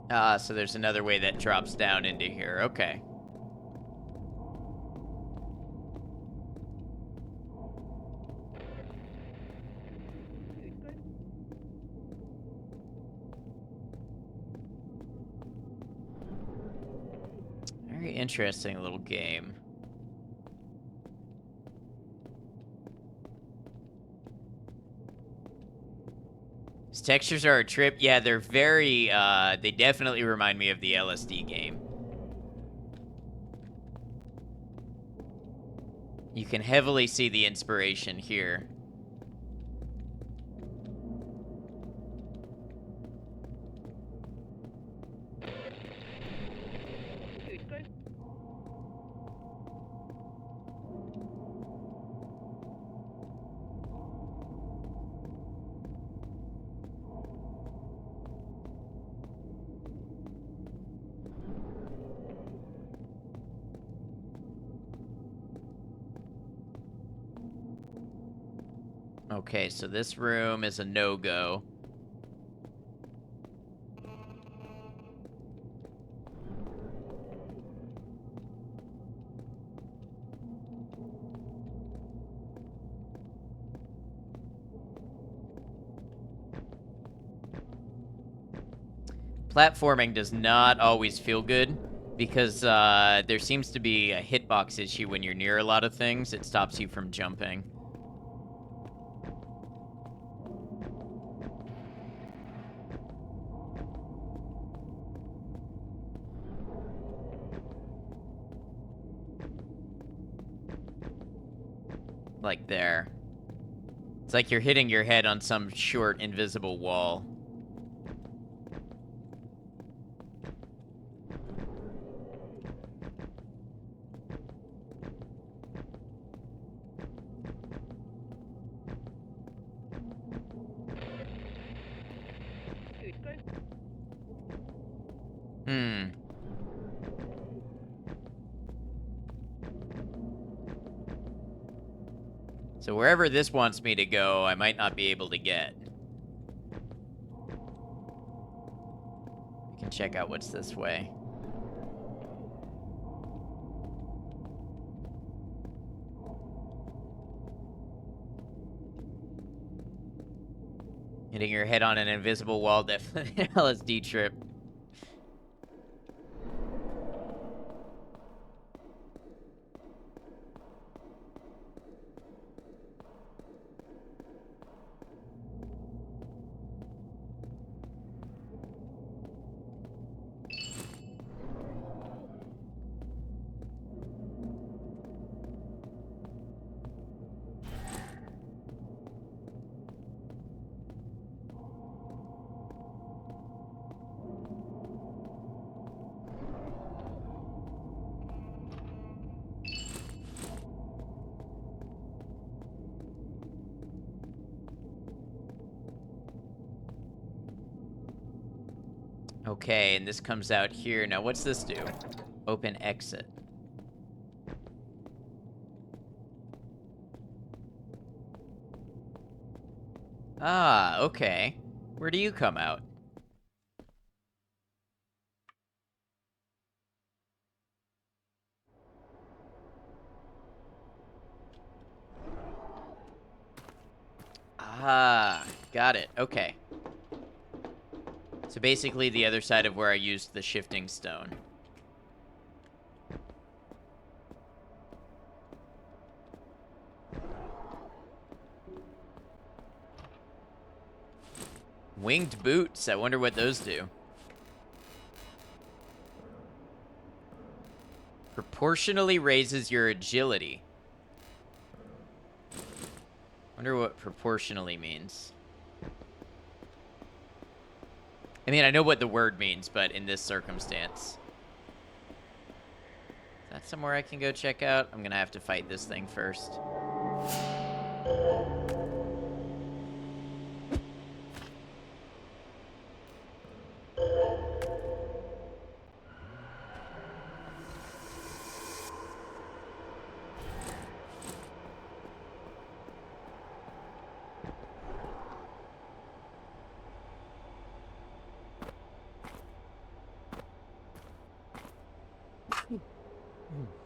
Ah, so there's another way that drops down into here. Okay. Very interesting little game. These textures are a trip. Yeah, they're very, they definitely remind me of the LSD game. You can heavily see the inspiration here. Okay, so this room is a no-go. Platforming does not always feel good because there seems to be a hitbox issue when you're near a lot of things. It stops you from jumping. Like there. It's like you're hitting your head on some short, invisible wall. Hmm. So wherever this wants me to go, I might not be able to get. We can check out what's this way. Hitting your head on an invisible wall, definitely an LSD trip. Okay, and this comes out here. Now, what's this do? Open exit. Ah, okay. Where do you come out? Ah, got it. Okay. So basically the other side of where I used the shifting stone. Winged boots. I wonder what those do. Proportionally raises your agility. Wonder what proportionally means. I mean, I know what the word means, but in this circumstance. Is that somewhere I can go check out? I'm gonna have to fight this thing first.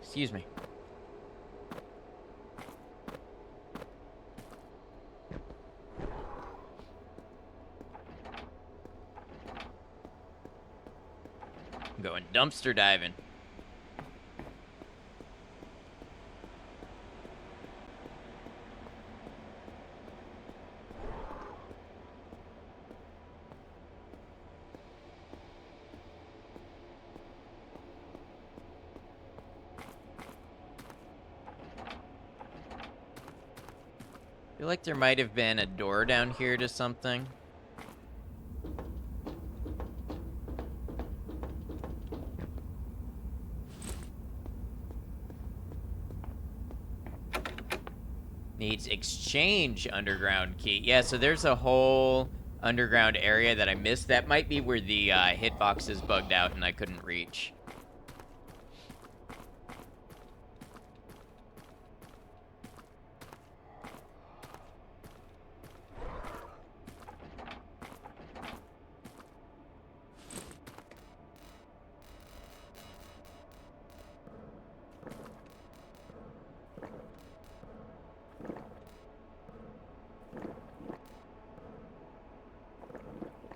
Excuse me. I'm going dumpster diving. I feel like there might have been a door down here to something. Needs exchange underground key. Yeah, so there's a whole underground area that I missed. That might be where the hitbox is bugged out and I couldn't reach.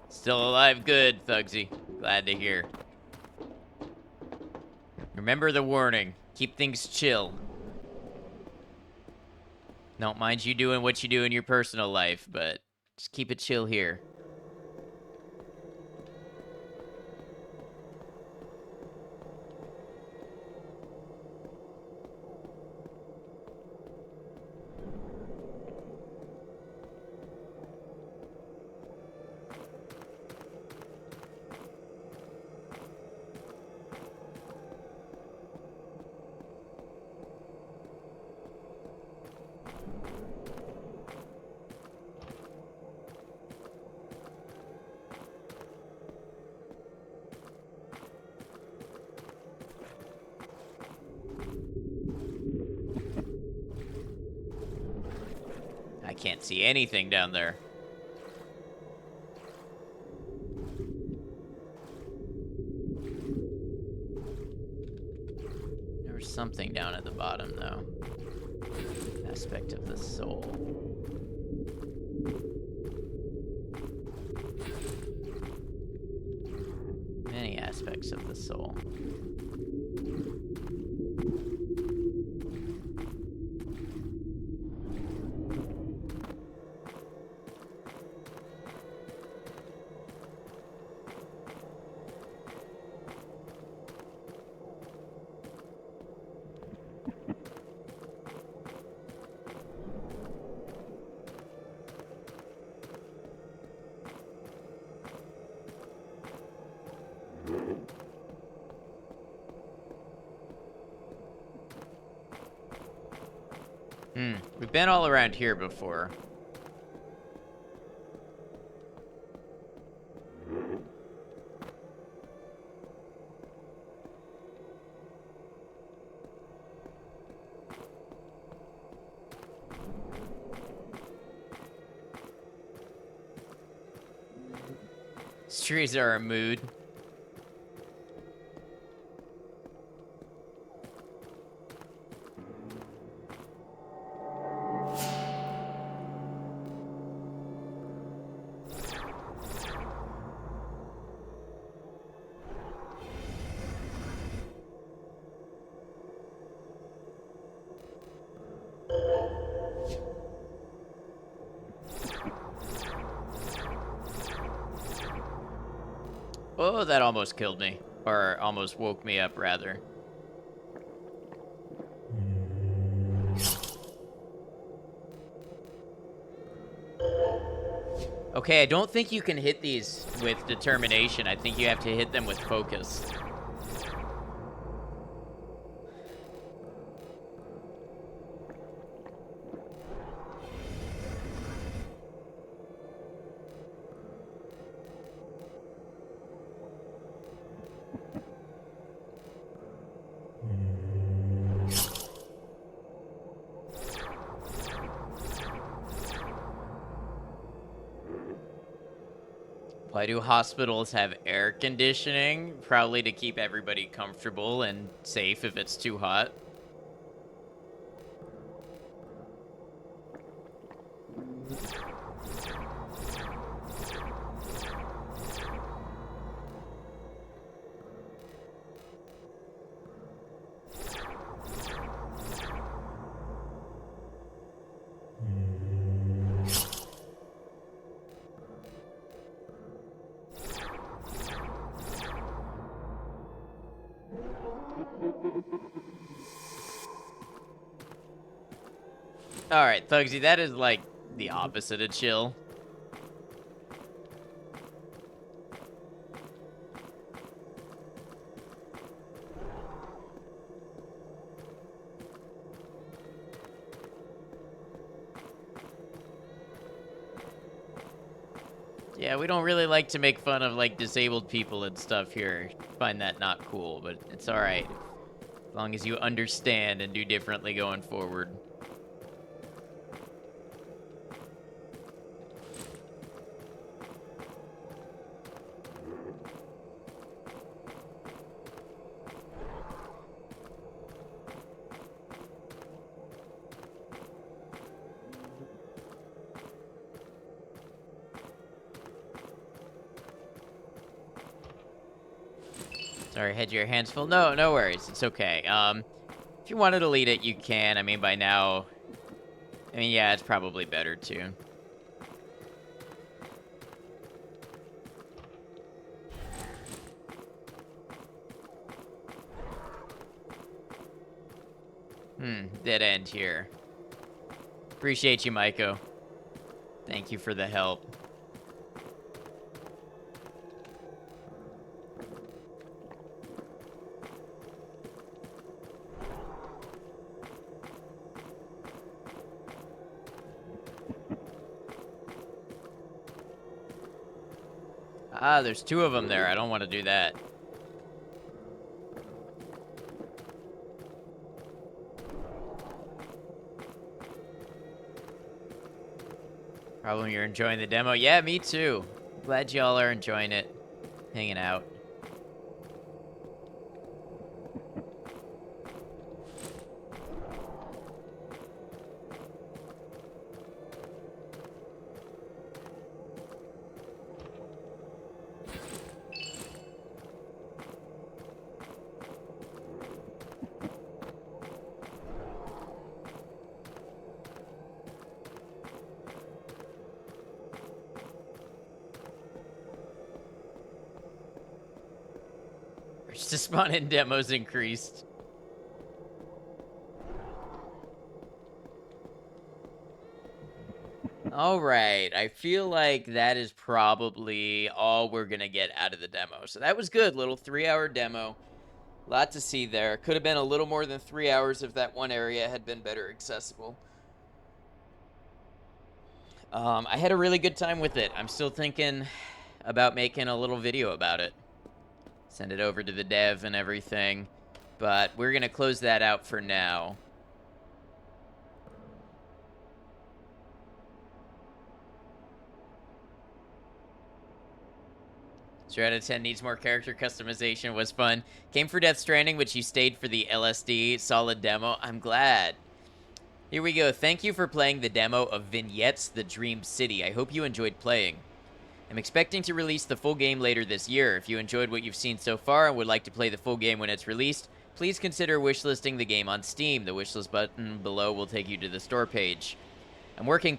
Still alive, good, Thugsy. Glad to hear. Remember the warning. Keep things chill. Don't mind you doing what you do in your personal life, but just keep it chill here. I can't see anything down there. There was something down at the bottom, though. Aspect of the soul. Many aspects of the soul. We've been all around here before. These trees are a mood. Oh, that almost killed me. Or almost woke me up, rather. Okay, I don't think you can hit these with determination. I think you have to hit them with focus. Why do hospitals have air conditioning? Probably to keep everybody comfortable and safe if it's too hot. Alright, Thugsy, that is like the opposite of chill. Yeah, we don't really like to make fun of like disabled people and stuff here. Find that not cool, but it's alright. As long as you understand and do differently going forward. Sorry, had your hands full. No, no worries. It's okay. If you wanted to lead it, you can. I mean, by now... I mean, yeah, it's probably better too. Dead end here. Appreciate you, Maiko. Thank you for the help. Ah, there's two of them there. I don't want to do that. Problem you're enjoying the demo? Yeah, me too. Glad y'all are enjoying it. Hanging out. To spawn in demos increased. All right, I feel like that is probably all we're gonna get out of the demo. So that was good, little 3-hour demo. Lot to see there. Could have been a little more than 3 hours if that one area had been better accessible. I had a really good time with it. I'm still thinking about making a little video about it. Send it over to the dev and everything. But we're going to close that out for now. Strata 10 needs more character customization. Was fun. Came for Death Stranding, but you stayed for the LSD. Solid demo. I'm glad. Here we go. Thank you for playing the demo of Vignettes, the Dream City. I hope you enjoyed playing. I'm expecting to release the full game later this year. If you enjoyed what you've seen so far and would like to play the full game when it's released, please consider wishlisting the game on Steam. The wishlist button below will take you to the store page. I'm working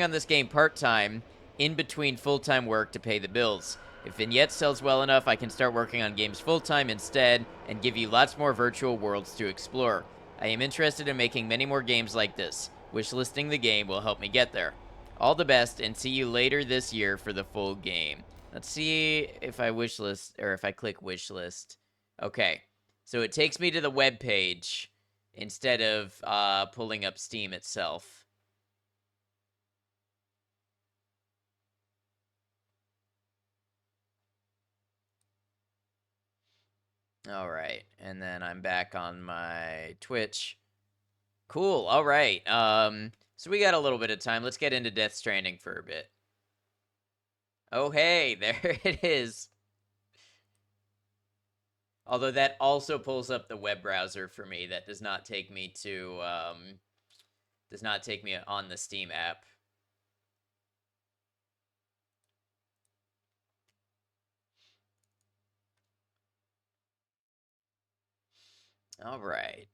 on this game part-time, in between full-time work to pay the bills. If Vignettes sells well enough, I can start working on games full-time instead and give you lots more virtual worlds to explore. I am interested in making many more games like this. Wishlisting the game will help me get there. All the best, and see you later this year for the full game. Let's see if I wishlist, or if I click wishlist. Okay, so it takes me to the web page instead of pulling up Steam itself. All right, and then I'm back on my Twitch. Cool. All right. So we got a little bit of time. Let's get into Death Stranding for a bit. Oh, hey, there it is. Although that also pulls up the web browser for me. That does not take me to does not take me on the Steam app. All right.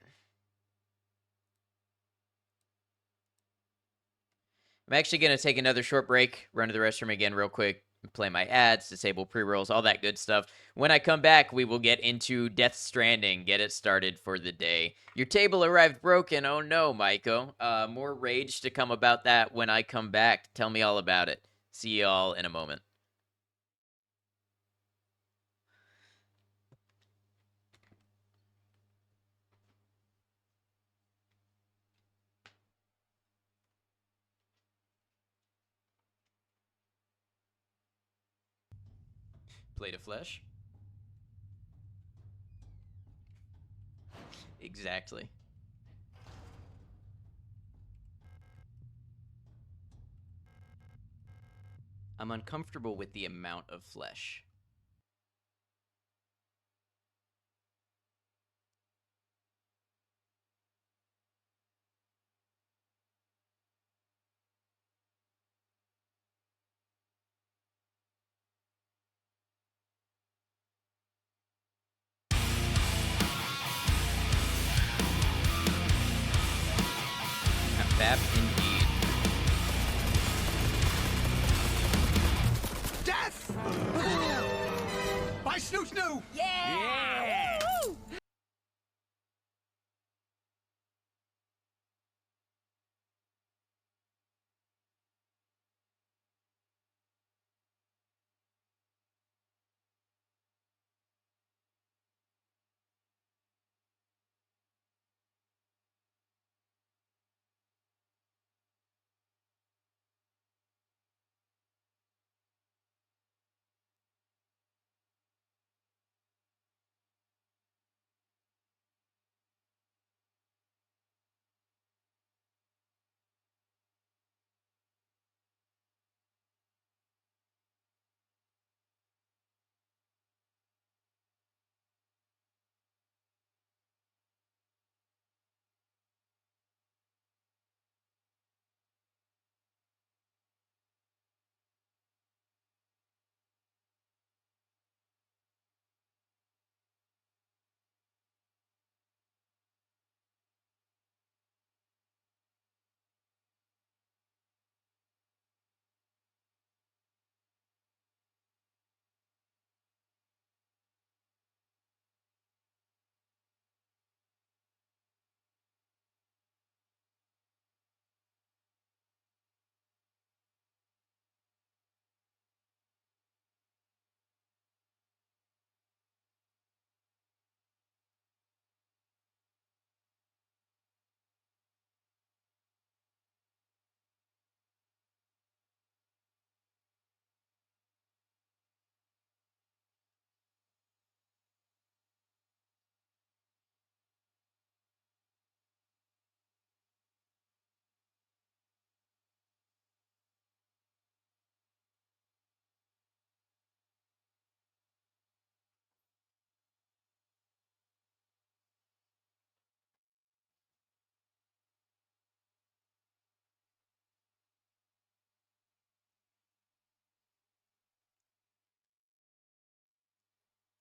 I'm actually going to take another short break, run to the restroom again real quick, play my ads, disable pre-rolls, all that good stuff. When I come back, we will get into Death Stranding, get it started for the day. Your table arrived broken. Oh no, Maiko. More rage to come about that when I come back. Tell me all about it. See y'all in a moment. Plate of flesh? Exactly. I'm uncomfortable with the amount of flesh. Fap indeed. Death! By Snoo Snoo! Yeah! Woo!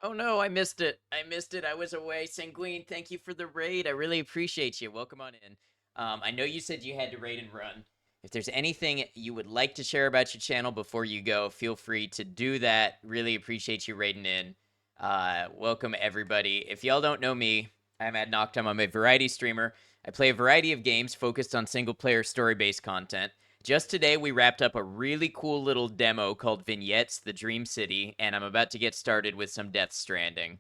Oh no, I missed it. I missed it. I was away. Sanguine, thank you for the raid. I really appreciate you. Welcome on in. I know you said you had to raid and run. If there's anything you would like to share about your channel before you go, feel free to do that. Really appreciate you raiding in. Welcome everybody. If y'all don't know me, I'm Ad Noctum. I'm a variety streamer. I play a variety of games focused on single player story based content. Just today, we wrapped up a really cool little demo called Vignettes, the Dream City, and I'm about to get started with some Death Stranding.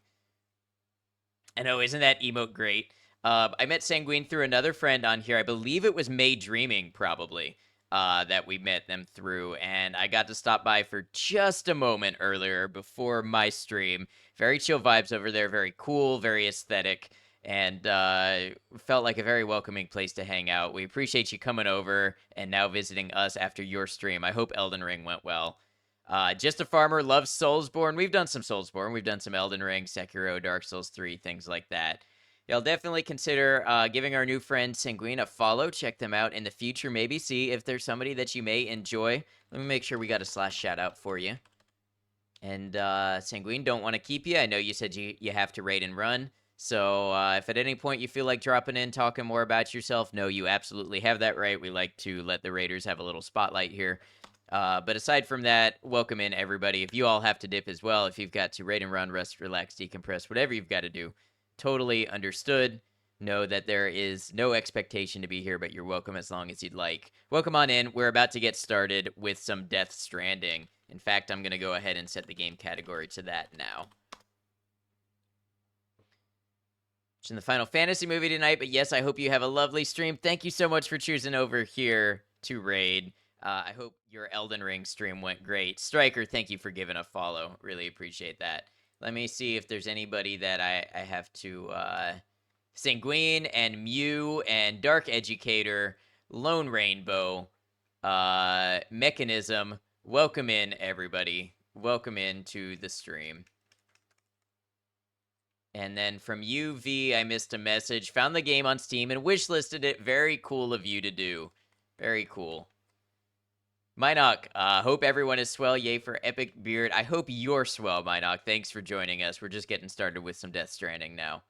I know, isn't that emote great? I met Sanguine through another friend on here. I believe it was May Dreaming, probably, that we met them through. And I got to stop by for just a moment earlier before my stream. Very chill vibes over there, very cool, very aesthetic, and felt like a very welcoming place to hang out. We appreciate you coming over and now visiting us after your stream. I hope Elden Ring went well. Just a Farmer loves Soulsborne. We've done some Soulsborne. We've done some Elden Ring, Sekiro, Dark Souls 3, things like that. Y'all definitely consider giving our new friend Sanguine a follow. Check them out in the future. Maybe see if there's somebody that you may enjoy. Let me make sure we got a slash shout out for you. And Sanguine, don't want to keep you. I know you said you have to raid and run. So if at any point you feel like dropping in, talking more about yourself, no, you absolutely have that right. We like to let the raiders have a little spotlight here. But aside from that, welcome in everybody. If you all have to dip as well, if you've got to raid and run, rest, relax, decompress, whatever you've got to do, totally understood. Know that there is no expectation to be here, but you're welcome as long as you'd like. Welcome on in. We're about to get started with some Death Stranding. In fact, I'm going to go ahead and set the game category to that now. Watching the Final Fantasy movie tonight, but yes, I hope you have a lovely stream. Thank you so much for choosing over here to raid. I hope your Elden Ring stream went great. Striker, thank you for giving a follow. Really appreciate that. Let me see if there's anybody that I have to... Sanguine and Mew and Dark Educator, Lone Rainbow, Mechanism. Welcome in, everybody. Welcome in to the stream. And then from UV, I missed a message. Found the game on Steam and wishlisted it. Very cool of you to do. Very cool. Minoc, hope everyone is swell. Yay for Epic Beard. I hope you're swell, Minoc. Thanks for joining us. We're just getting started with some Death Stranding now.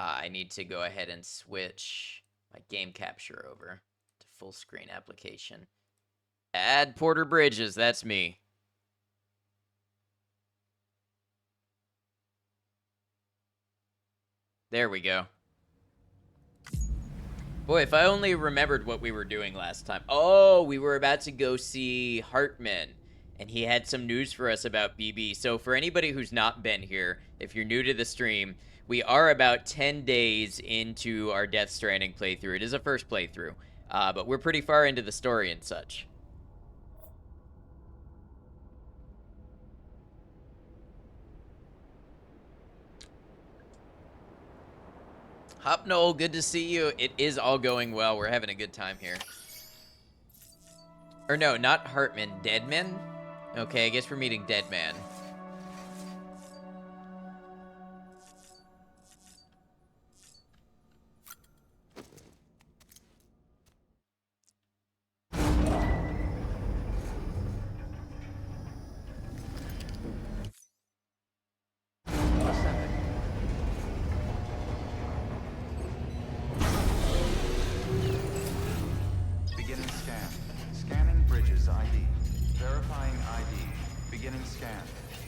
I need to go ahead and switch my game capture over to full screen application. Add Porter Bridges, that's me. There we go. Boy, if I only remembered what we were doing last time. Oh, we were about to go see Hartman, and he had some news for us about BB. So for anybody who's not been here, if you're new to the stream, we are about 10 days into our Death Stranding playthrough. It is a first playthrough, but we're pretty far into the story and such. Hop Noel, good to see you. It is all going well. We're having a good time here. Or no, not Hartman, Deadman? Okay, I guess we're meeting Deadman.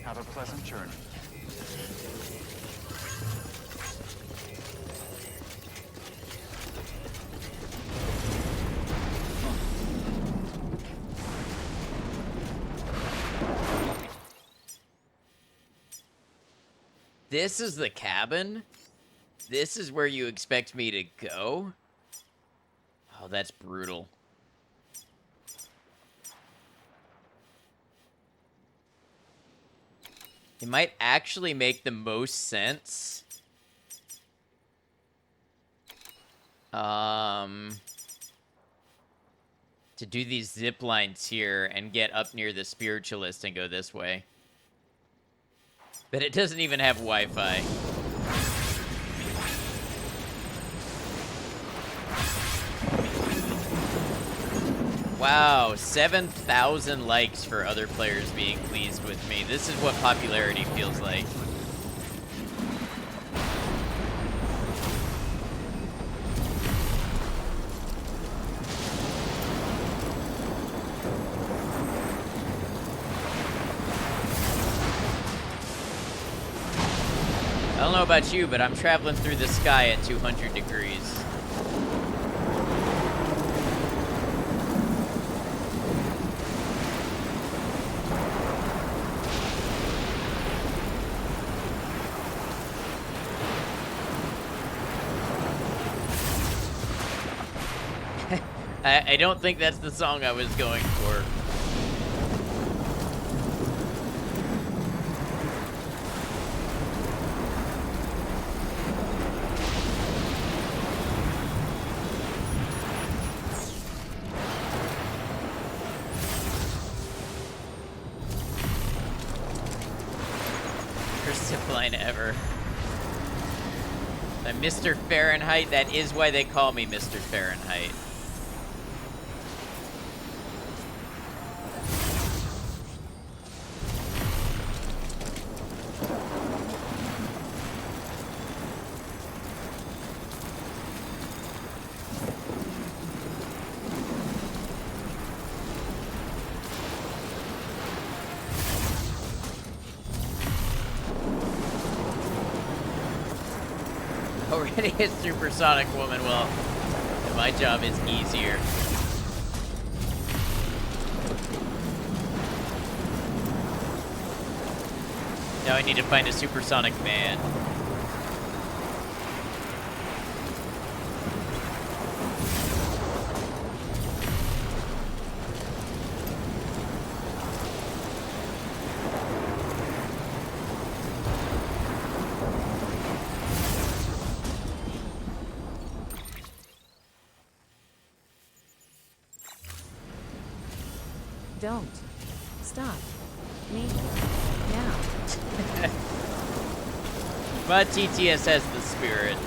Have a pleasant journey. This is the cabin? This is where you expect me to go? Oh, that's brutal. It might actually make the most sense. To do these zip lines here and get up near the spiritualist and go this way. But it doesn't even have Wi-Fi. Wow, 7,000 likes for other players being pleased with me. This is what popularity feels like. I don't know about you, but I'm traveling through the sky at 200 degrees. I don't think that's the song I was going for. zipline ever. I'm Mr. Fahrenheit. That is why they call me Mr. Fahrenheit. Already a supersonic woman. Well, my job is easier. Now I need to find a supersonic man. Don't. Stop. Me. Now. But TTS has the spirit.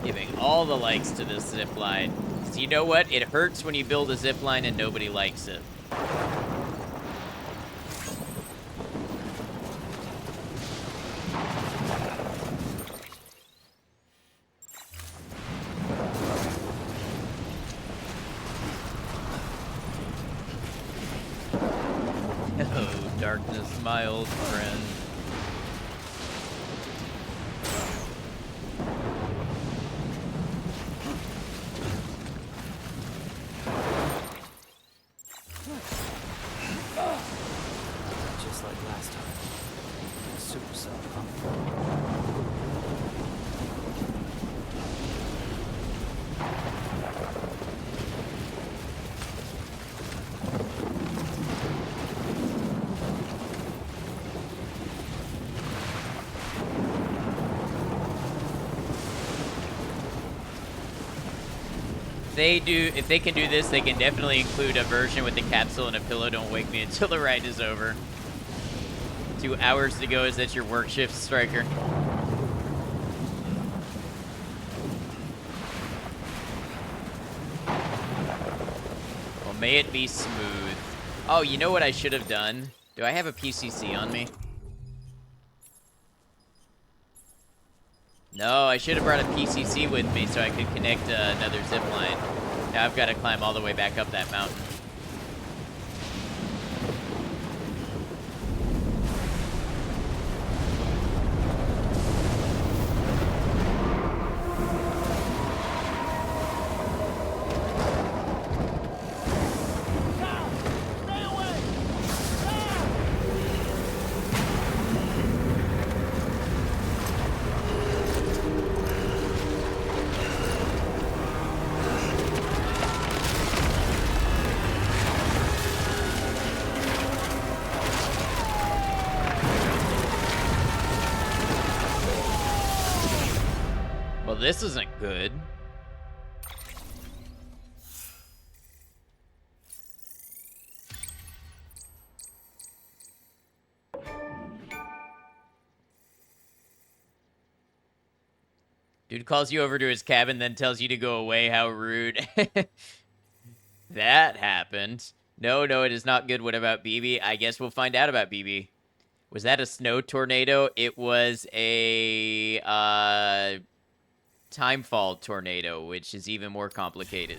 Giving all the likes to this zip line. So you know what? It hurts when you build a zip line and nobody likes it. Hello, darkness, my old friend. Just like last time. Super cell, huh? If they can do this, they can definitely include a version with the capsule and a pillow. Don't wake me until the ride is over. 2 hours to go. Is that your work shift, Striker? Well, may it be smooth. Oh, you know what I should have done? Do I have a PCC on me? No, I should have brought a PCC with me so I could connect another zip line. Now I've got to climb all the way back up that mountain. Well, this isn't good. Dude calls you over to his cabin, then tells you to go away. How rude. That happened. No, it is not good. What about BB? I guess we'll find out about BB. Was that a snow tornado? It was a timefall tornado, which is even more complicated.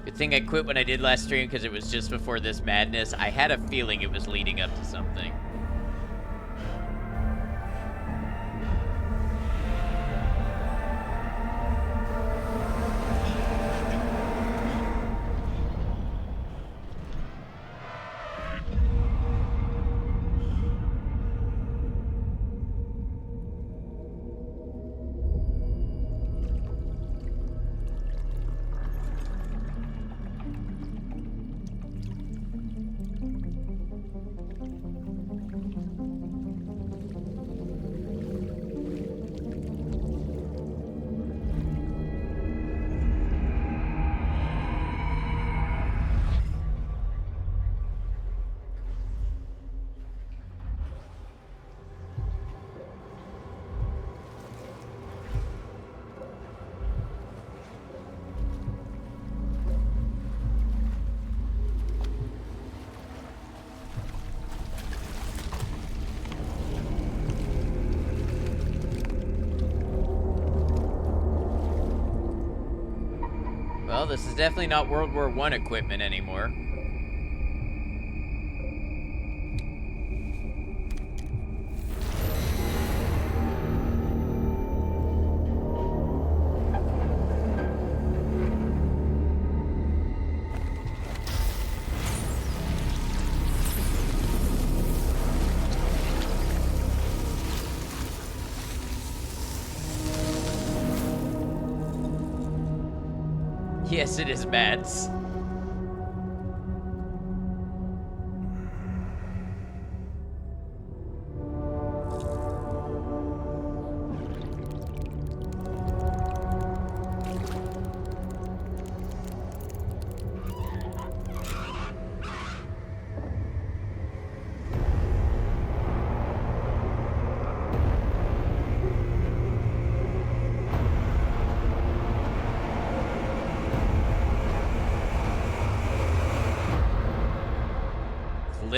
Good thing I quit when I did last stream because it was just before this madness. I had a feeling it was leading up to something. Well, this is definitely not World War I equipment anymore. Yes, it is Mads.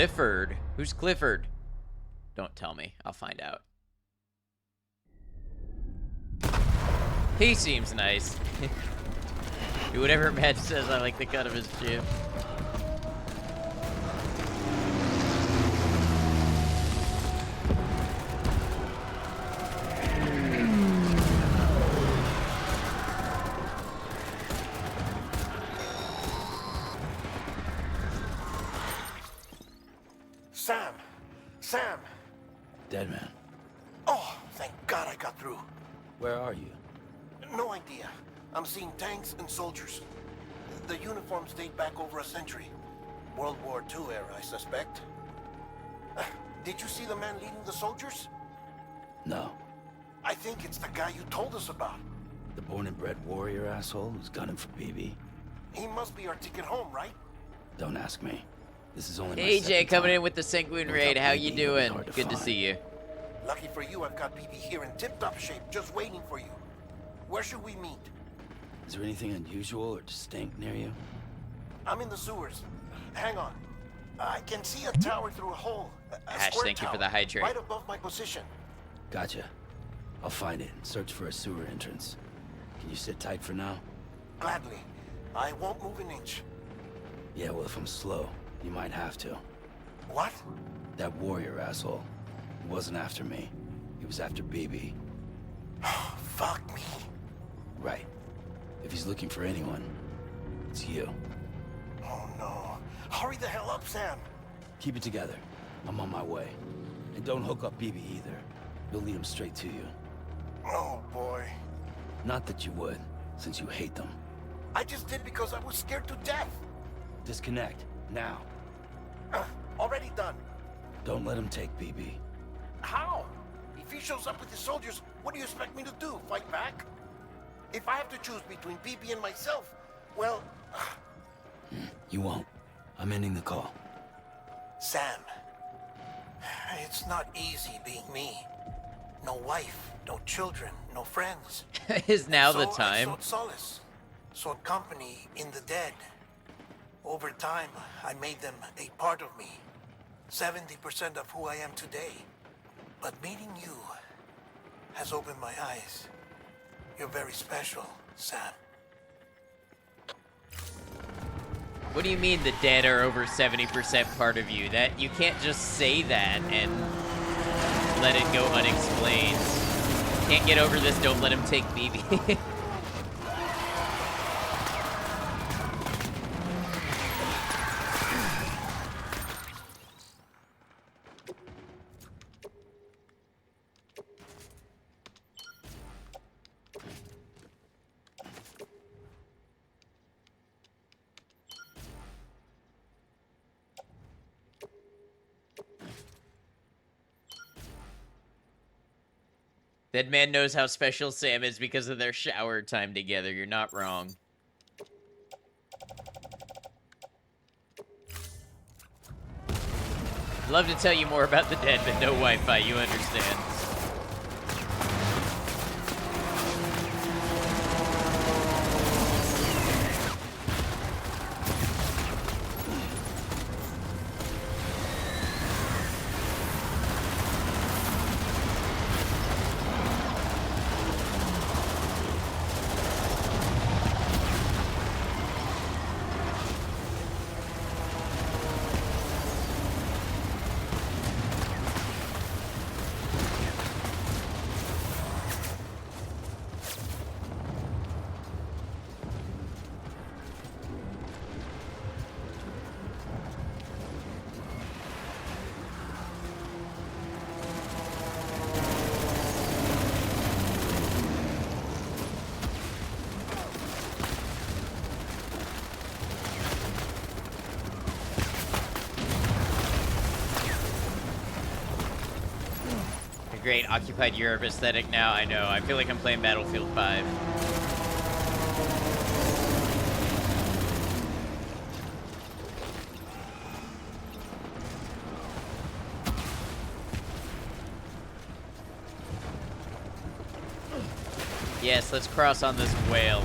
Clifford? Who's Clifford? Don't tell me. I'll find out. He seems nice. Do whatever Matt says. I like the cut of his jib. Sam! Dead man. Oh, thank God I got through. Where are you? No idea. I'm seeing tanks and soldiers. The uniforms date back over a century. World War II era, I suspect. Did you see the man leading the soldiers? No. I think it's the guy you told us about. The born and bred warrior asshole who's gunning for BB. He must be our ticket home, right? Don't ask me. This is only my Hey Jay, second coming time. in with the Sanguine Without Raid. How BB, you it'll be doing? hard to Good to find. see you. Lucky for you, I've got BB here in tip-top shape, just waiting for you. Where should we meet? Is there anything unusual or distinct near you? I'm in the sewers. Hang on. I can see a tower through a hole. A Ash, square thank you for tower, the hydrate. right above my position. Gotcha. I'll find it and search for a sewer entrance. Can you sit tight for now? Gladly. I won't move an inch. Yeah, well, if I'm slow, you might have to. What? That warrior asshole. He wasn't after me. He was after BB. Fuck me. Right. If he's looking for anyone, it's you. Oh no. Hurry the hell up, Sam. Keep it together. I'm on my way. And don't hook up BB either. He'll lead him straight to you. Oh boy. Not that you would, since you hate them. I just did because I was scared to death. Disconnect, now. Already done. Don't let him take BB. How? If he shows up with his soldiers, what do you expect me to do? Fight back? If I have to choose between BB and myself, well... You won't. I'm ending the call. Sam, it's not easy being me. No wife, no children, no friends. Is now the So I time. sought solace, sought company in the dead. Over time, I made them a part of me. 70% of who I am today. But meeting you has opened my eyes. You're very special, Sam. What do you mean the dead are over 70% part of you? That you can't just say that and let it go unexplained. Can't get over this, don't let him take BB. That man knows how special Sam is because of their shower time together. You're not wrong. Love to tell you more about the dead, but no Wi-Fi, you understand. Great occupied Europe aesthetic now. I know. I feel like I'm playing Battlefield 5. Yes, let's cross on this whale.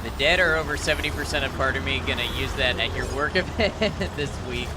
The dead are over 70% of part of me. Gonna use that at your work event this week.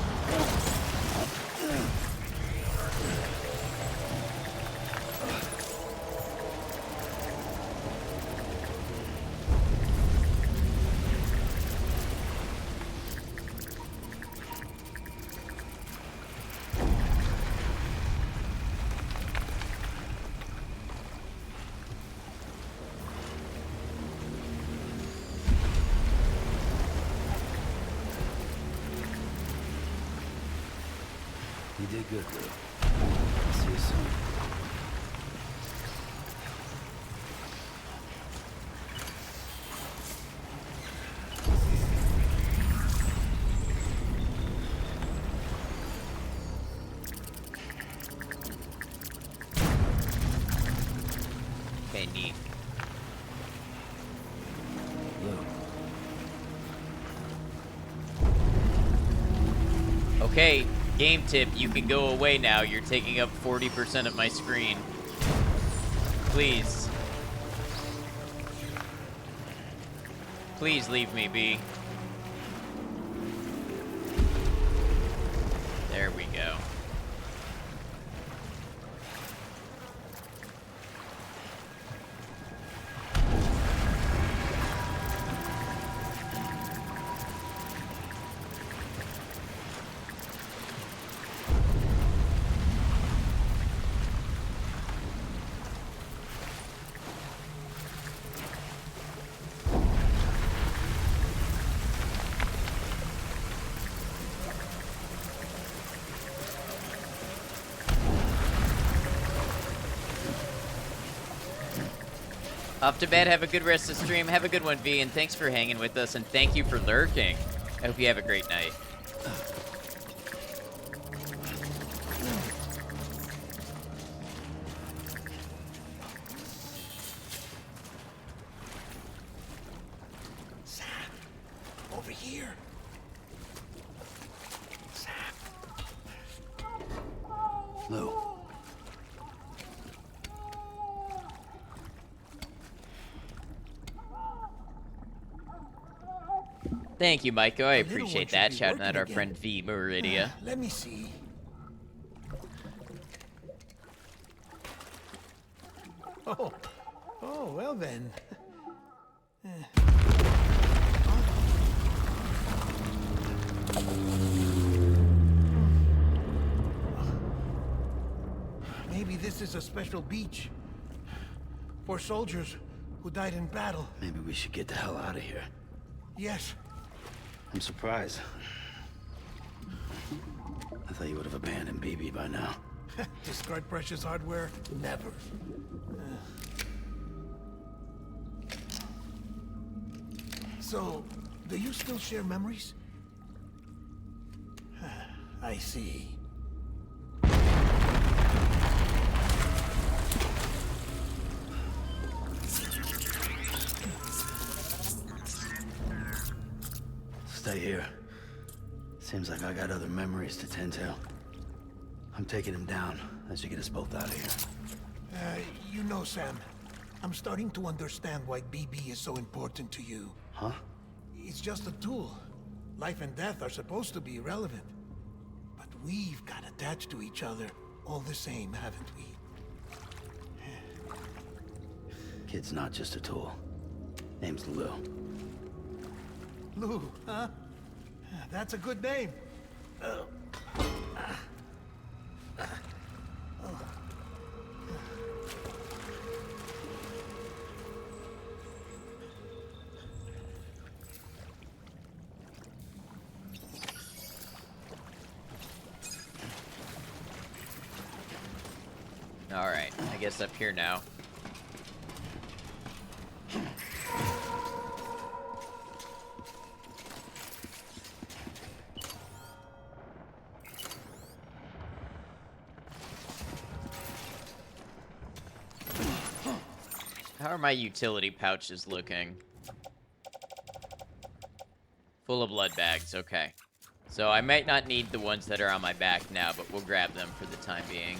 You did good, Lou. See you soon. Okay, neat. Lou, Okay, Game tip, you can go away now. You're taking up 40% of my screen. Please. Please leave me be. There we go. Off to bed. Have a good rest of the stream. Have a good one, V, and thanks for hanging with us, and thank you for lurking. I hope you have a great night. Sam, over here. Sam. Lou. Thank you, Maiko. I The little appreciate one should that. be Shouting working out our again. friend V Meridia. Let me see. Oh, well then. Maybe this is a special beach for soldiers who died in battle. Maybe we should get the hell out of here. Yes, I'm surprised. I thought you would have abandoned BB by now. discard precious hardware, never. So, do you still share memories? I see. Stay here. Seems like I got other memories to tend to. I'm taking him down as you get us both out of here. You know, Sam, I'm starting to understand why BB is so important to you. Huh? It's just a tool. Life and death are supposed to be irrelevant. But we've got attached to each other all the same, haven't we? Kid's not just a tool. Name's Lou. Lou, huh? That's a good name. Alright, I guess up here now. How are my utility pouches looking? Full of blood bags, okay. So I might not need the ones that are on my back now, but we'll grab them for the time being.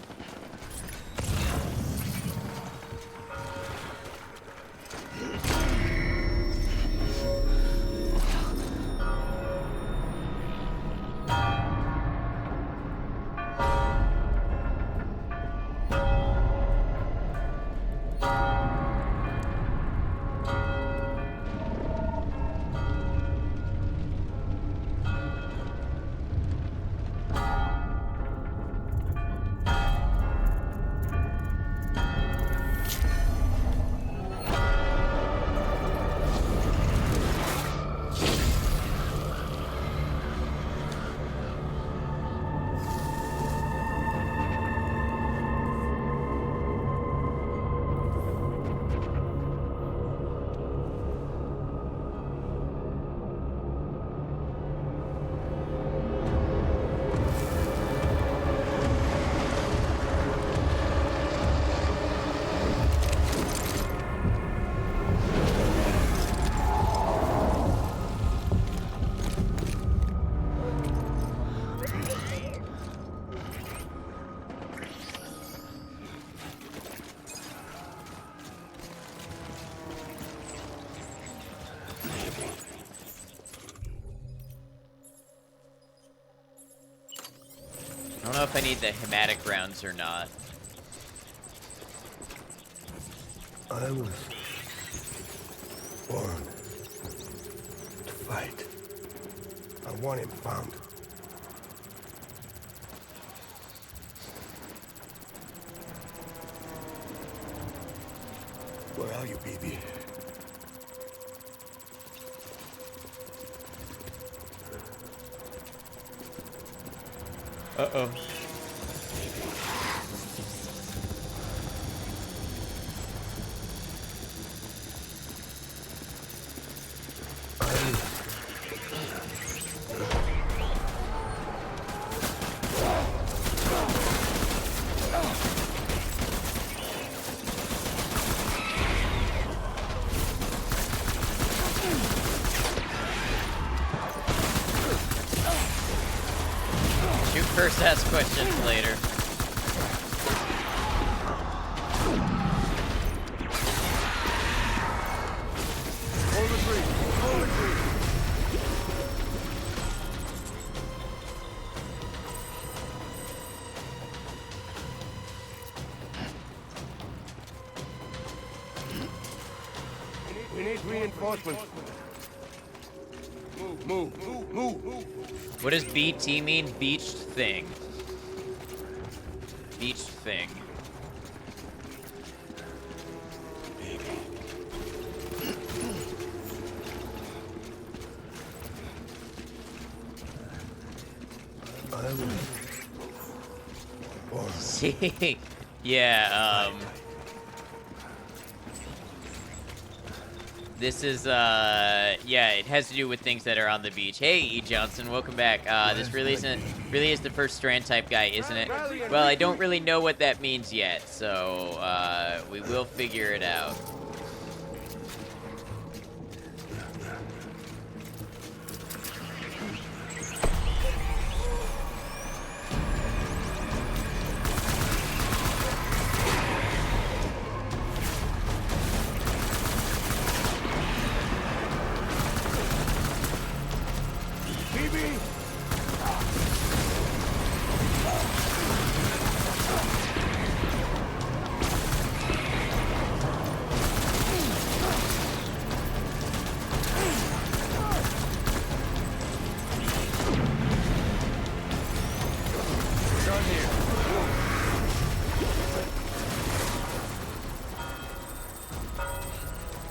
don't know if I need the hematic rounds or not. I was born to fight. I want him found. Where are you, baby? Uh-oh. Shoot first, ask questions later. Hold the tree! Hold the tree! We need reinforcements. Move. What does BT mean? Beached thing. Beached thing. See? Yeah, this is, yeah, it has to do with things that are on the beach. Hey, E. Johnson, welcome back. This really is the first Strand type guy, isn't it? Well, I don't really know what that means yet, so, we will figure it out.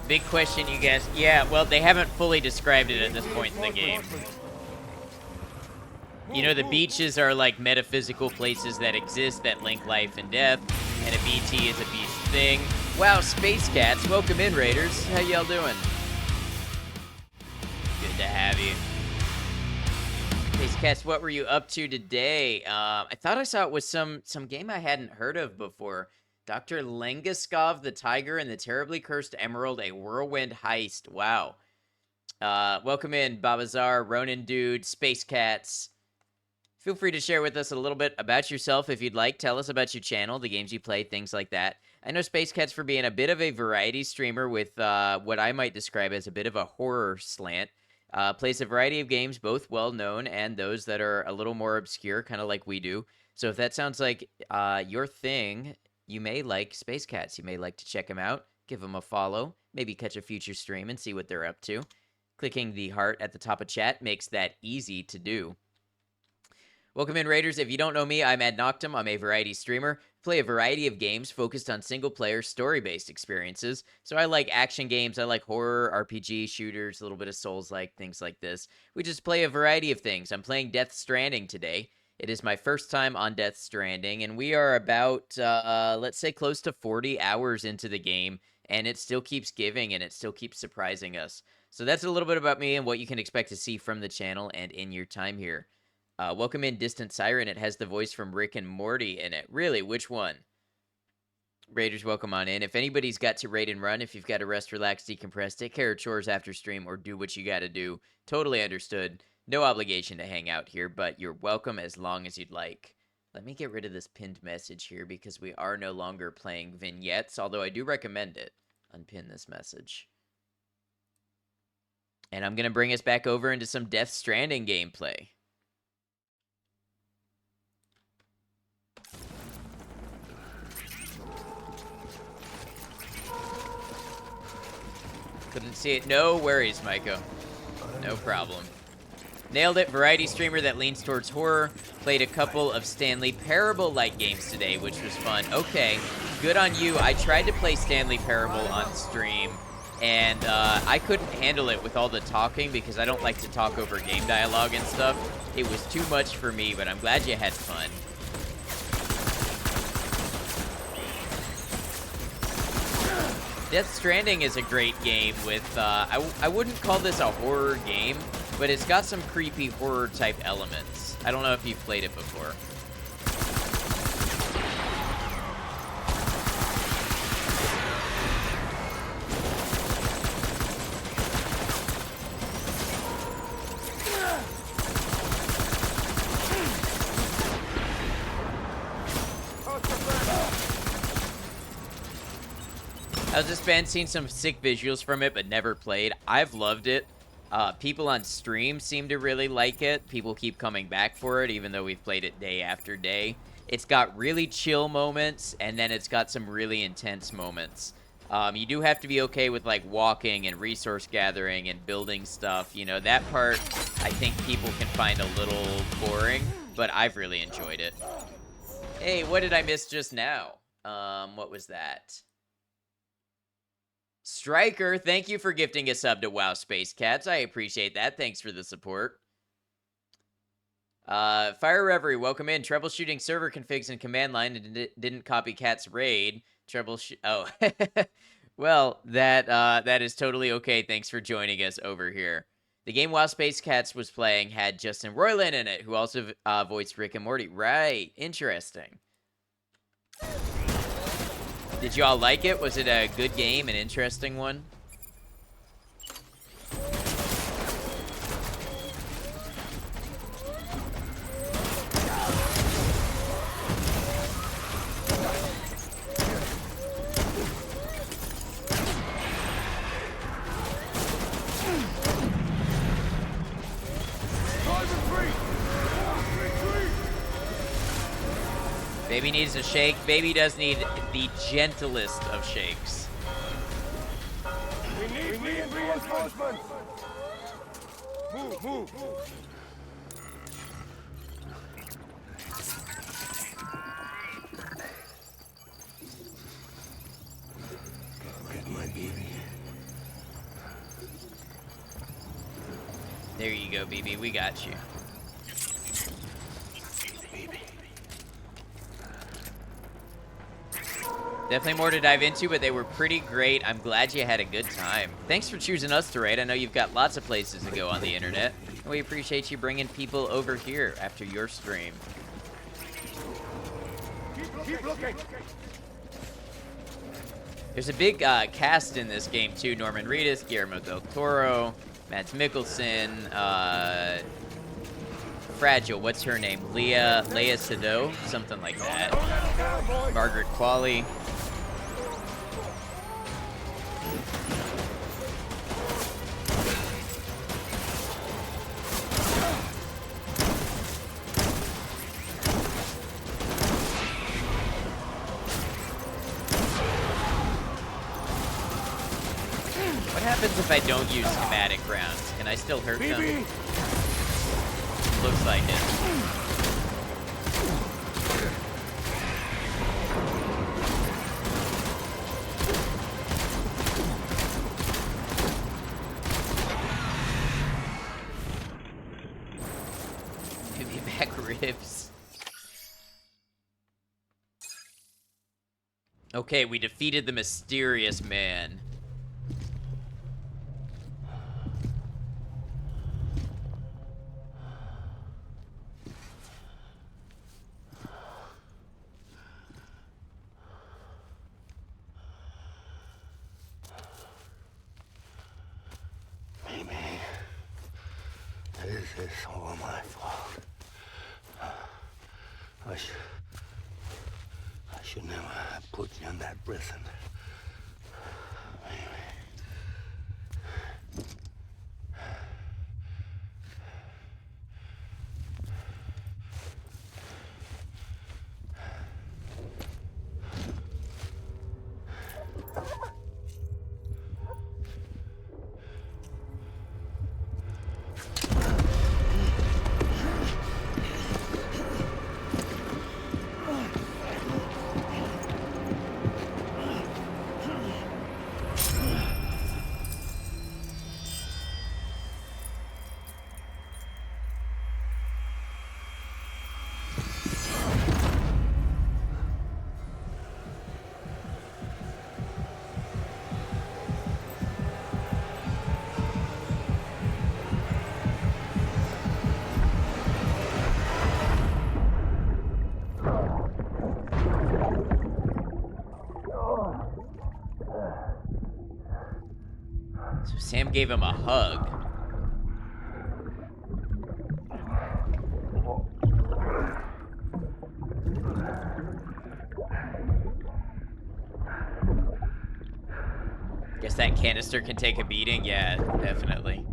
Big question, you guys. Yeah, well, they haven't fully described it at this point in the game. You know, the beaches are like metaphysical places that exist that link life and death, and a BT is a beach thing. Wow, Space Cats, welcome in, Raiders. How y'all doing? Good to have you. Space Cats, what were you up to today? I thought I saw it was some game I hadn't heard of before. Dr. Lengaskov the Tiger and the Terribly Cursed Emerald, a whirlwind heist. Wow. Welcome in, Babazar, Ronin Dude, Space Cats. Feel free to share with us a little bit about yourself if you'd like. Tell us about your channel, the games you play, things like that. I know Space Cats for being a bit of a variety streamer with what I might describe as a bit of a horror slant. Plays a variety of games, both well-known and those that are a little more obscure, kind of like we do. So if that sounds like your thing, you may like Space Cats. You may like to check them out, give them a follow, maybe catch a future stream and see what they're up to. Clicking the heart at the top of chat makes that easy to do. Welcome in, Raiders. If you don't know me, I'm Ad Noctum. I'm a variety streamer. Play a variety of games focused on single-player, story-based experiences. So I like action games. I like horror, RPG, shooters, a little bit of Souls-like, things like this. We just play a variety of things. I'm playing Death Stranding today. It is my first time on Death Stranding, and we are about, let's say, close to 40 hours into the game, and it still keeps giving, and it still keeps surprising us. So that's a little bit about me and what you can expect to see from the channel and in your time here. Welcome in, Distant Siren. It has the voice from Rick and Morty in it. Really? Which one? Raiders, welcome on in. If anybody's got to raid and run, if you've got to rest, relax, decompress, take care of chores after stream, or do what you got to do, totally understood. No obligation to hang out here, but you're welcome as long as you'd like. Let me get rid of this pinned message here because we are no longer playing vignettes, although I do recommend it. Unpin this message. And I'm going to bring us back over into some Death Stranding gameplay. Couldn't see it. No worries, Maiko. No problem. Nailed it. Variety streamer that leans towards horror. Played a couple of Stanley Parable-like games today, which was fun. Okay, good on you. I tried to play Stanley Parable on stream, and I couldn't handle it with all the talking because I don't like to talk over game dialogue and stuff. It was too much for me, but I'm glad you had fun. Death Stranding is a great game with, I wouldn't call this a horror game, but it's got some creepy horror type elements. I don't know if you've played it before. I was just fan seeing some sick visuals from it, but never played. I've loved it. People on stream seem to really like it. People keep coming back for it, even though we've played it day after day. It's got really chill moments, and then it's got some really intense moments. You do have to be okay with, like, walking and resource gathering and building stuff. You know, that part, I think people can find a little boring, but I've really enjoyed it. Hey, what did I miss just now? What was that? Striker, thank you for gifting a sub to WoW Space Cats. I appreciate that. Thanks for the support. Fire Reverie, welcome in. Troubleshooting server configs and command line and didn't copy Cat's raid. Oh, well, that is totally okay. Thanks for joining us over here. The game WoW Space Cats was playing had Justin Roiland in it, who also voiced Rick and Morty. Right, interesting. Did you all like it? Was it a good game, an interesting one? Baby needs a shake. Baby does need the gentlest of shakes. We need reinforcements. Move. Get my baby. There you go, BB. We got you. Definitely more to dive into, but they were pretty great. I'm glad you had a good time. Thanks for choosing us to raid. I know you've got lots of places to go on the internet, and we appreciate you bringing people over here after your stream. Keep looking. There's a big cast in this game, too. Norman Reedus, Guillermo del Toro, Mads Mikkelsen, Fragile, what's her name? Leia Sado? Something like that. Margaret Qualley. What happens if I don't use schematic rounds? Can I still hurt them? Looks like it. Maybe back ribs. Okay, we defeated the mysterious man. This is all my fault. I should never have put you in that prison. gave him a hug. Guess that canister can take a beating? Yeah, definitely.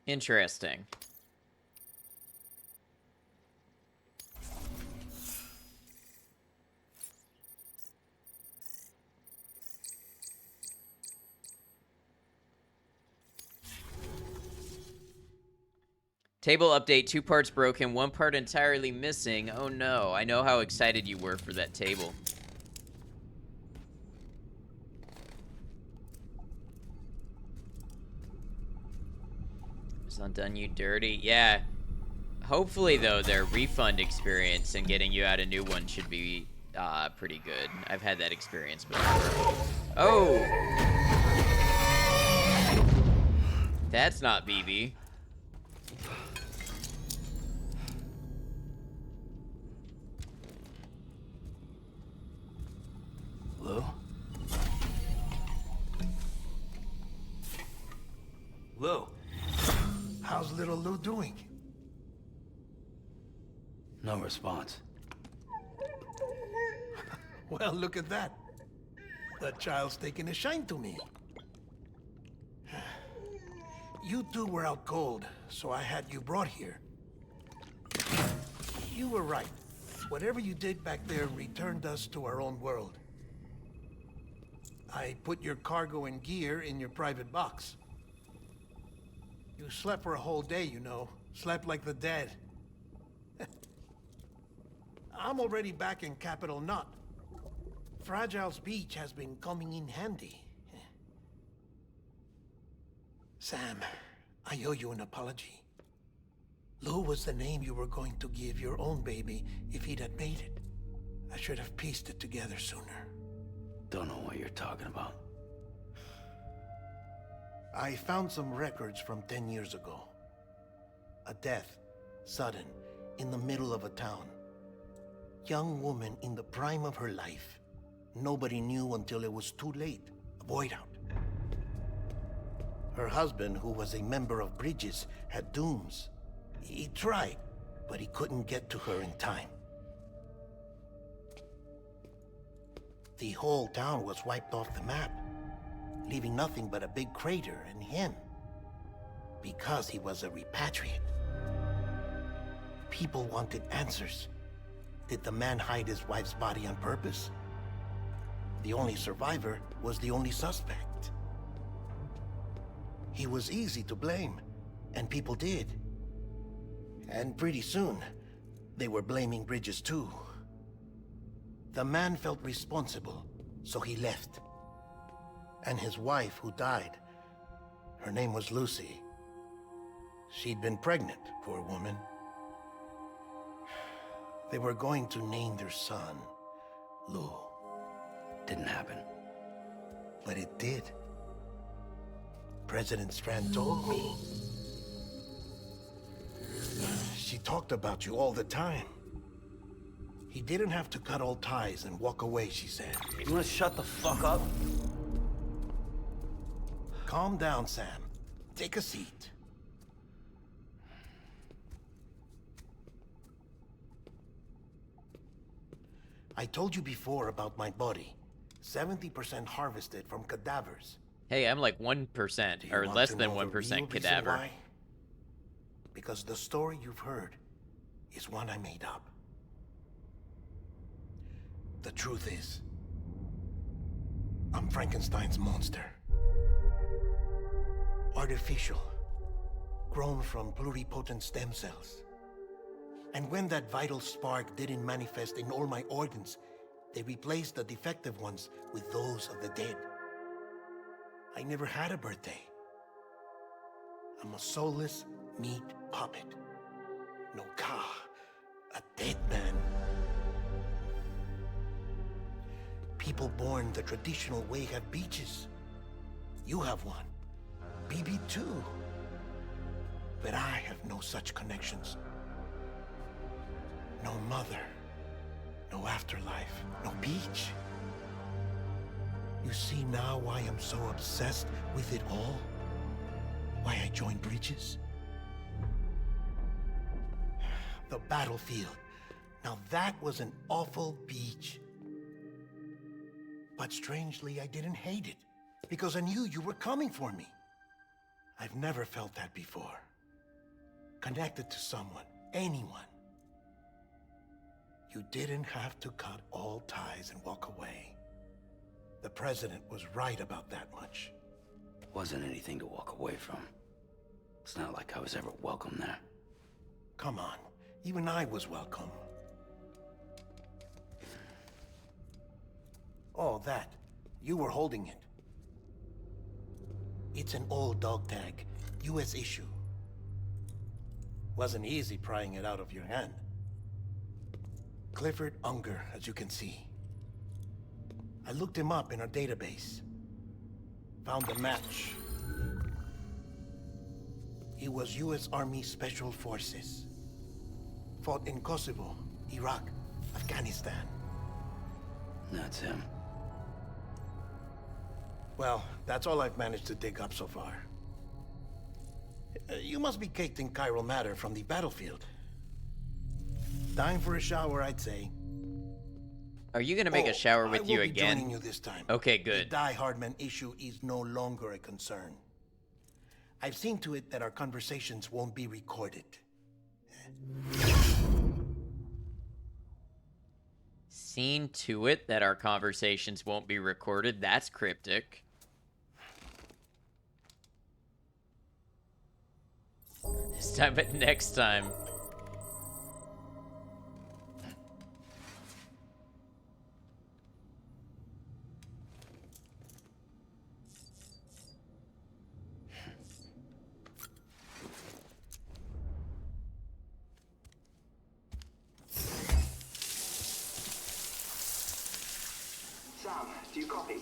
Interesting. Table update, 2 parts broken, 1 part entirely missing. Oh no, I know how excited you were for that table. It's not done you dirty. Yeah. Hopefully, though, their refund experience and getting you out a new one should be pretty good. I've had that experience before. Oh! That's not BB. Lou? Lou? How's little Lou doing? No response. Well, look at that. The child's taking a shine to me. You two were out cold, so I had you brought here. You were right. Whatever you did back there returned us to our own world. I put your cargo and gear in your private box. You slept for a whole day, you know. Slept like the dead. I'm already back in Capital Knot. Fragile's beach has been coming in handy. Sam, I owe you an apology. Lou was the name you were going to give your own baby if he'd had made it. I should have pieced it together sooner. Don't know what you're talking about. I found some records from 10 years ago. A death, sudden, in the middle of a town. Young woman in the prime of her life. Nobody knew until it was too late. A void out. Her husband, who was a member of Bridges, had dooms. He tried, but he couldn't get to her in time. The whole town was wiped off the map, leaving nothing but a big crater and him. Because he was a repatriate. People wanted answers. Did the man hide his wife's body on purpose? The only survivor was the only suspect. He was easy to blame, and people did. And pretty soon, they were blaming Bridges too. The man felt responsible, so he left. And his wife, who died, her name was Lucy. She'd been pregnant, poor woman. They were going to name their son Lou. Didn't happen. But it did. President Strand told me. She talked about you all the time. He didn't have to cut all ties and walk away, she said. You wanna shut the fuck up? Calm down, Sam. Take a seat. I told you before about my body. 70% harvested from cadavers. Hey, I'm like 1%, Do you or want less to than know the 1% real reason cadaver. why? Because the story you've heard is one I made up. The truth is, I'm Frankenstein's monster. Artificial, grown from pluripotent stem cells. And when that vital spark didn't manifest in all my organs, they replaced the defective ones with those of the dead. I never had a birthday. I'm a soulless meat puppet. No car, a dead man. People born the traditional way have beaches. You have one. BB too. But I have no such connections. No mother. No afterlife. No beach. You see now why I'm so obsessed with it all? Why I joined Bridges? The battlefield. Now that was an awful beach. But strangely, I didn't hate it, because I knew you were coming for me. I've never felt that before. Connected to someone, anyone. You didn't have to cut all ties and walk away. The president was right about that much. Wasn't anything to walk away from. It's not like I was ever welcome there. Come on, even I was welcome. Oh, that. You were holding it. It's an old dog tag, US issue. Wasn't easy prying it out of your hand. Clifford Unger, as you can see. I looked him up in our database. Found a match. He was US Army Special Forces. Fought in Kosovo, Iraq, Afghanistan. That's him. Well, that's all I've managed to dig up so far. You must be caked in chiral matter from the battlefield. Time for a shower, I'd say. Are you gonna make a shower with you I will be again? joining you this time. Okay, good. The Die Hardman issue is no longer a concern. I've seen to it that our conversations won't be recorded. Seen to it that our conversations won't be recorded. That's cryptic. This time, but next time. Sam, do you copy?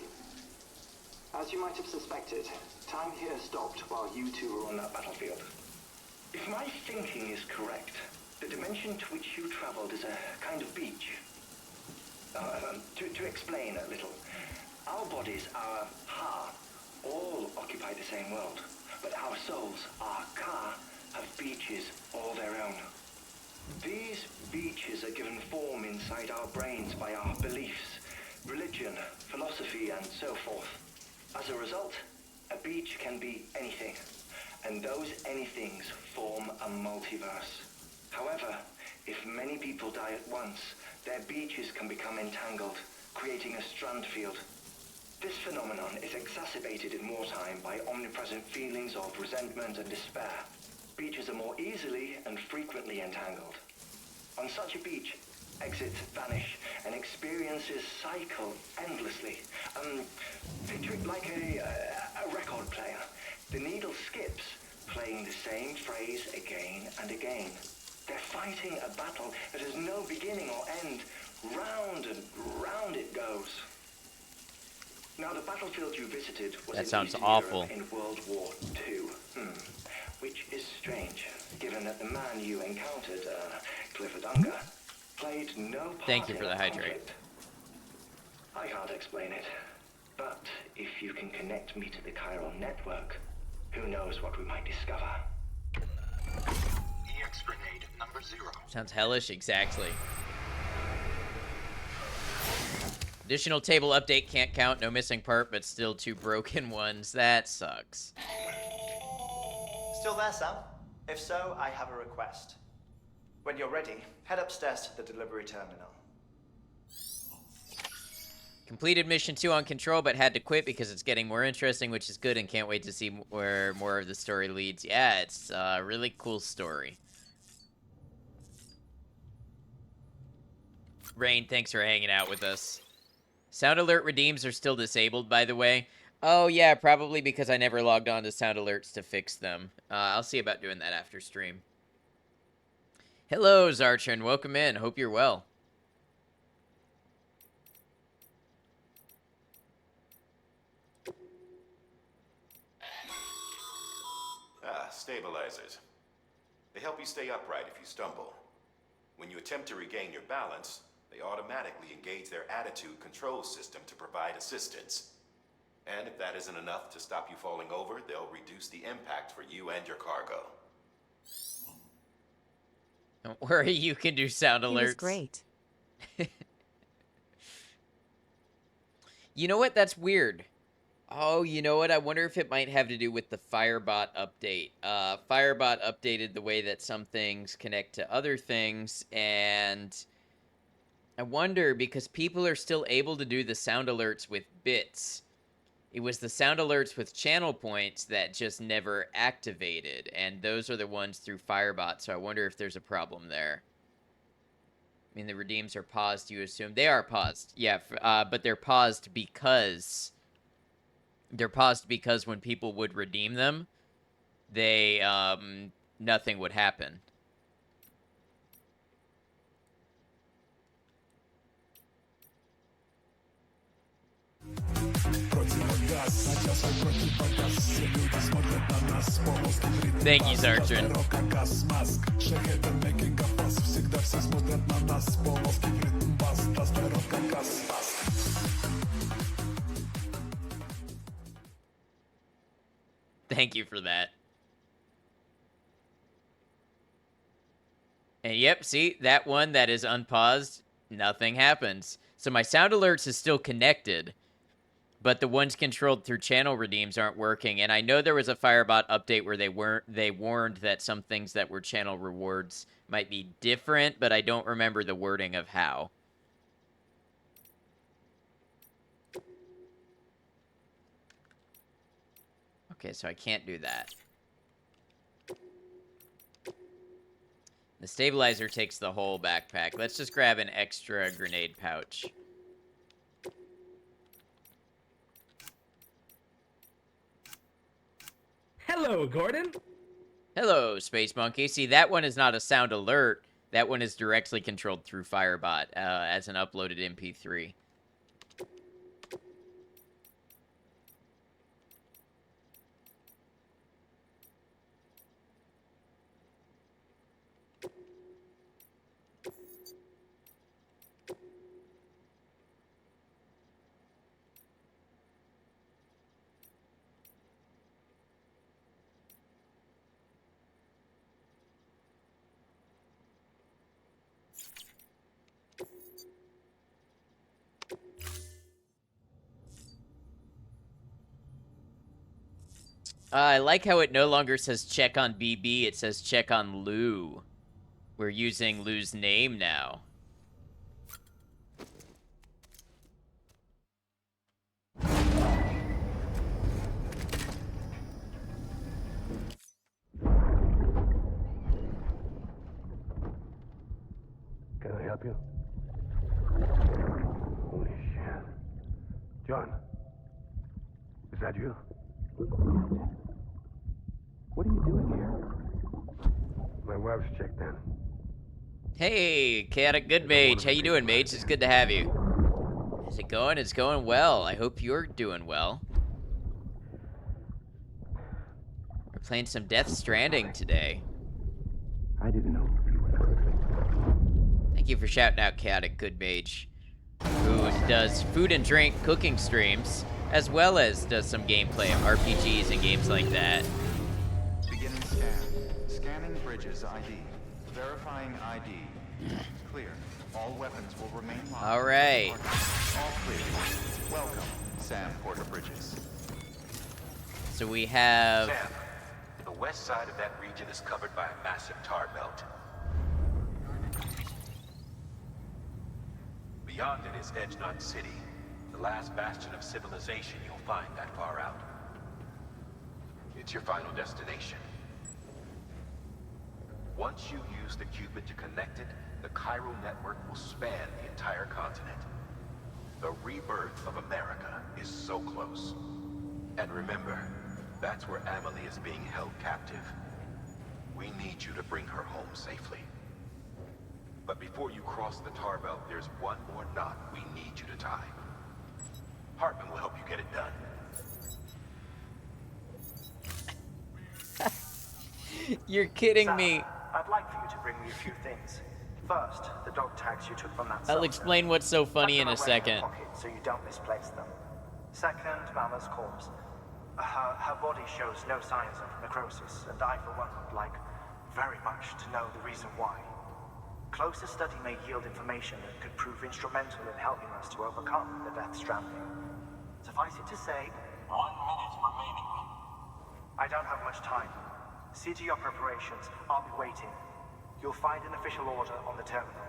As you might have suspected, time here stopped while you two were on that battlefield. If my thinking is correct, the dimension to which you traveled is a kind of beach. To explain a little, our bodies, our ha, all occupy the same world, but our souls, our ka, have beaches all their own. These beaches are given form inside our brains by our beliefs, religion, philosophy, and so forth. As a result, a beach can be anything, and those anythings form a multiverse. However, if many people die at once, their beaches can become entangled, creating a strand field. This phenomenon is exacerbated in wartime by omnipresent feelings of resentment and despair. Beaches are more easily and frequently entangled. On such a beach, exits vanish and experiences cycle endlessly. Picture it like a record player. The needle skips, playing the same phrase again and again. They're fighting a battle that has no beginning or end. Round and round it goes. Now, the battlefield you visited was That in sounds Eastern awful. Europe in World War II. Which is strange, given that the man you encountered, Clifford Unger, played no part Thank you in for the that hydrate. conflict. I can't explain it, but if you can connect me to the chiral network, who knows what we might discover. EX grenade number 0. Sounds hellish, exactly. Additional table update can't count, no missing part, but still 2 broken ones. That sucks. Still there, Sam? If so, I have a request. When you're ready, head upstairs to the delivery terminal. Completed mission 2 on Control, but had to quit because it's getting more interesting, which is good, and can't wait to see where more of the story leads. Yeah, it's a really cool story. Rain, thanks for hanging out with us. Sound alert redeems are still disabled, by the way. Oh, yeah, probably because I never logged on to sound alerts to fix them. I'll see about doing that after stream. Hello, Zarchin. Welcome in. Hope you're well. Stabilizers. They help you stay upright if you stumble. When you attempt to regain your balance, they automatically engage their attitude control system to provide assistance. And if that isn't enough to stop you falling over, they'll reduce the impact for you and your cargo. Don't worry, you can do sound alerts. He was great. You know what? That's weird. Oh, you know what? I wonder if it might have to do with the Firebot update. Firebot updated the way that some things connect to other things, and I wonder because people are still able to do the sound alerts with bits. It was the sound alerts with channel points that just never activated, and those are the ones through Firebot, so I wonder if there's a problem there. I mean, the redeems are paused, you assume? They are paused, yeah, but they're paused because... They're paused because when people would redeem them, they, nothing would happen. Thank you, Zarchin. Thank you for that. And yep, see, that one that is unpaused, nothing happens. So my sound alerts is still connected, but the ones controlled through channel redeems aren't working. And I know there was a Firebot update where they warned that some things that were channel rewards might be different, but I don't remember the wording of how. Okay, so I can't do that. The stabilizer takes the whole backpack. Let's just grab an extra grenade pouch. Hello, Gordon. Hello, Space Monkey. See, that one is not a sound alert. That one is directly controlled through Firebot as an uploaded MP3. I like how it no longer says check on BB, it says check on Lou. We're using Lou's name now. Can I help you? Holy shit. John, is that you? What are you doing here? My wife's checked in. Hey, Chaotic Good Mage. How you doing, Mage? It's good to have you. How's it going? It's going well. I hope you're doing well. We're playing some Death Stranding today. I didn't know you were. Thank you for shouting out Chaotic Good Mage, who does food and drink cooking streams, as well as does some gameplay of RPGs and games like that. Beginning scan. Scanning bridges ID. Verifying ID. Clear. All weapons will remain locked. All right. All clear. Welcome, Sam Porter Bridges. So we have... Sam, the west side of that region is covered by a massive tar belt. Beyond it is Edgenut City, the last bastion of civilization you'll find that far out. It's your final destination. Once you use the Cupid to connect it, the chiral network will span the entire continent. The rebirth of America is so close. And remember, that's where Amelie is being held captive. We need you to bring her home safely. But before you cross the tar belt, there's one more knot we need you to tie. Hartman will help you get it done. You're kidding Sir, me. I'd like for you to bring me a few things. First, the dog tags you took from that I'll soldier. explain what's so funny in a Tuck them away in your second. pocket so you don't misplace them. Second, Mama's corpse. Her body shows no signs of necrosis, and I, for one, would like very much to know the reason why. Closer study may yield information that could prove instrumental in helping us to overcome the death stranding. Suffice it to say, 1 minute remaining. I don't have much time. See to your preparations. I'll be waiting. You'll find an official order on the terminal.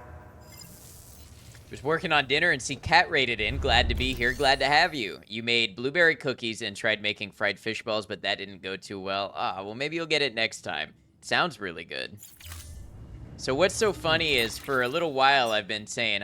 Was working on dinner and see Cat rated in. Glad to be here. Glad to have you. You made blueberry cookies and tried making fried fish balls, but that didn't go too well. Well, maybe you'll get it next time. Sounds really good. So what's so funny is for a little while I've been saying,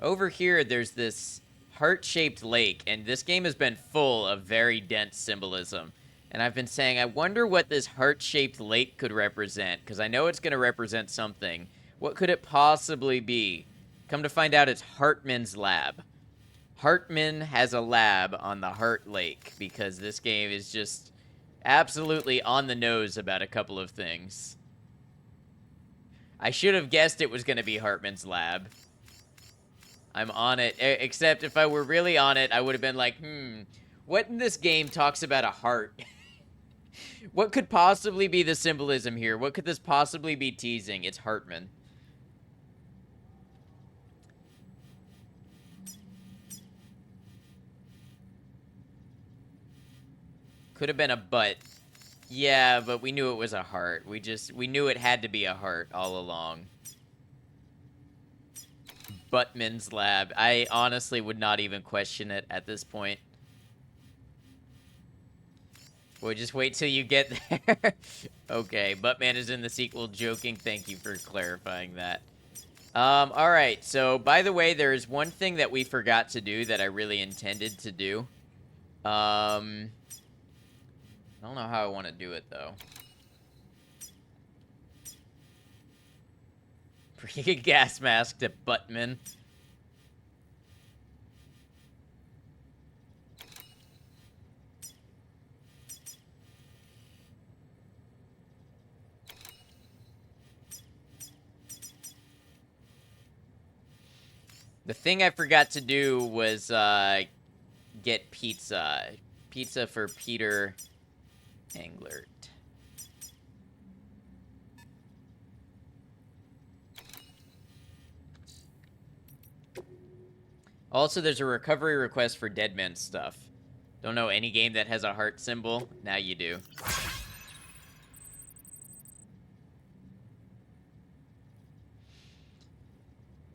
over here there's this heart-shaped lake, and this game has been full of very dense symbolism. And I've been saying, I wonder what this heart-shaped lake could represent, because I know it's going to represent something. What could it possibly be? Come to find out, it's Hartman's lab. Hartman has a lab on the Heart Lake, because this game is just absolutely on the nose about a couple of things. I should have guessed it was going to be Hartman's lab. I'm on it, except if I were really on it, I would have been like, what in this game talks about a heart? What could possibly be the symbolism here? What could this possibly be teasing? It's Hartman. Could have been a butt. Yeah, but we knew it was a heart. We knew it had to be a heart all along. Buttman's lab. I honestly would not even question it at this point. Boy, just wait till you get there. Okay, Buttman is in the sequel. Joking. Thank you for clarifying that. Alright, so by the way, there's one thing that we forgot to do that I really intended to do. I don't know how I want to do it, though. Bring a gas mask to Buttman. The thing I forgot to do was get pizza. Pizza for Peter Englert. Also, there's a recovery request for Deadman stuff. Don't know any game that has a heart symbol? Now you do.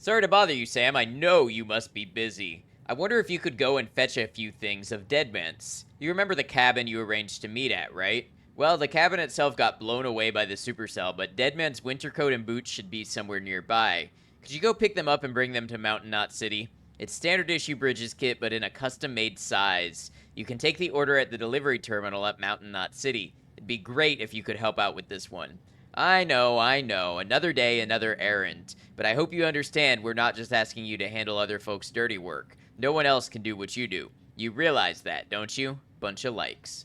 Sorry to bother you, Sam. I know you must be busy. I wonder if you could go and fetch a few things of Deadman's. You remember the cabin you arranged to meet at, right? Well, the cabin itself got blown away by the supercell, but Deadman's winter coat and boots should be somewhere nearby. Could you go pick them up and bring them to Mountain Knot City? It's standard issue Bridges kit, but in a custom-made size. You can take the order at the delivery terminal at Mountain Knot City. It'd be great if you could help out with this one. I know. Another day, another errand. But I hope you understand we're not just asking you to handle other folks' dirty work. No one else can do what you do. You realize that, don't you? Bunch of likes.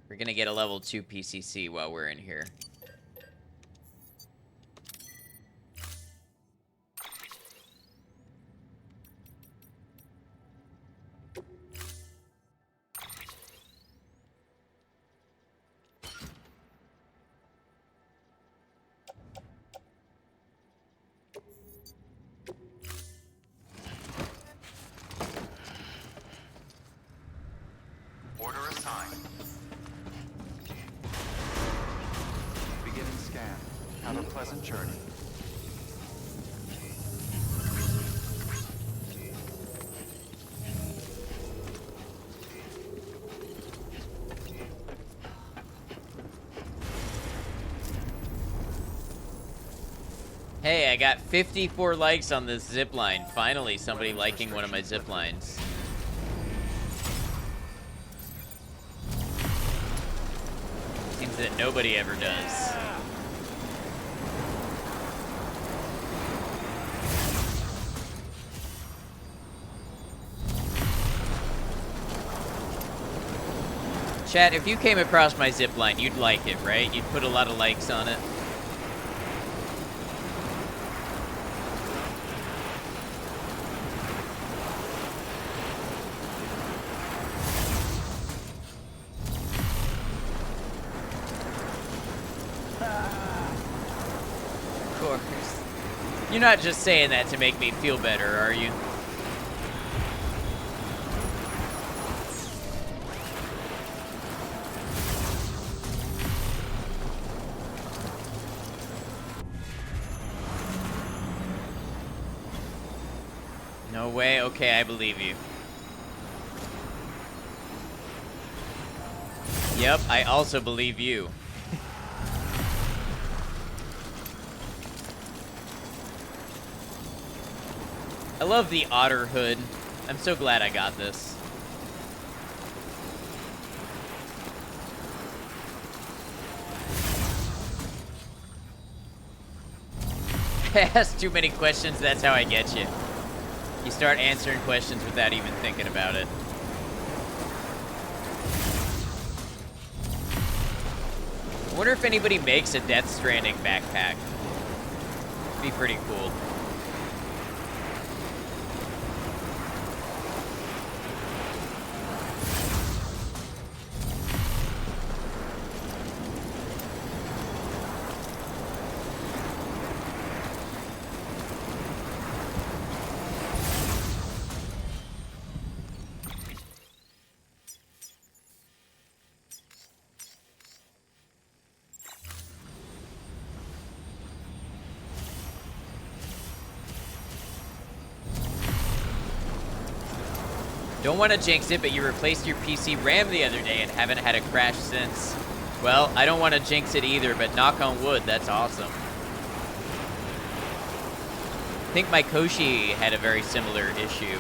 We're gonna get a level 2 PCC while we're in here. Order assigned. pleasant journey. Hey, I got 54 likes on this zip line. Finally, somebody liking one of my zip lines. Seems that nobody ever does. Chat, if you came across my zip line, you'd like it, right? You'd put a lot of likes on it. Of course. You're not just saying that to make me feel better, are you? No way? Okay, I believe you. Yep, I also believe you. I love the otter hood. I'm so glad I got this. Ask too many questions, that's how I get you. You start answering questions without even thinking about it. I wonder if anybody makes a Death Stranding backpack. It'd be pretty cool. Don't want to jinx it, but you replaced your PC RAM the other day and haven't had a crash since. Well, I don't want to jinx it either, but knock on wood, that's awesome. I think my Koshi had a very similar issue.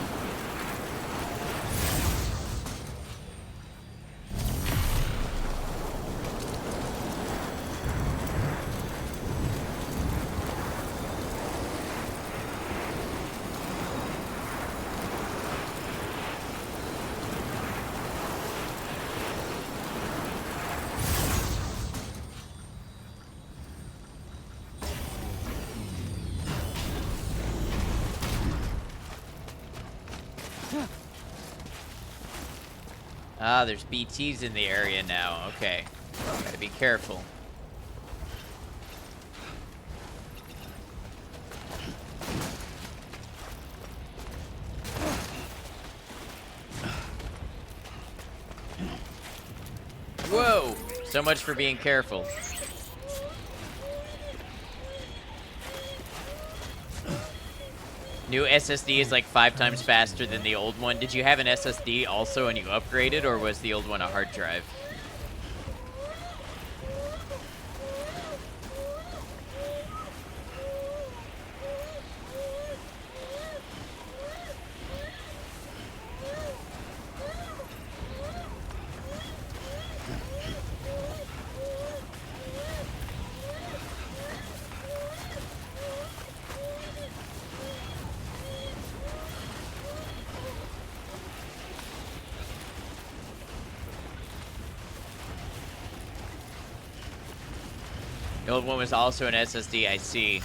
Ah, there's BTs in the area now. Okay. Gotta be careful. Whoa! So much for being careful. New SSD is like 5 times faster than the old one. Did you have an SSD also and you upgraded, or was the old one a hard drive? The old one was also an SSD, I see.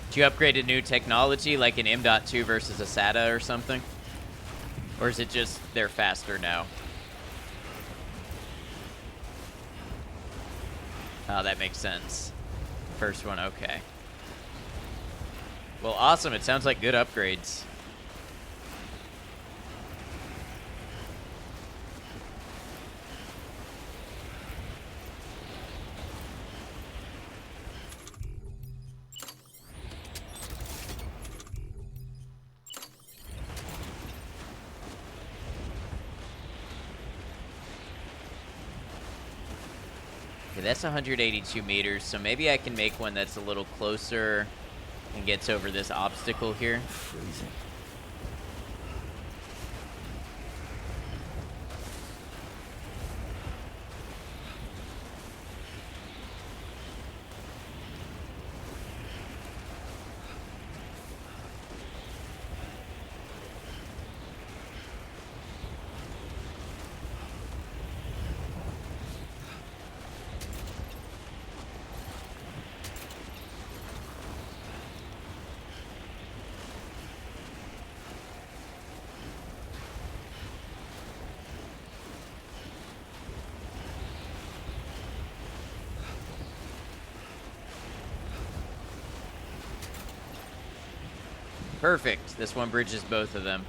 Did you upgrade to new technology, like an M.2 versus a SATA or something? Or is it just they're faster now? Oh, that makes sense. First one, okay. Well, awesome. It sounds like good upgrades. Okay, that's 182 meters, so maybe I can make one that's a little closer and gets over this obstacle here. Freezing. Perfect. This one bridges both of them.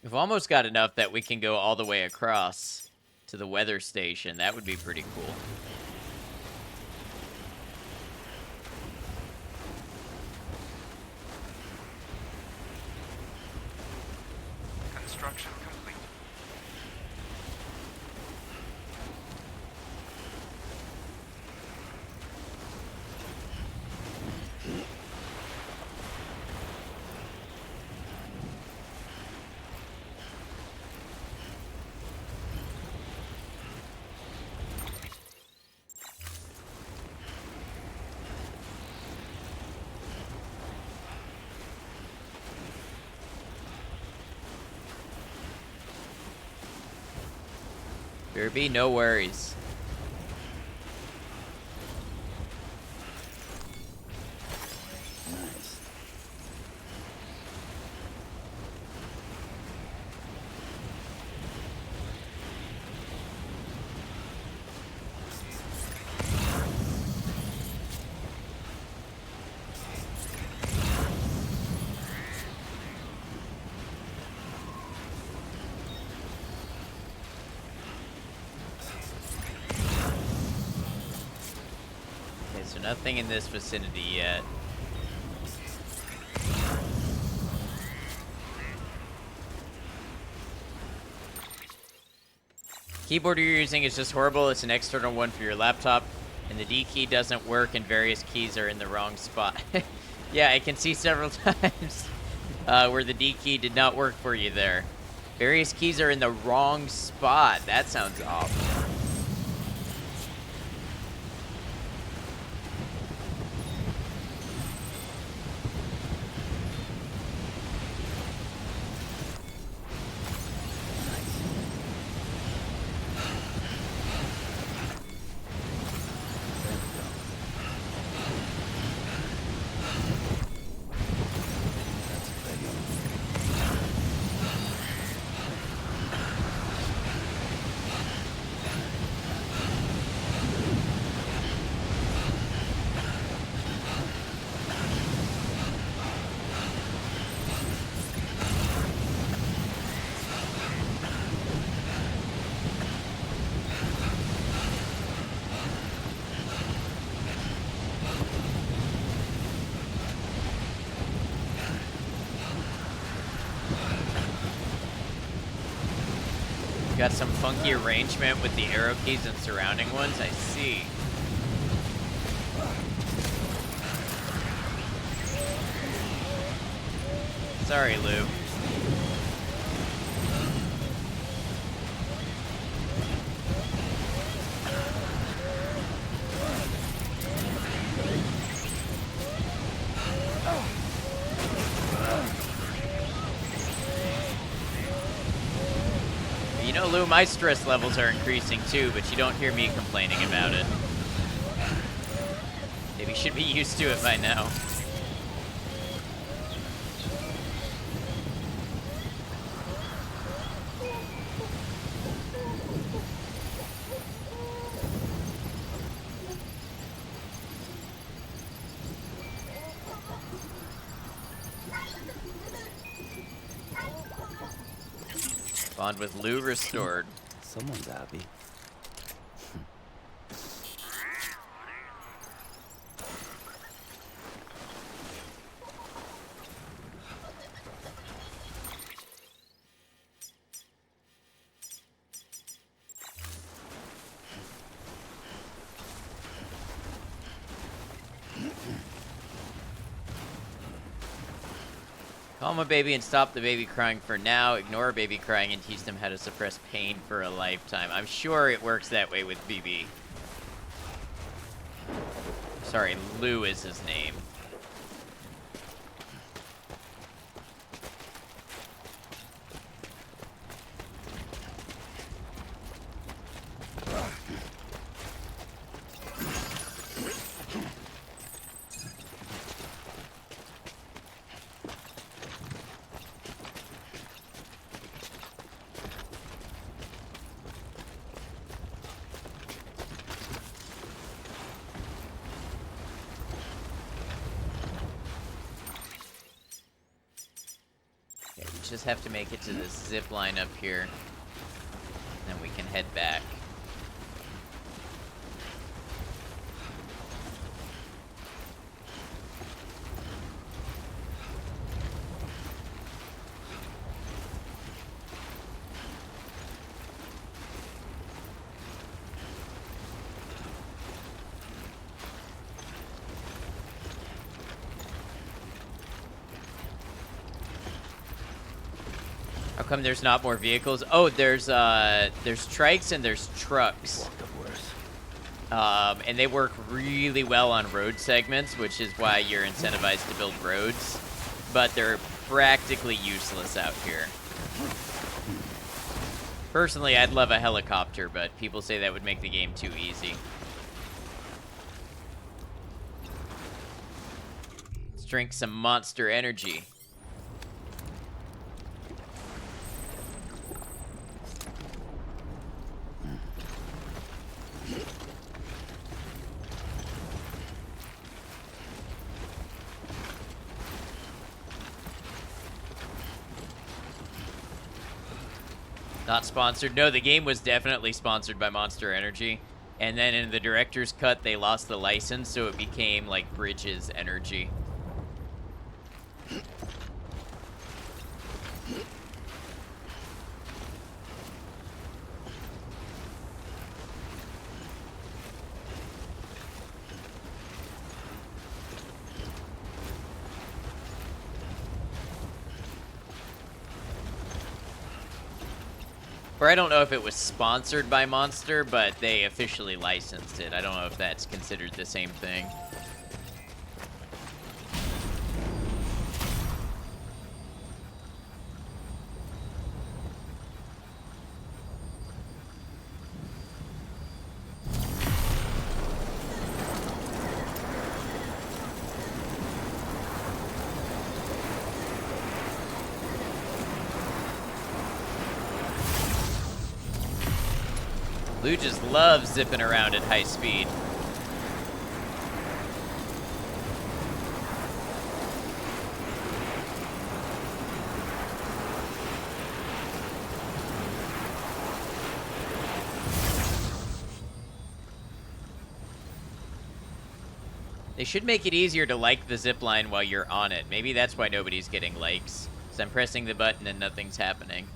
We've almost got enough that we can go all the way across to the weather station. That would be pretty cool. Construction complete. There be no worries. Nice. Okay, so nothing in this vicinity yet. Keyboard you're using is just horrible. It's an external one for your laptop, and the D key doesn't work, and various keys are in the wrong spot. Yeah, I can see several times where the D key did not work for you there. Various keys are in the wrong spot. That sounds awful. Got some funky arrangement with the arrow keys and surrounding ones. I see. Sorry, Lou. You know, Lou, my stress levels are increasing too, but you don't hear me complaining about it. Maybe you should be used to it by now. Bond with Lou restored. Someone's happy. Calm a baby and stop the baby crying for now. Ignore baby crying and teach them how to suppress pain for a lifetime. I'm sure it works that way with BB. Sorry, Lou is his name. Just have to make it to this zip line up here. Then we can head back. How come there's not more vehicles? Oh, there's trikes and there's trucks. And they work really well on road segments, which is why you're incentivized to build roads. But they're practically useless out here. Personally, I'd love a helicopter, but people say that would make the game too easy. Let's drink some Monster Energy. Not sponsored. No, the game was definitely sponsored by Monster Energy. And then in the director's cut, they lost the license, so it became like Bridges Energy. Or I don't know if it was sponsored by Monster, but they officially licensed it. I don't know if that's considered the same thing. Lou just loves zipping around at high speed. They should make it easier to like the zipline while you're on it. Maybe that's why nobody's getting likes. So I'm pressing the button and nothing's happening.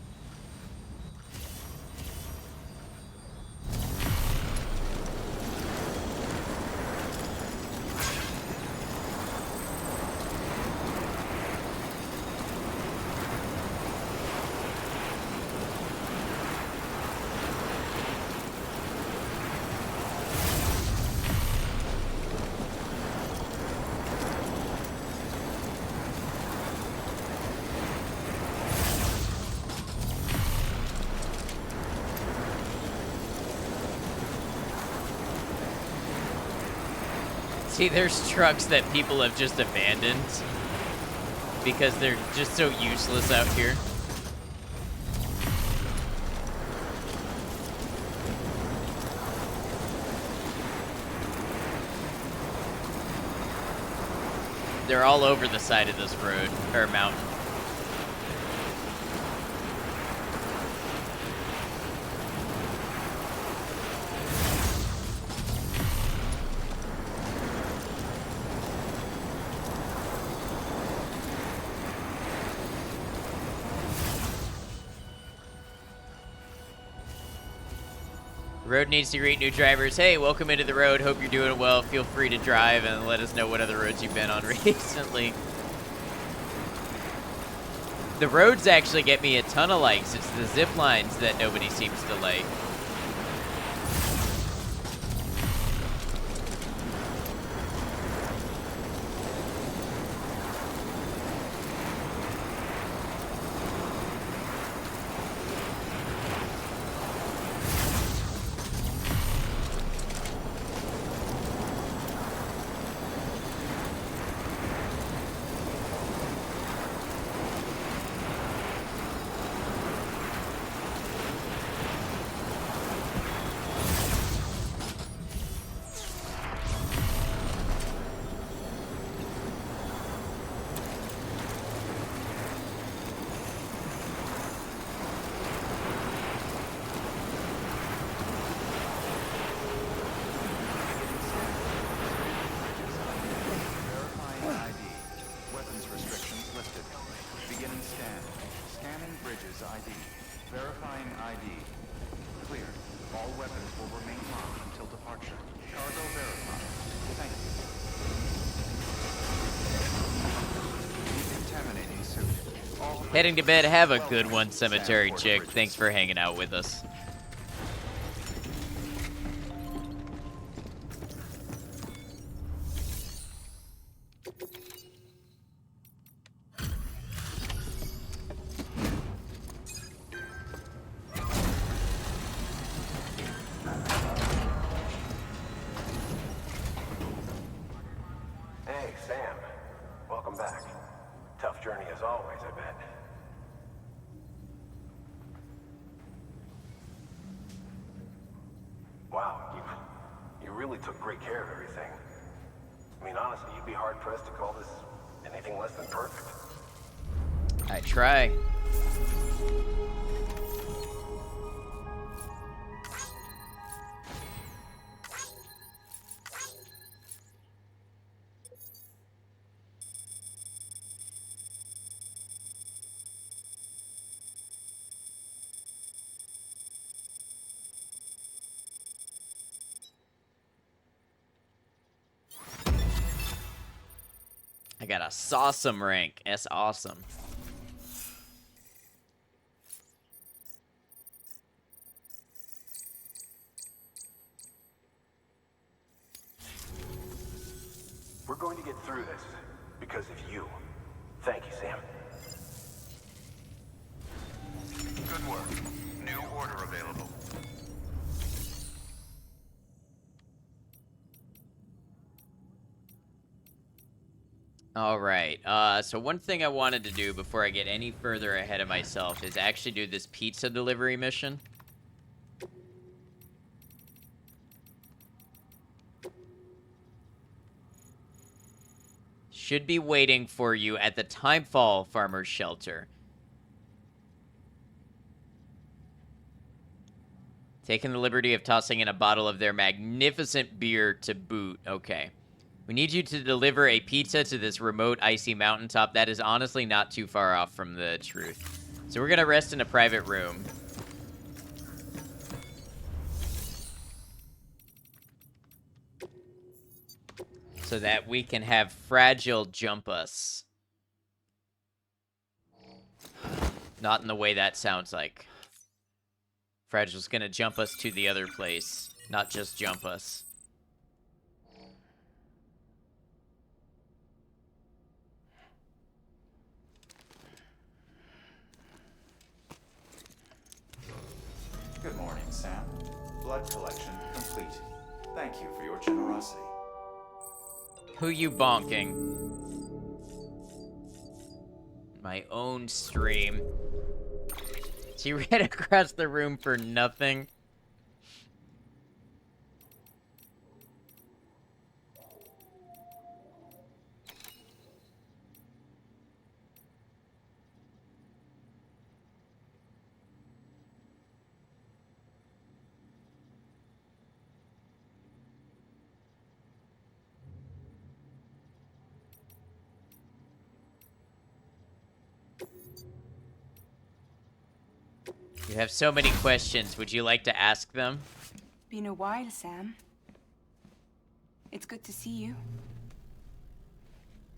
See, there's trucks that people have just abandoned because they're just so useless out here. They're all over the side of this road, or mountain. Road needs to greet new drivers. Hey, welcome into the road. Hope you're doing well. Feel free to drive and let us know what other roads you've been on recently. The roads actually get me a ton of likes. It's the zip lines that nobody seems to like. Verifying ID. Weapons restrictions lifted. Beginning scan. Scanning bridges ID. Verifying ID. Clear. All weapons will remain locked until departure. Cargo verified. Thank you. Decontaminating suit. All Heading to bed. Have a good one, Cemetery Chick. Thanks for hanging out with us. Hey, Sam. Welcome back. Tough journey as always, I bet. Wow, you really took great care of everything. I mean, honestly, you'd be hard-pressed to call this anything less than perfect. I try. I got a Sawsome rank. That's awesome. We're going to get through this because of you. Thank you, Sam. good work. New order available. All right. So one thing I wanted to do before I get any further ahead of myself is actually do this pizza delivery mission. Should be waiting for you at the Timefall Farmer's Shelter. Taking the liberty of tossing in a bottle of their magnificent beer to boot. Okay. We need you to deliver a pizza to this remote, icy mountaintop. That is honestly not too far off from the truth. So we're going to rest in a private room. So that we can have Fragile jump us. Not in the way that sounds like. Fragile's going to jump us to the other place. Not just jump us. Good morning, Sam. Blood collection complete. Thank you for your generosity. Who you bonking? My own stream. She ran across the room for nothing. You have so many questions. Would you like to ask them? Been a while, Sam. It's good to see you.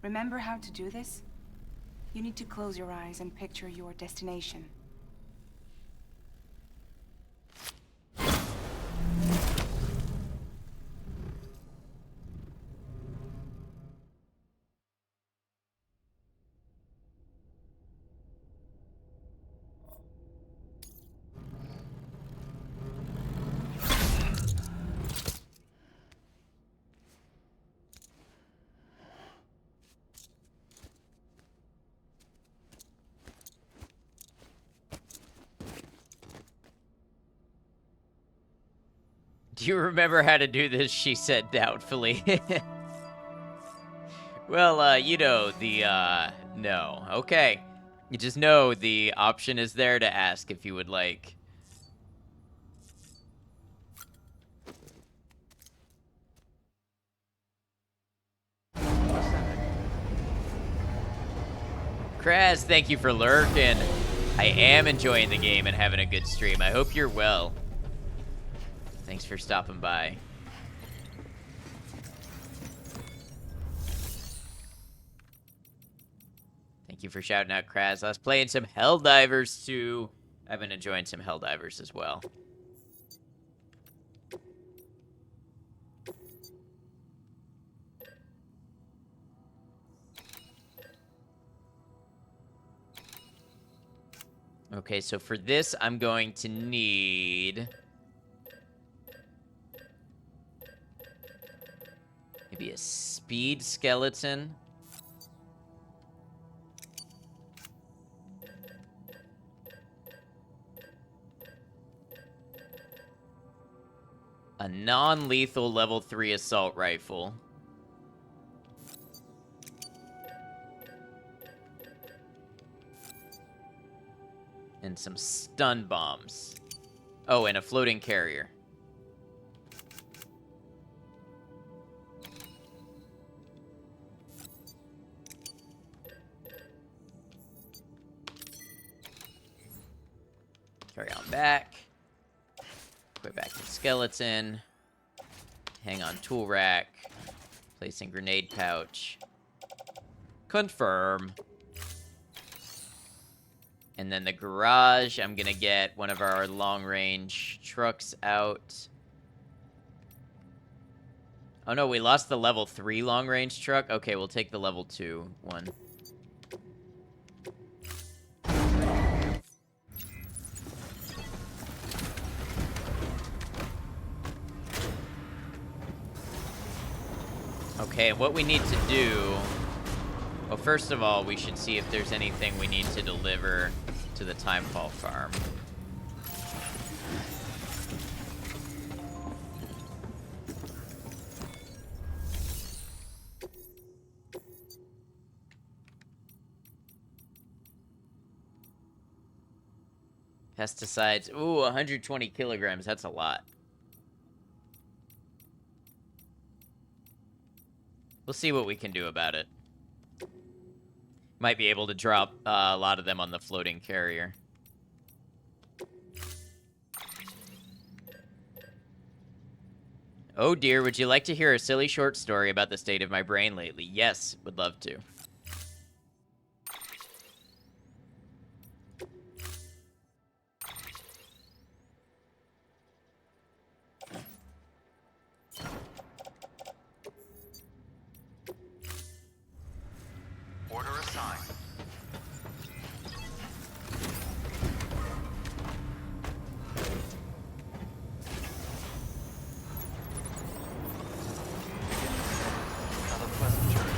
Remember how to do this? You need to close your eyes and picture your destination. Do you remember how to do this? She said doubtfully. Well, you know, no. Okay. You just know the option is there to ask if you would like. Kraz, thank you for lurking. I am enjoying the game and having a good stream. I hope you're well. Thanks for stopping by. Thank you for shouting out, Kraz. I was playing some Helldivers too. I've been enjoying some Helldivers as well. Okay, so for this, I'm going to need maybe a speed skeleton. A non-lethal level 3 assault rifle. And some stun bombs. Oh, and a floating carrier. Carry on back. Put back to skeleton. Hang on tool rack. Placing grenade pouch. Confirm. And then the garage, I'm gonna get one of our long-range trucks out. Oh no, we lost the level 3 long-range truck. Okay, we'll take the level 2 one. Okay, what we need to do... Well, first of all, we should see if there's anything we need to deliver to the Timefall farm. Pesticides. Ooh, 120 kilograms. That's a lot. We'll see what we can do about it. Might be able to drop a lot of them on the floating carrier. Oh dear, would you like to hear a silly short story about the state of my brain lately? Yes, would love to. Order assigned. Have a pleasant journey.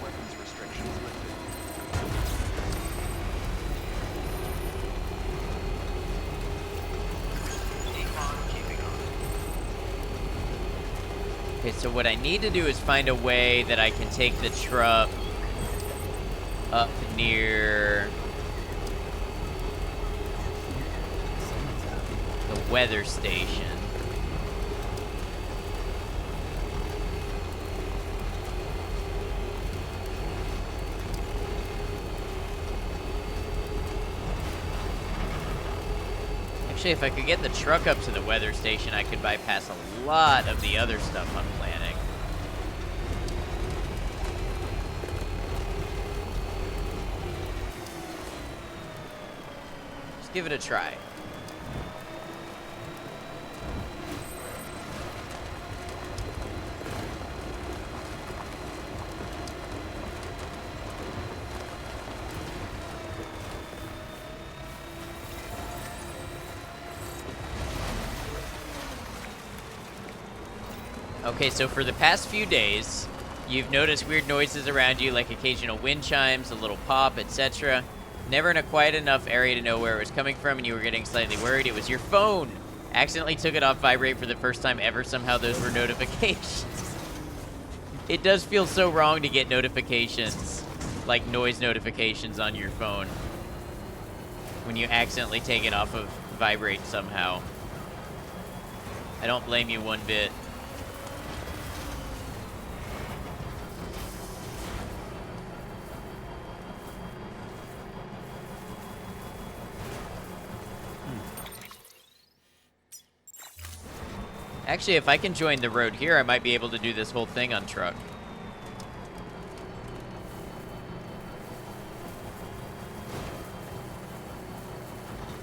Weapons restrictions lifted. Okay, so what I need to do is find a way that I can take the truck up near the weather station. Actually, if I could get the truck up to the weather station, I could bypass a lot of the other stuff I'm planning. Just give it a try. Okay, so for the past few days, you've noticed weird noises around you, like occasional wind chimes, a little pop, etc. Never in a quiet enough area to know where it was coming from, and you were getting slightly worried. It was your phone. Accidentally took it off vibrate for the first time ever. Somehow those were notifications. It does feel so wrong to get notifications, like noise notifications on your phone, when you accidentally take it off of vibrate somehow. I don't blame you one bit. Actually, if I can join the road here, I might be able to do this whole thing on truck.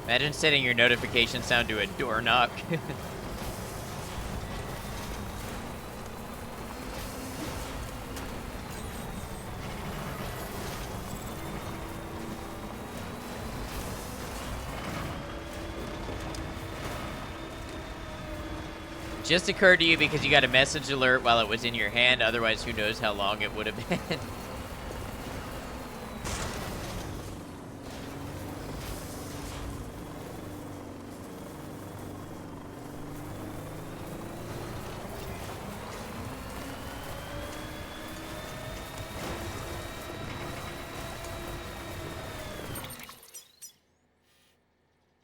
Imagine setting your notification sound to a door knock. Just occurred to you because you got a message alert while it was in your hand. Otherwise, who knows how long it would have been.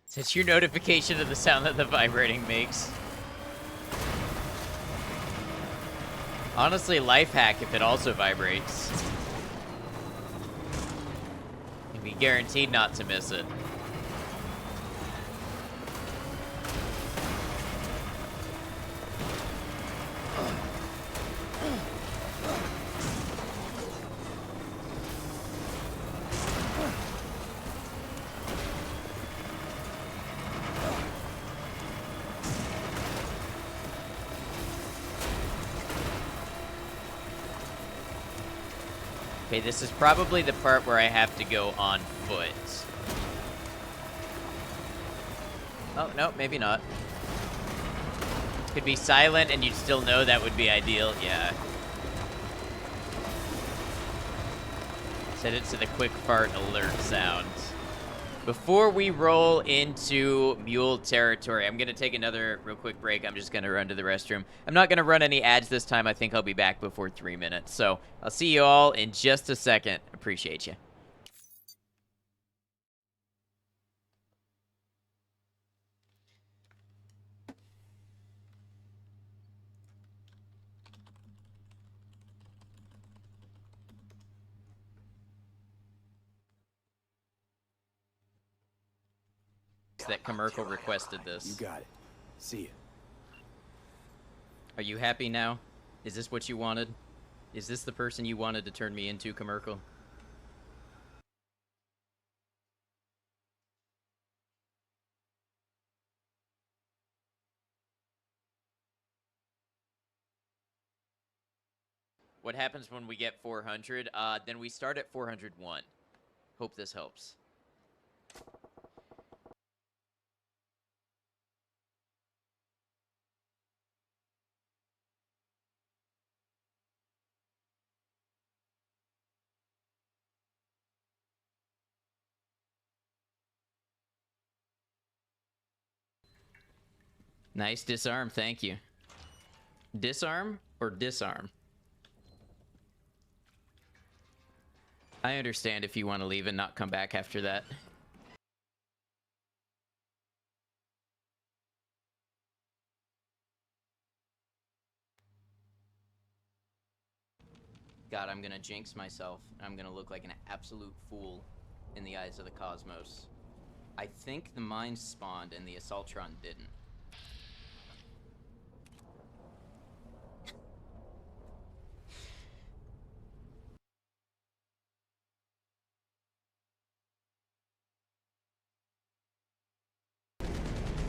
Set your notification to the sound that the vibrating makes. Honestly, life hack if it also vibrates. You'd be guaranteed not to miss it. Okay, this is probably the part where I have to go on foot. Oh, no, maybe not. Could be silent and you'd still know. That would be ideal, yeah. Set it to the quick fart alert sound. Before we roll into mule territory, I'm going to take another real quick break. I'm just going to run to the restroom. I'm not going to run any ads this time. I think I'll be back before 3 minutes. So I'll see you all in just a second. Appreciate you. That Commercial requested this. You got it. See ya. Are you happy now? Is this what you wanted? Is this the person you wanted to turn me into, Commercial? What happens when we get 400? Then we start at 401. Hope this helps. Nice disarm, thank you. Disarm or disarm? I understand if you want to leave and not come back after that. God, I'm gonna jinx myself. I'm gonna look like an absolute fool in the eyes of the cosmos. I think the mines spawned and the Assaultron didn't.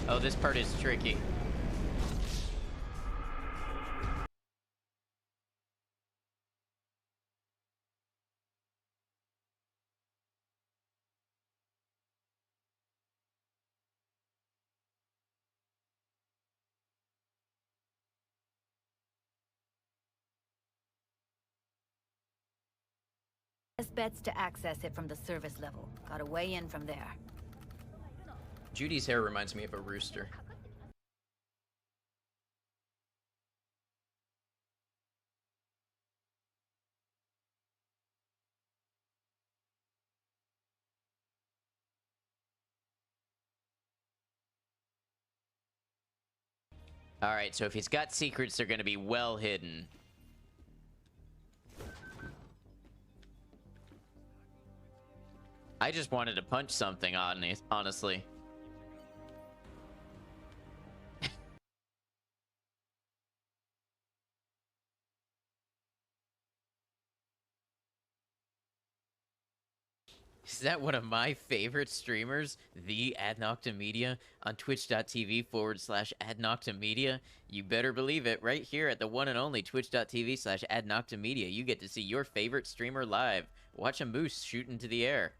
Oh, this part is tricky. Best bets to access it from the service level. Gotta weigh in from there. Judy's hair reminds me of a rooster. Alright, so if he's got secrets, they're gonna be well hidden. I just wanted to punch something, honestly. Is that one of my favorite streamers? The AdNoctaMedia on twitch.tv/AdNoctaMedia. You better believe it. Right here at the one and only twitch.tv/AdNoctaMedia, you get to see your favorite streamer live. Watch a moose shoot into the air.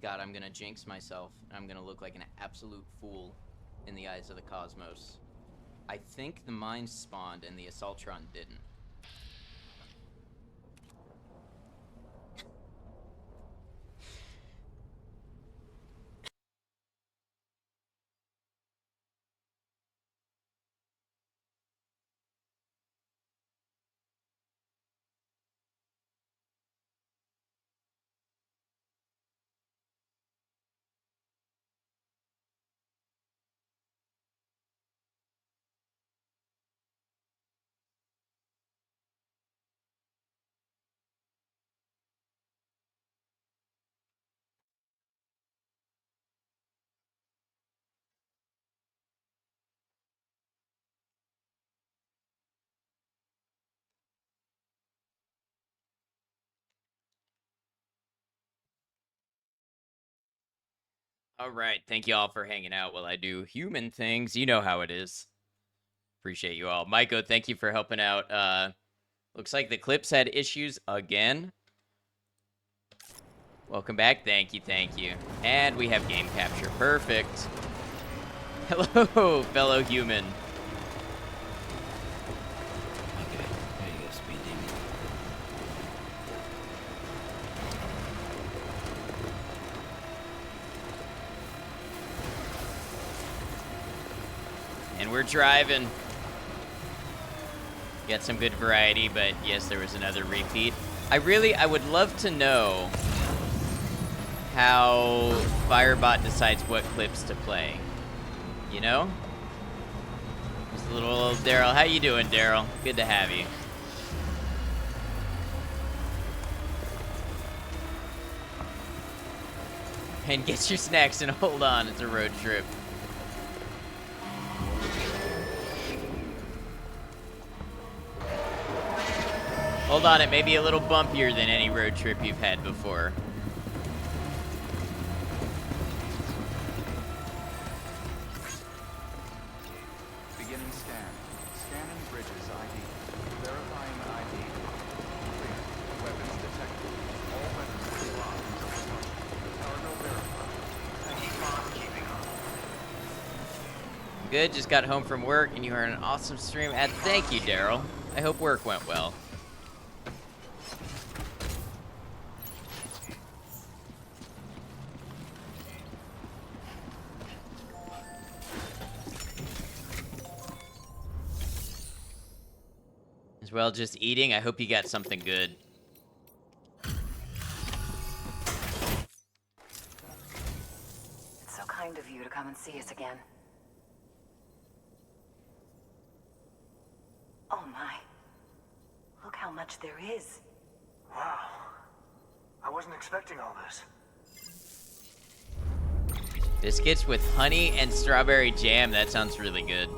God, I'm gonna jinx myself. I'm gonna look like an absolute fool in the eyes of the cosmos. I think the mines spawned and the Assaultron didn't. All right, thank you all for hanging out while I do human things. You know how it is. Appreciate you all. Maiko, thank you for helping out. Looks like the clips had issues again. Welcome back. Thank you, thank you. And we have game capture. Perfect. Hello, fellow human. Okay, there you go, speed demon. And we're driving. Got some good variety, but yes, there was another repeat. I would love to know how Firebot decides what clips to play. You know? Just a little old Daryl. How you doing, Daryl? Good to have you. And get your snacks and hold on, it's a road trip. Hold on, it may be a little bumpier than any road trip you've had before. Beginning scan. Scanning bridges ID. Verifying ID. Clear. Weapons detected. All weapons will be locked until departure. Cargo verified. Keep on keeping on. Good, just got home from work and you are an awesome stream. And thank you, Daryl. I hope work went well. As well, just eating. I hope you got something good. kind of you to come and see us again. Oh my. Look how much there is. Wow. I wasn't expecting all this. Biscuits with honey and strawberry jam. That sounds really good.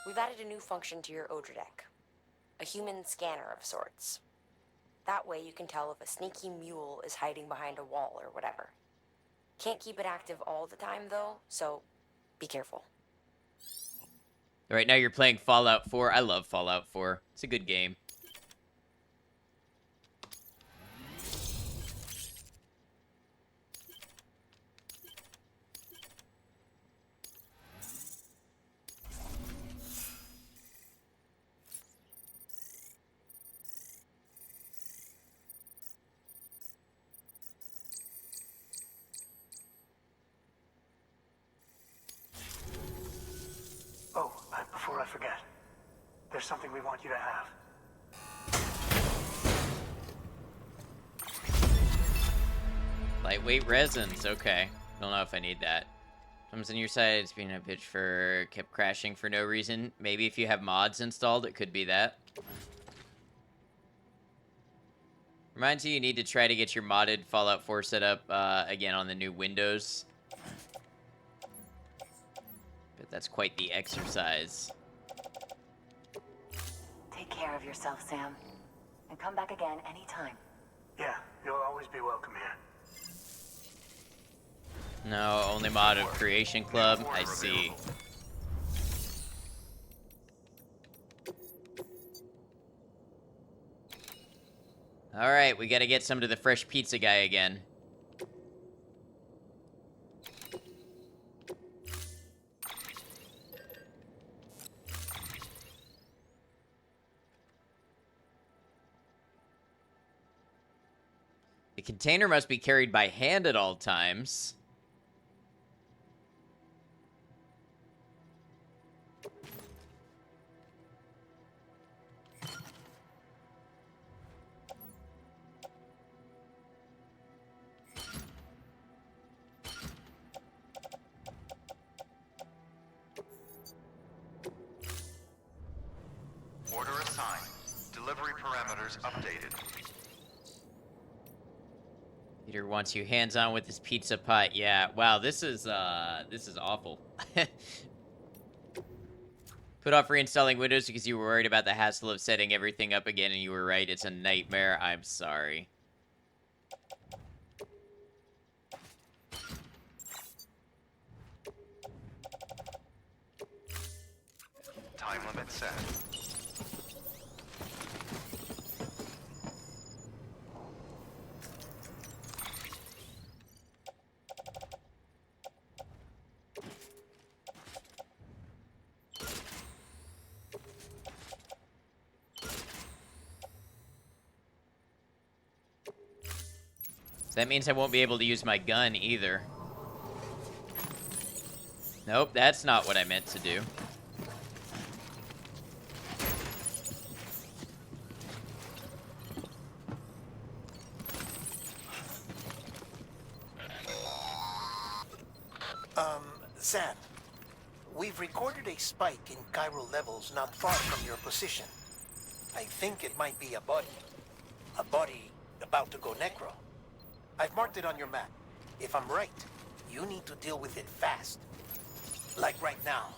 We've added a new function to your Odra deck. A human scanner of sorts. That way you can tell if a sneaky mule is hiding behind a wall or whatever. Can't keep it active all the time though, so be careful. Right now you're playing Fallout 4. I love Fallout 4. It's a good game. Oh, before I forget, there's something we want you to have. Lightweight resins. Okay. Don't know if I need that. Comes on your side. It's being a bitch for kept crashing for no reason. Maybe if you have mods installed, it could be that. Reminds you need to try to get your modded Fallout 4 set up again on the new Windows. But that's quite the exercise. Take care of yourself, Sam. And come back again anytime. Yeah, you'll always be welcome here. No, only mod of Creation Club. I see. Alright, we gotta get some to the fresh pizza guy again. The container must be carried by hand at all times. Order assigned. Delivery parameters updated. Peter wants you hands-on with his pizza pot. Yeah, wow, this is awful. Put off reinstalling Windows because you were worried about the hassle of setting everything up again, and you were right. It's a nightmare. I'm sorry. Time limit set. That means I won't be able to use my gun either. Nope, that's not what I meant to do. Sam, we've recorded a spike in chiral levels not far from your position. I think it might be a body. A body about to go necro. I've marked it on your map. If I'm right, you need to deal with it fast. Like right now.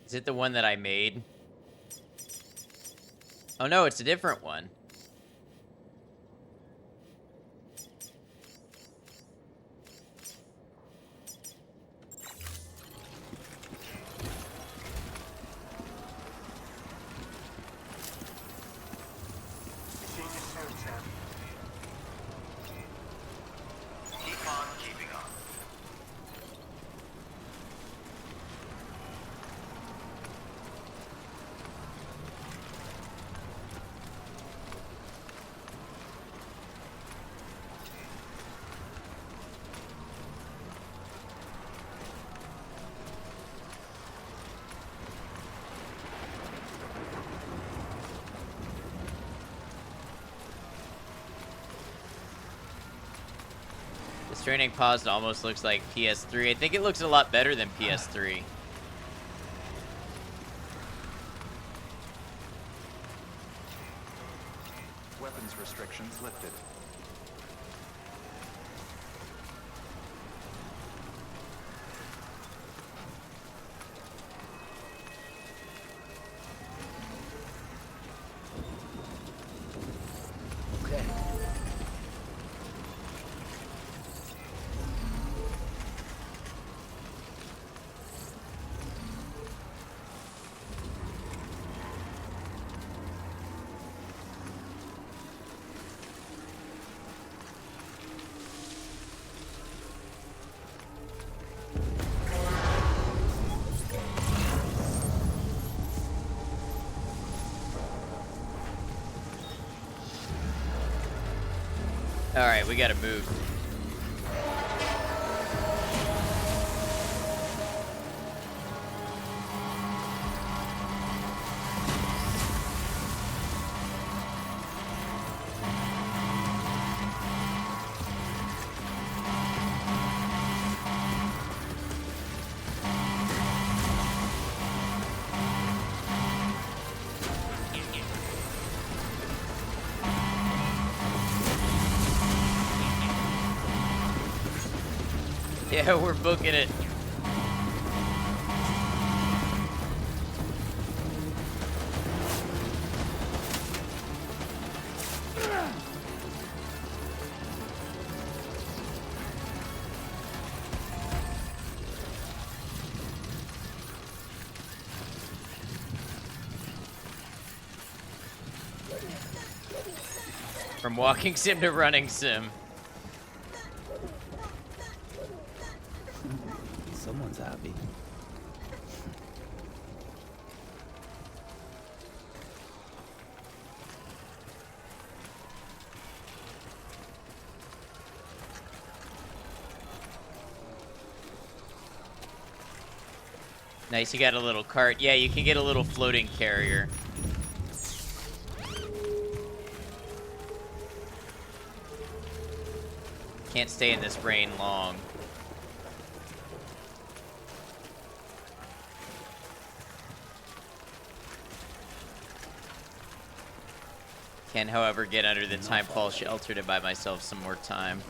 Is it the one that I made? Oh no, it's a different one. Seeing you soon, Sam. Keep on keeping on. Stranding Paused almost looks like PS3. I think it looks a lot better than PS3. Weapons restrictions lifted. Okay. All right, we gotta move. Yeah, we're booking it. From walking sim to running sim. Someone's happy. Nice, you got a little cart. Yeah, you can get a little floating carrier. Can't stay in this rain long. Can, however, get under the timefall shelter to buy myself some more time.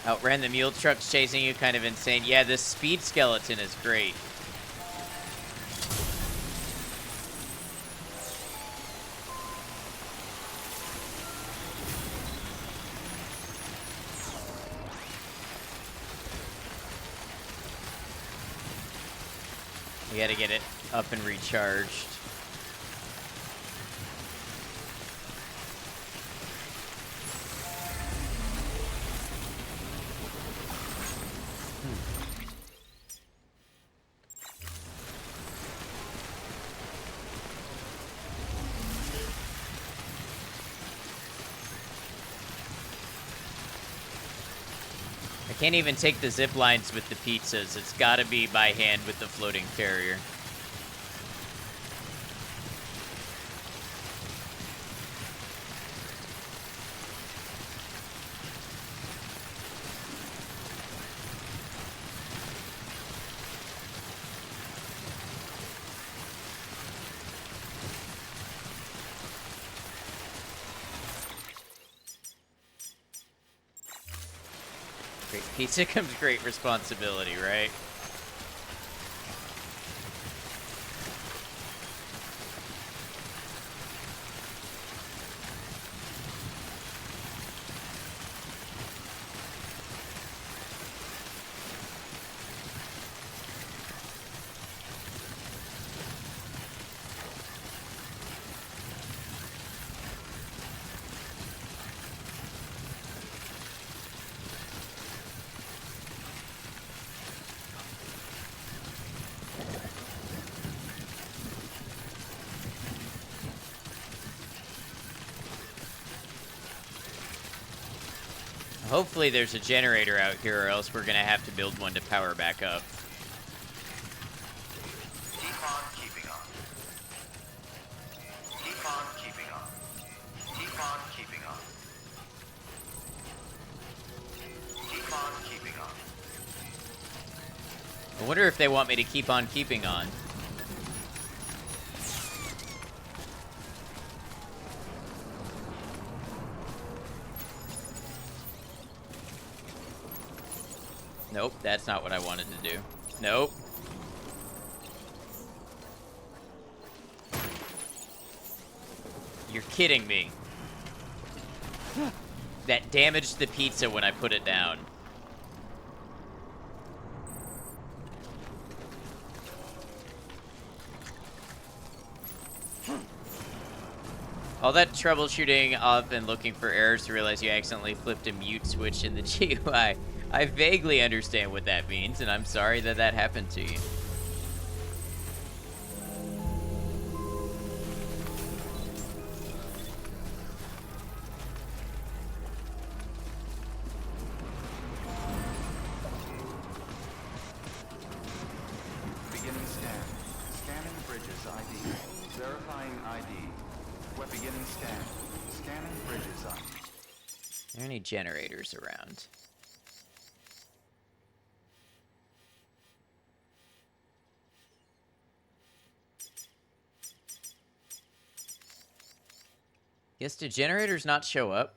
Outran the mule trucks chasing you, kind of insane. Yeah, this speed skeleton is great. We gotta get it up and recharged. I can't even take the zip lines with the pizzas. It's gotta be by hand with the floating carrier. Great pizza comes great responsibility, right? Hopefully there's a generator out here, or else we're gonna have to build one to power back up. Keep on keeping on. Keep on keeping on. Keep on keeping on. Keep on keeping on. I wonder if they want me to keep on keeping on. Nope, that's not what I wanted to do. Nope. You're kidding me. That damaged the pizza when I put it down. All that troubleshooting up and looking for errors to realize you accidentally flipped a mute switch in the GUI. I vaguely understand what that means, and I'm sorry that that happened to you. Beginning scan. Scanning bridges ID. Verifying ID. Beginning scan. Scanning bridges ID. Are there any generators around? Guess do generators not show up?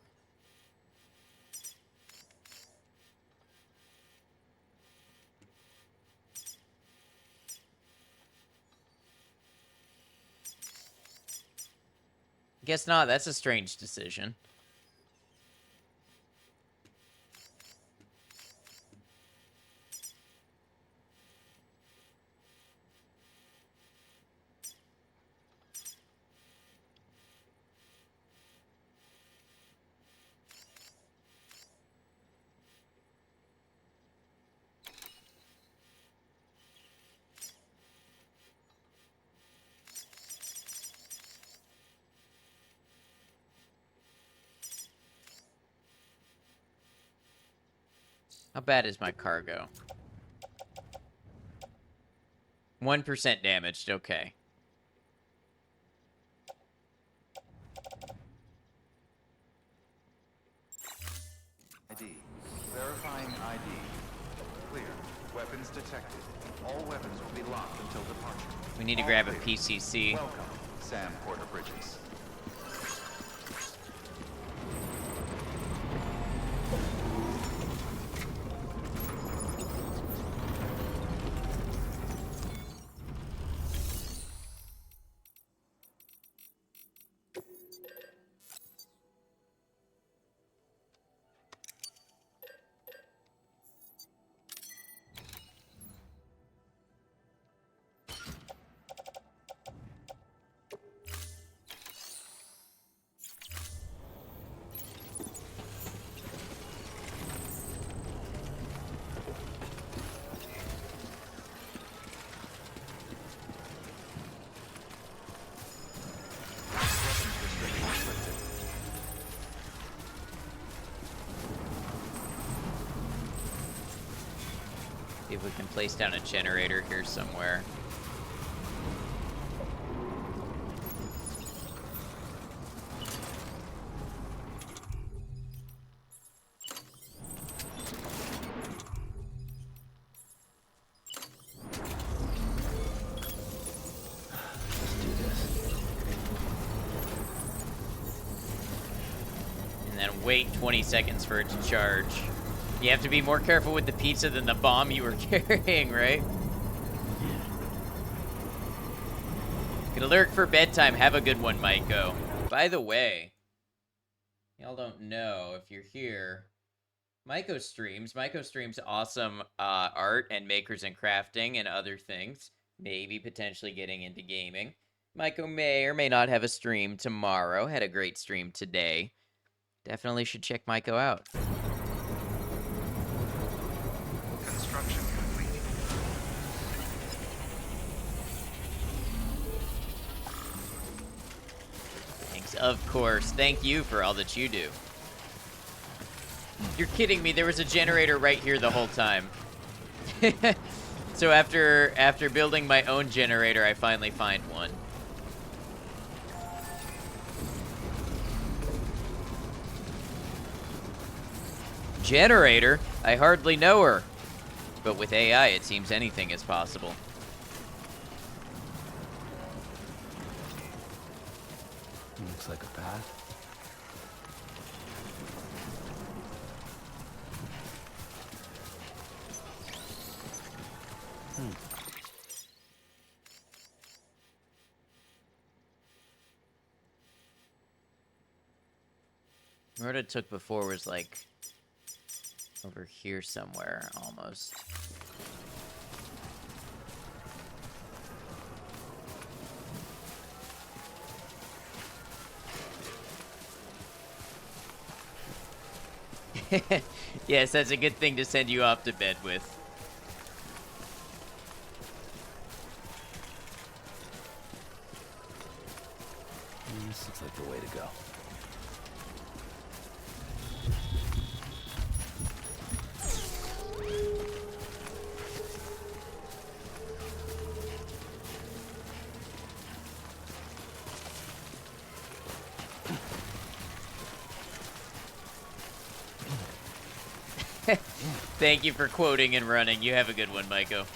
Guess not. That's a strange decision. How bad is my cargo? 1% damaged, okay. ID. Verifying ID. Clear. Weapons detected. All weapons will be locked until departure. We need to grab a PCC. Welcome, Sam Porter Bridges. See if we can place down a generator here somewhere. And then wait 20 seconds for it to charge. You have to be more careful with the pizza than the bomb you were carrying, right? Gonna lurk for bedtime. Have a good one, Maiko. By the way, y'all don't know if you're here. Maiko streams. Maiko streams awesome art and makers and crafting and other things. Maybe potentially getting into gaming. Maiko may or may not have a stream tomorrow. Had a great stream today. Definitely should check Maiko out. Construction complete. Thanks, of course. Thank you for all that you do. You're kidding me. There was a generator right here the whole time. So after building my own generator, I finally find one. Generator? I hardly know her. But with AI, it seems anything is possible. Looks like a path. What it took before was like over here somewhere, almost. Yes, that's a good thing to send you off to bed with. This looks like the way to go. Thank you for quoting and running. You have a good one, Maiko.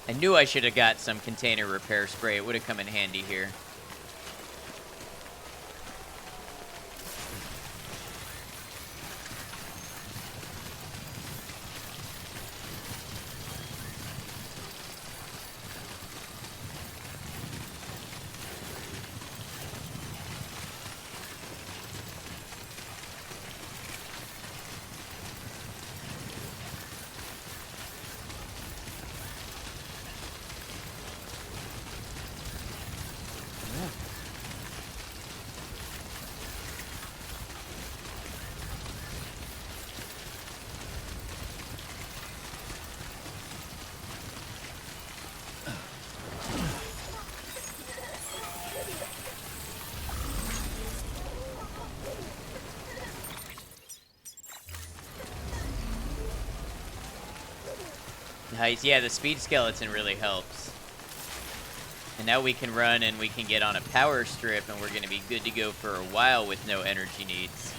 I knew I should have got some container repair spray. It would have come in handy here. Nice. Yeah, the speed skeleton really helps. And now we can run and we can get on a power strip and we're going to be good to go for a while with no energy needs.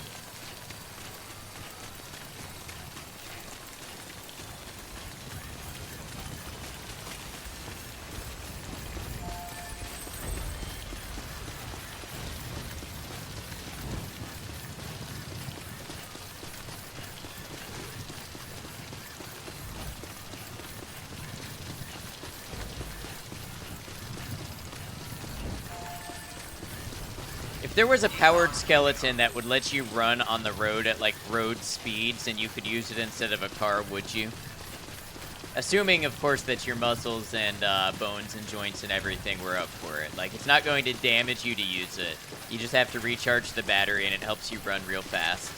If there was a powered skeleton that would let you run on the road at like road speeds and you could use it instead of a car, would you? Assuming, of course, that your muscles and bones and joints and everything were up for it. Like, it's not going to damage you to use it. You just have to recharge the battery and it helps you run real fast.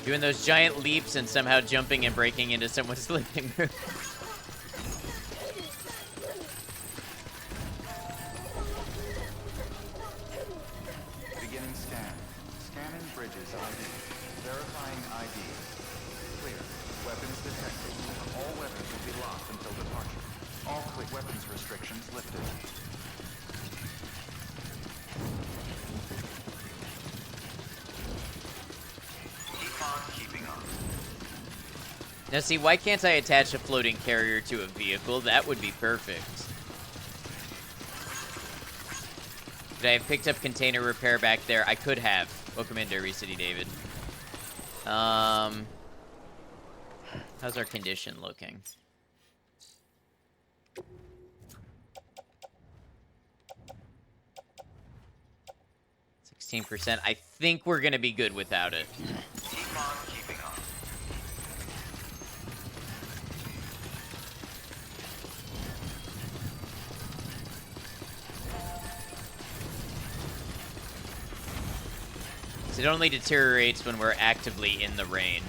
Doing those giant leaps and somehow jumping and breaking into someone's living room. Beginning scan. Scanning bridges ID. Verifying ID. Clear. Weapons detected. All weapons will be locked until departure. All quick weapons restrictions lifted. Now see, why can't I attach a floating carrier to a vehicle? That would be perfect. Could I have picked up container repair back there? I could have. Welcome in, Derby City David. How's our condition looking? %. I think we're gonna be good without it. Keep on keeping on. It only deteriorates when we're actively in the rain.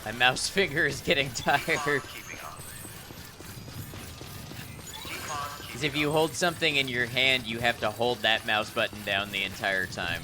My mouse finger is getting tired. Because if you hold something in your hand, you have to hold that mouse button down the entire time.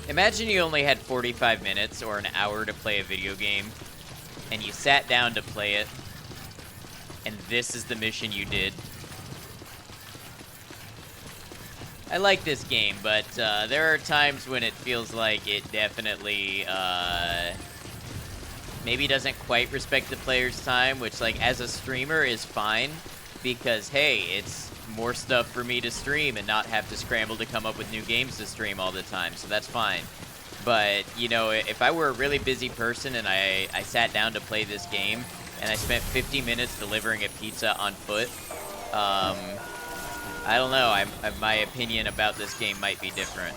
Imagine you only had 45 minutes or an hour to play a video game, and you sat down to play it, and this is the mission you did. I like this game, but there are times when it feels like it definitely maybe doesn't quite respect the player's time, which, like, as a streamer is fine, because, hey, it's more stuff for me to stream and not have to scramble to come up with new games to stream all the time, so that's fine. But, you know, if I were a really busy person and I sat down to play this game and I spent 50 minutes delivering a pizza on foot, I don't know, my opinion about this game might be different.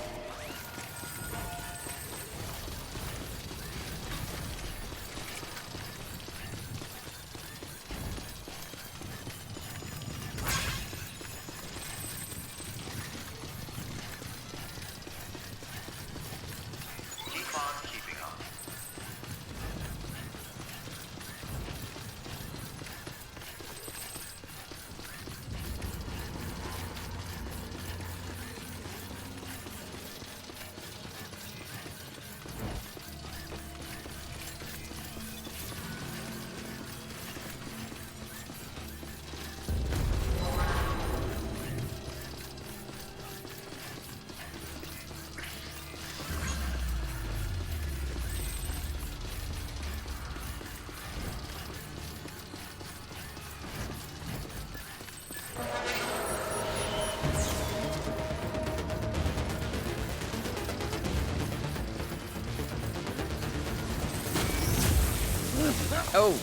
Oh,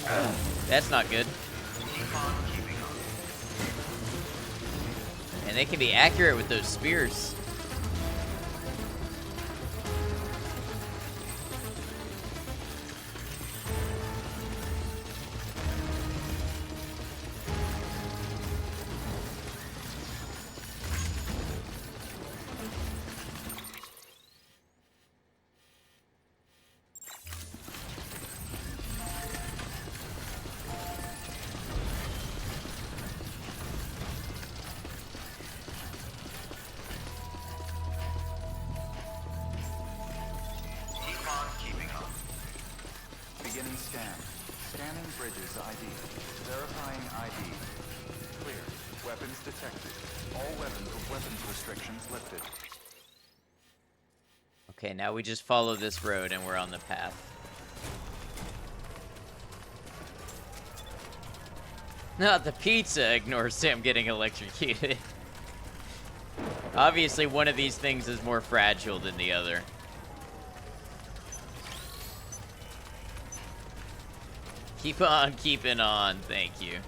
that's not good. And they can be accurate with those spears. scan. Scanning bridges ID. Verifying ID. Clear. Weapons detected. All weapons restrictions lifted. Okay, now we just follow this road and we're on the path. Not the pizza ignores Sam getting electrocuted. Obviously, one of these things is more fragile than the other. Keep on keeping on, thank you.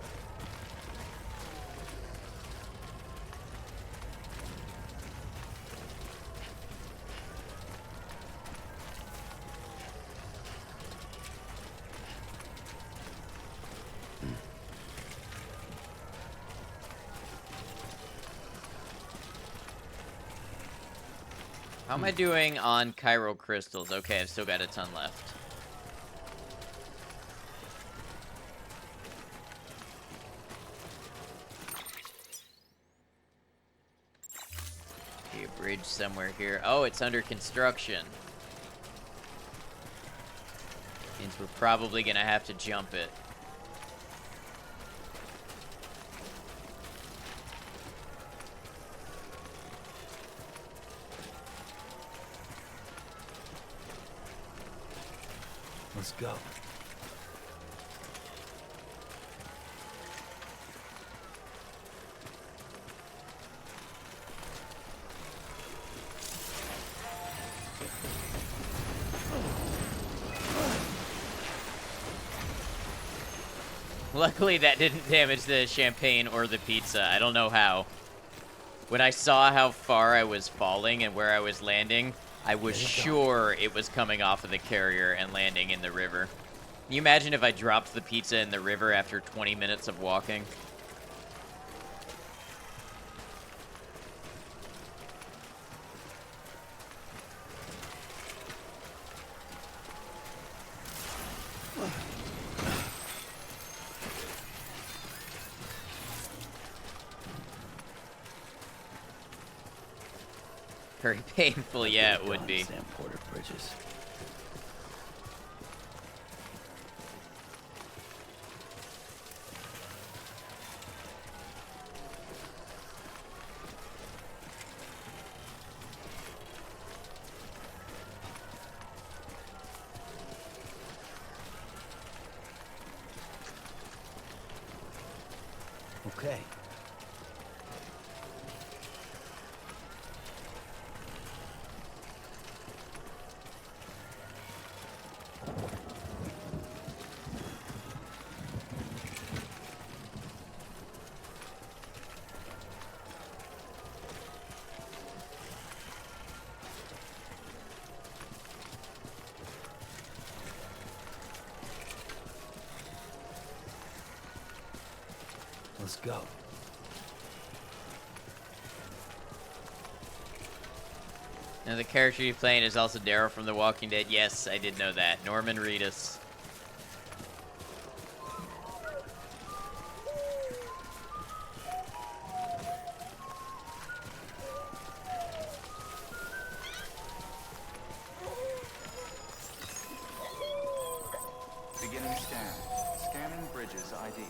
How am I doing on chiral crystals? Okay, I've still got a ton left. Okay, a bridge somewhere here. Oh, it's under construction. Means we're probably gonna have to jump it. Let's go. Luckily, that didn't damage the champagne or the pizza. I don't know how. When I saw how far I was falling and where I was landing, I was sure it was coming off of the carrier and landing in the river. Can you imagine if I dropped the pizza in the river after 20 minutes of walking? Very painful, yeah, it would be. Sam Porter Bridges. Okay. Let's go. Now the character you're playing is also Daryl from The Walking Dead. Yes, I did know that. Norman Reedus. Beginning scan. Scanning bridges ID.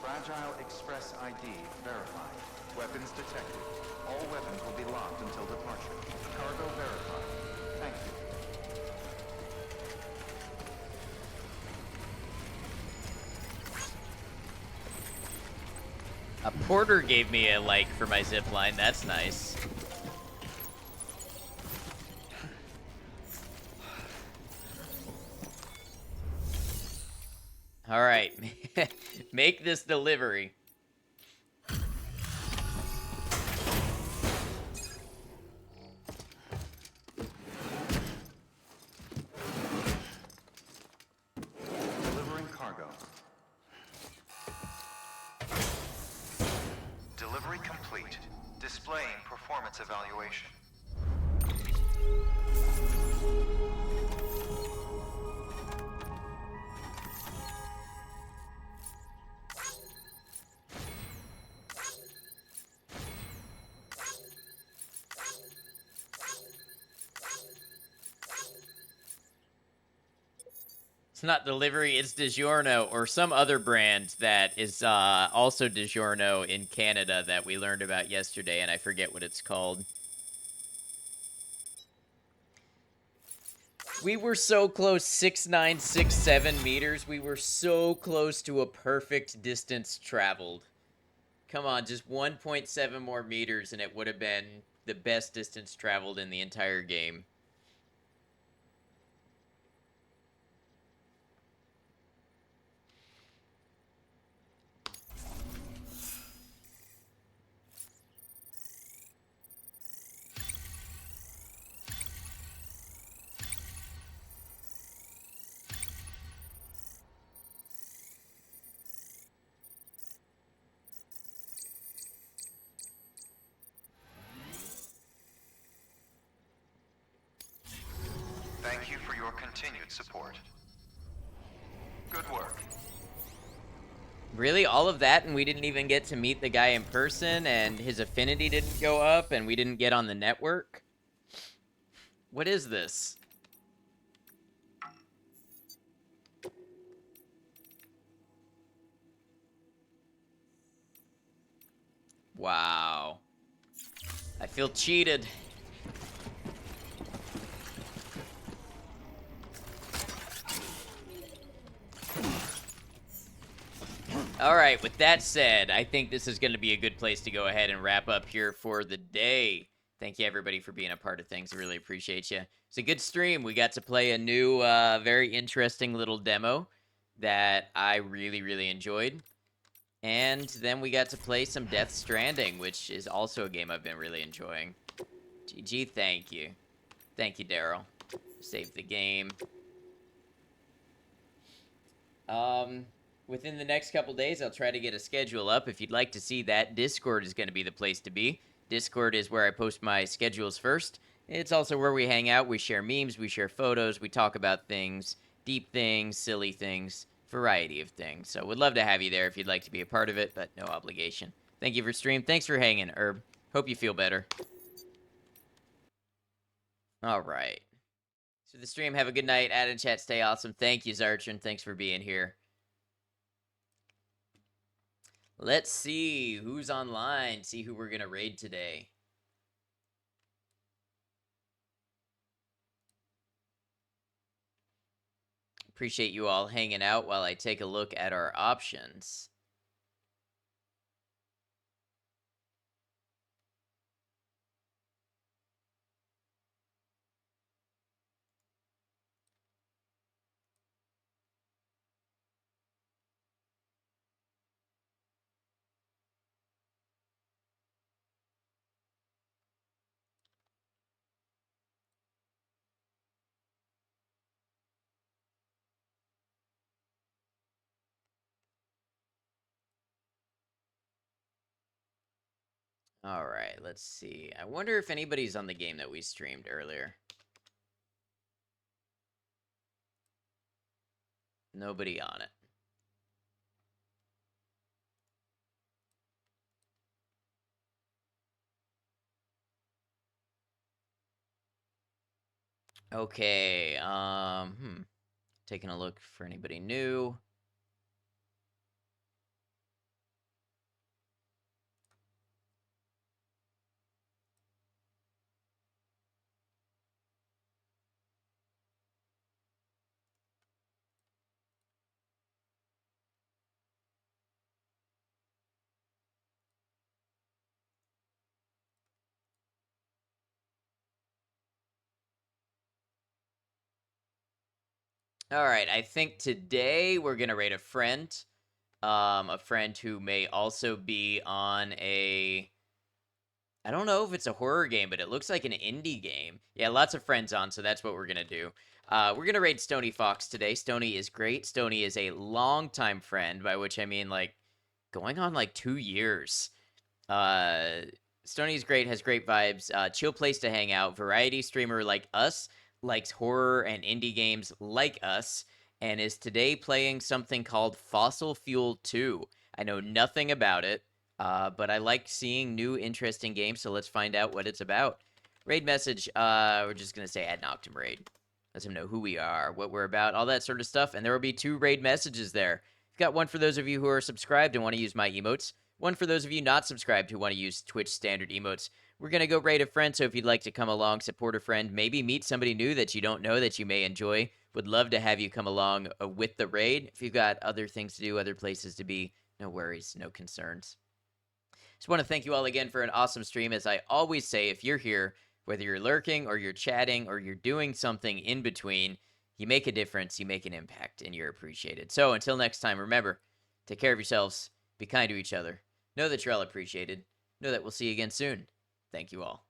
Fragile Express ID verified. Weapons detected. All weapons will be locked until departure. Cargo verified. Thank you. A porter gave me a like for my zip line. That's nice. All right, make this delivery. Delivering cargo. Delivery complete. Displaying performance evaluation. It's not delivery, it's DiGiorno, or some other brand that is also DiGiorno in Canada that we learned about yesterday, and I forget what it's called. We were so close, 6,967 meters. We were so close to a perfect distance traveled. Come on, just 1.7 more meters, and it would have been the best distance traveled in the entire game. Thank you for your continued support. Good work. Really? All of that, and we didn't even get to meet the guy in person, and his affinity didn't go up, and we didn't get on the network? What is this? Wow. I feel cheated. All right, with that said, I think this is going to be a good place to go ahead and wrap up here for the day. Thank you, everybody, for being a part of things. I really appreciate you. It's a good stream. We got to play a new, very interesting little demo that I really, really enjoyed. And then we got to play some Death Stranding, which is also a game I've been really enjoying. GG, thank you. Thank you, Daryl. Save the game. Within the next couple days, I'll try to get a schedule up. If you'd like to see that, Discord is going to be the place to be. Discord is where I post my schedules first. It's also where we hang out. We share memes, we share photos, we talk about things, deep things, silly things, variety of things. So would love to have you there if you'd like to be a part of it, but no obligation. Thank you for stream. Thanks for hanging, Herb. Hope you feel better. All right. So the stream, have a good night. Add in chat, stay awesome. Thank you, Zarchin. Thanks for being here. Let's see who's online, see who we're going to raid today. Appreciate you all hanging out while I take a look at our options. All right, let's see. I wonder if anybody's on the game that we streamed earlier. Nobody on it. Okay, taking a look for anybody new. All right, I think today we're going to raid a friend who may also be on a, I don't know if it's a horror game, but it looks like an indie game. Yeah, lots of friends on, so that's what we're going to do. We're going to raid Stony Fox today. Stony is great. Stony is a longtime friend, by which I mean, like, going on, like, 2 years. Stony is great, has great vibes. Chill place to hang out. Variety streamer like us. Likes horror and indie games like us. And is today playing something called Fossil Fuel 2. I know nothing about it. But I like seeing new, interesting games, so let's find out what it's about. Raid message, we're just going to say add Noctum raid. Lets them know who we are, what we're about, all that sort of stuff. And there will be 2 raid messages there. I've got one for those of you who are subscribed and want to use my emotes, one for those of you not subscribed who want to use Twitch standard emotes. We're going to go raid a friend, so if you'd like to come along, support a friend, maybe meet somebody new that you don't know that you may enjoy, would love to have you come along with the raid. If you've got other things to do, other places to be, no worries, no concerns. Just want to thank you all again for an awesome stream. As I always say, if you're here, whether you're lurking or you're chatting or you're doing something in between, you make a difference, you make an impact, and you're appreciated. So until next time, remember, take care of yourselves, be kind to each other, know that you're all appreciated, know that we'll see you again soon. Thank you all.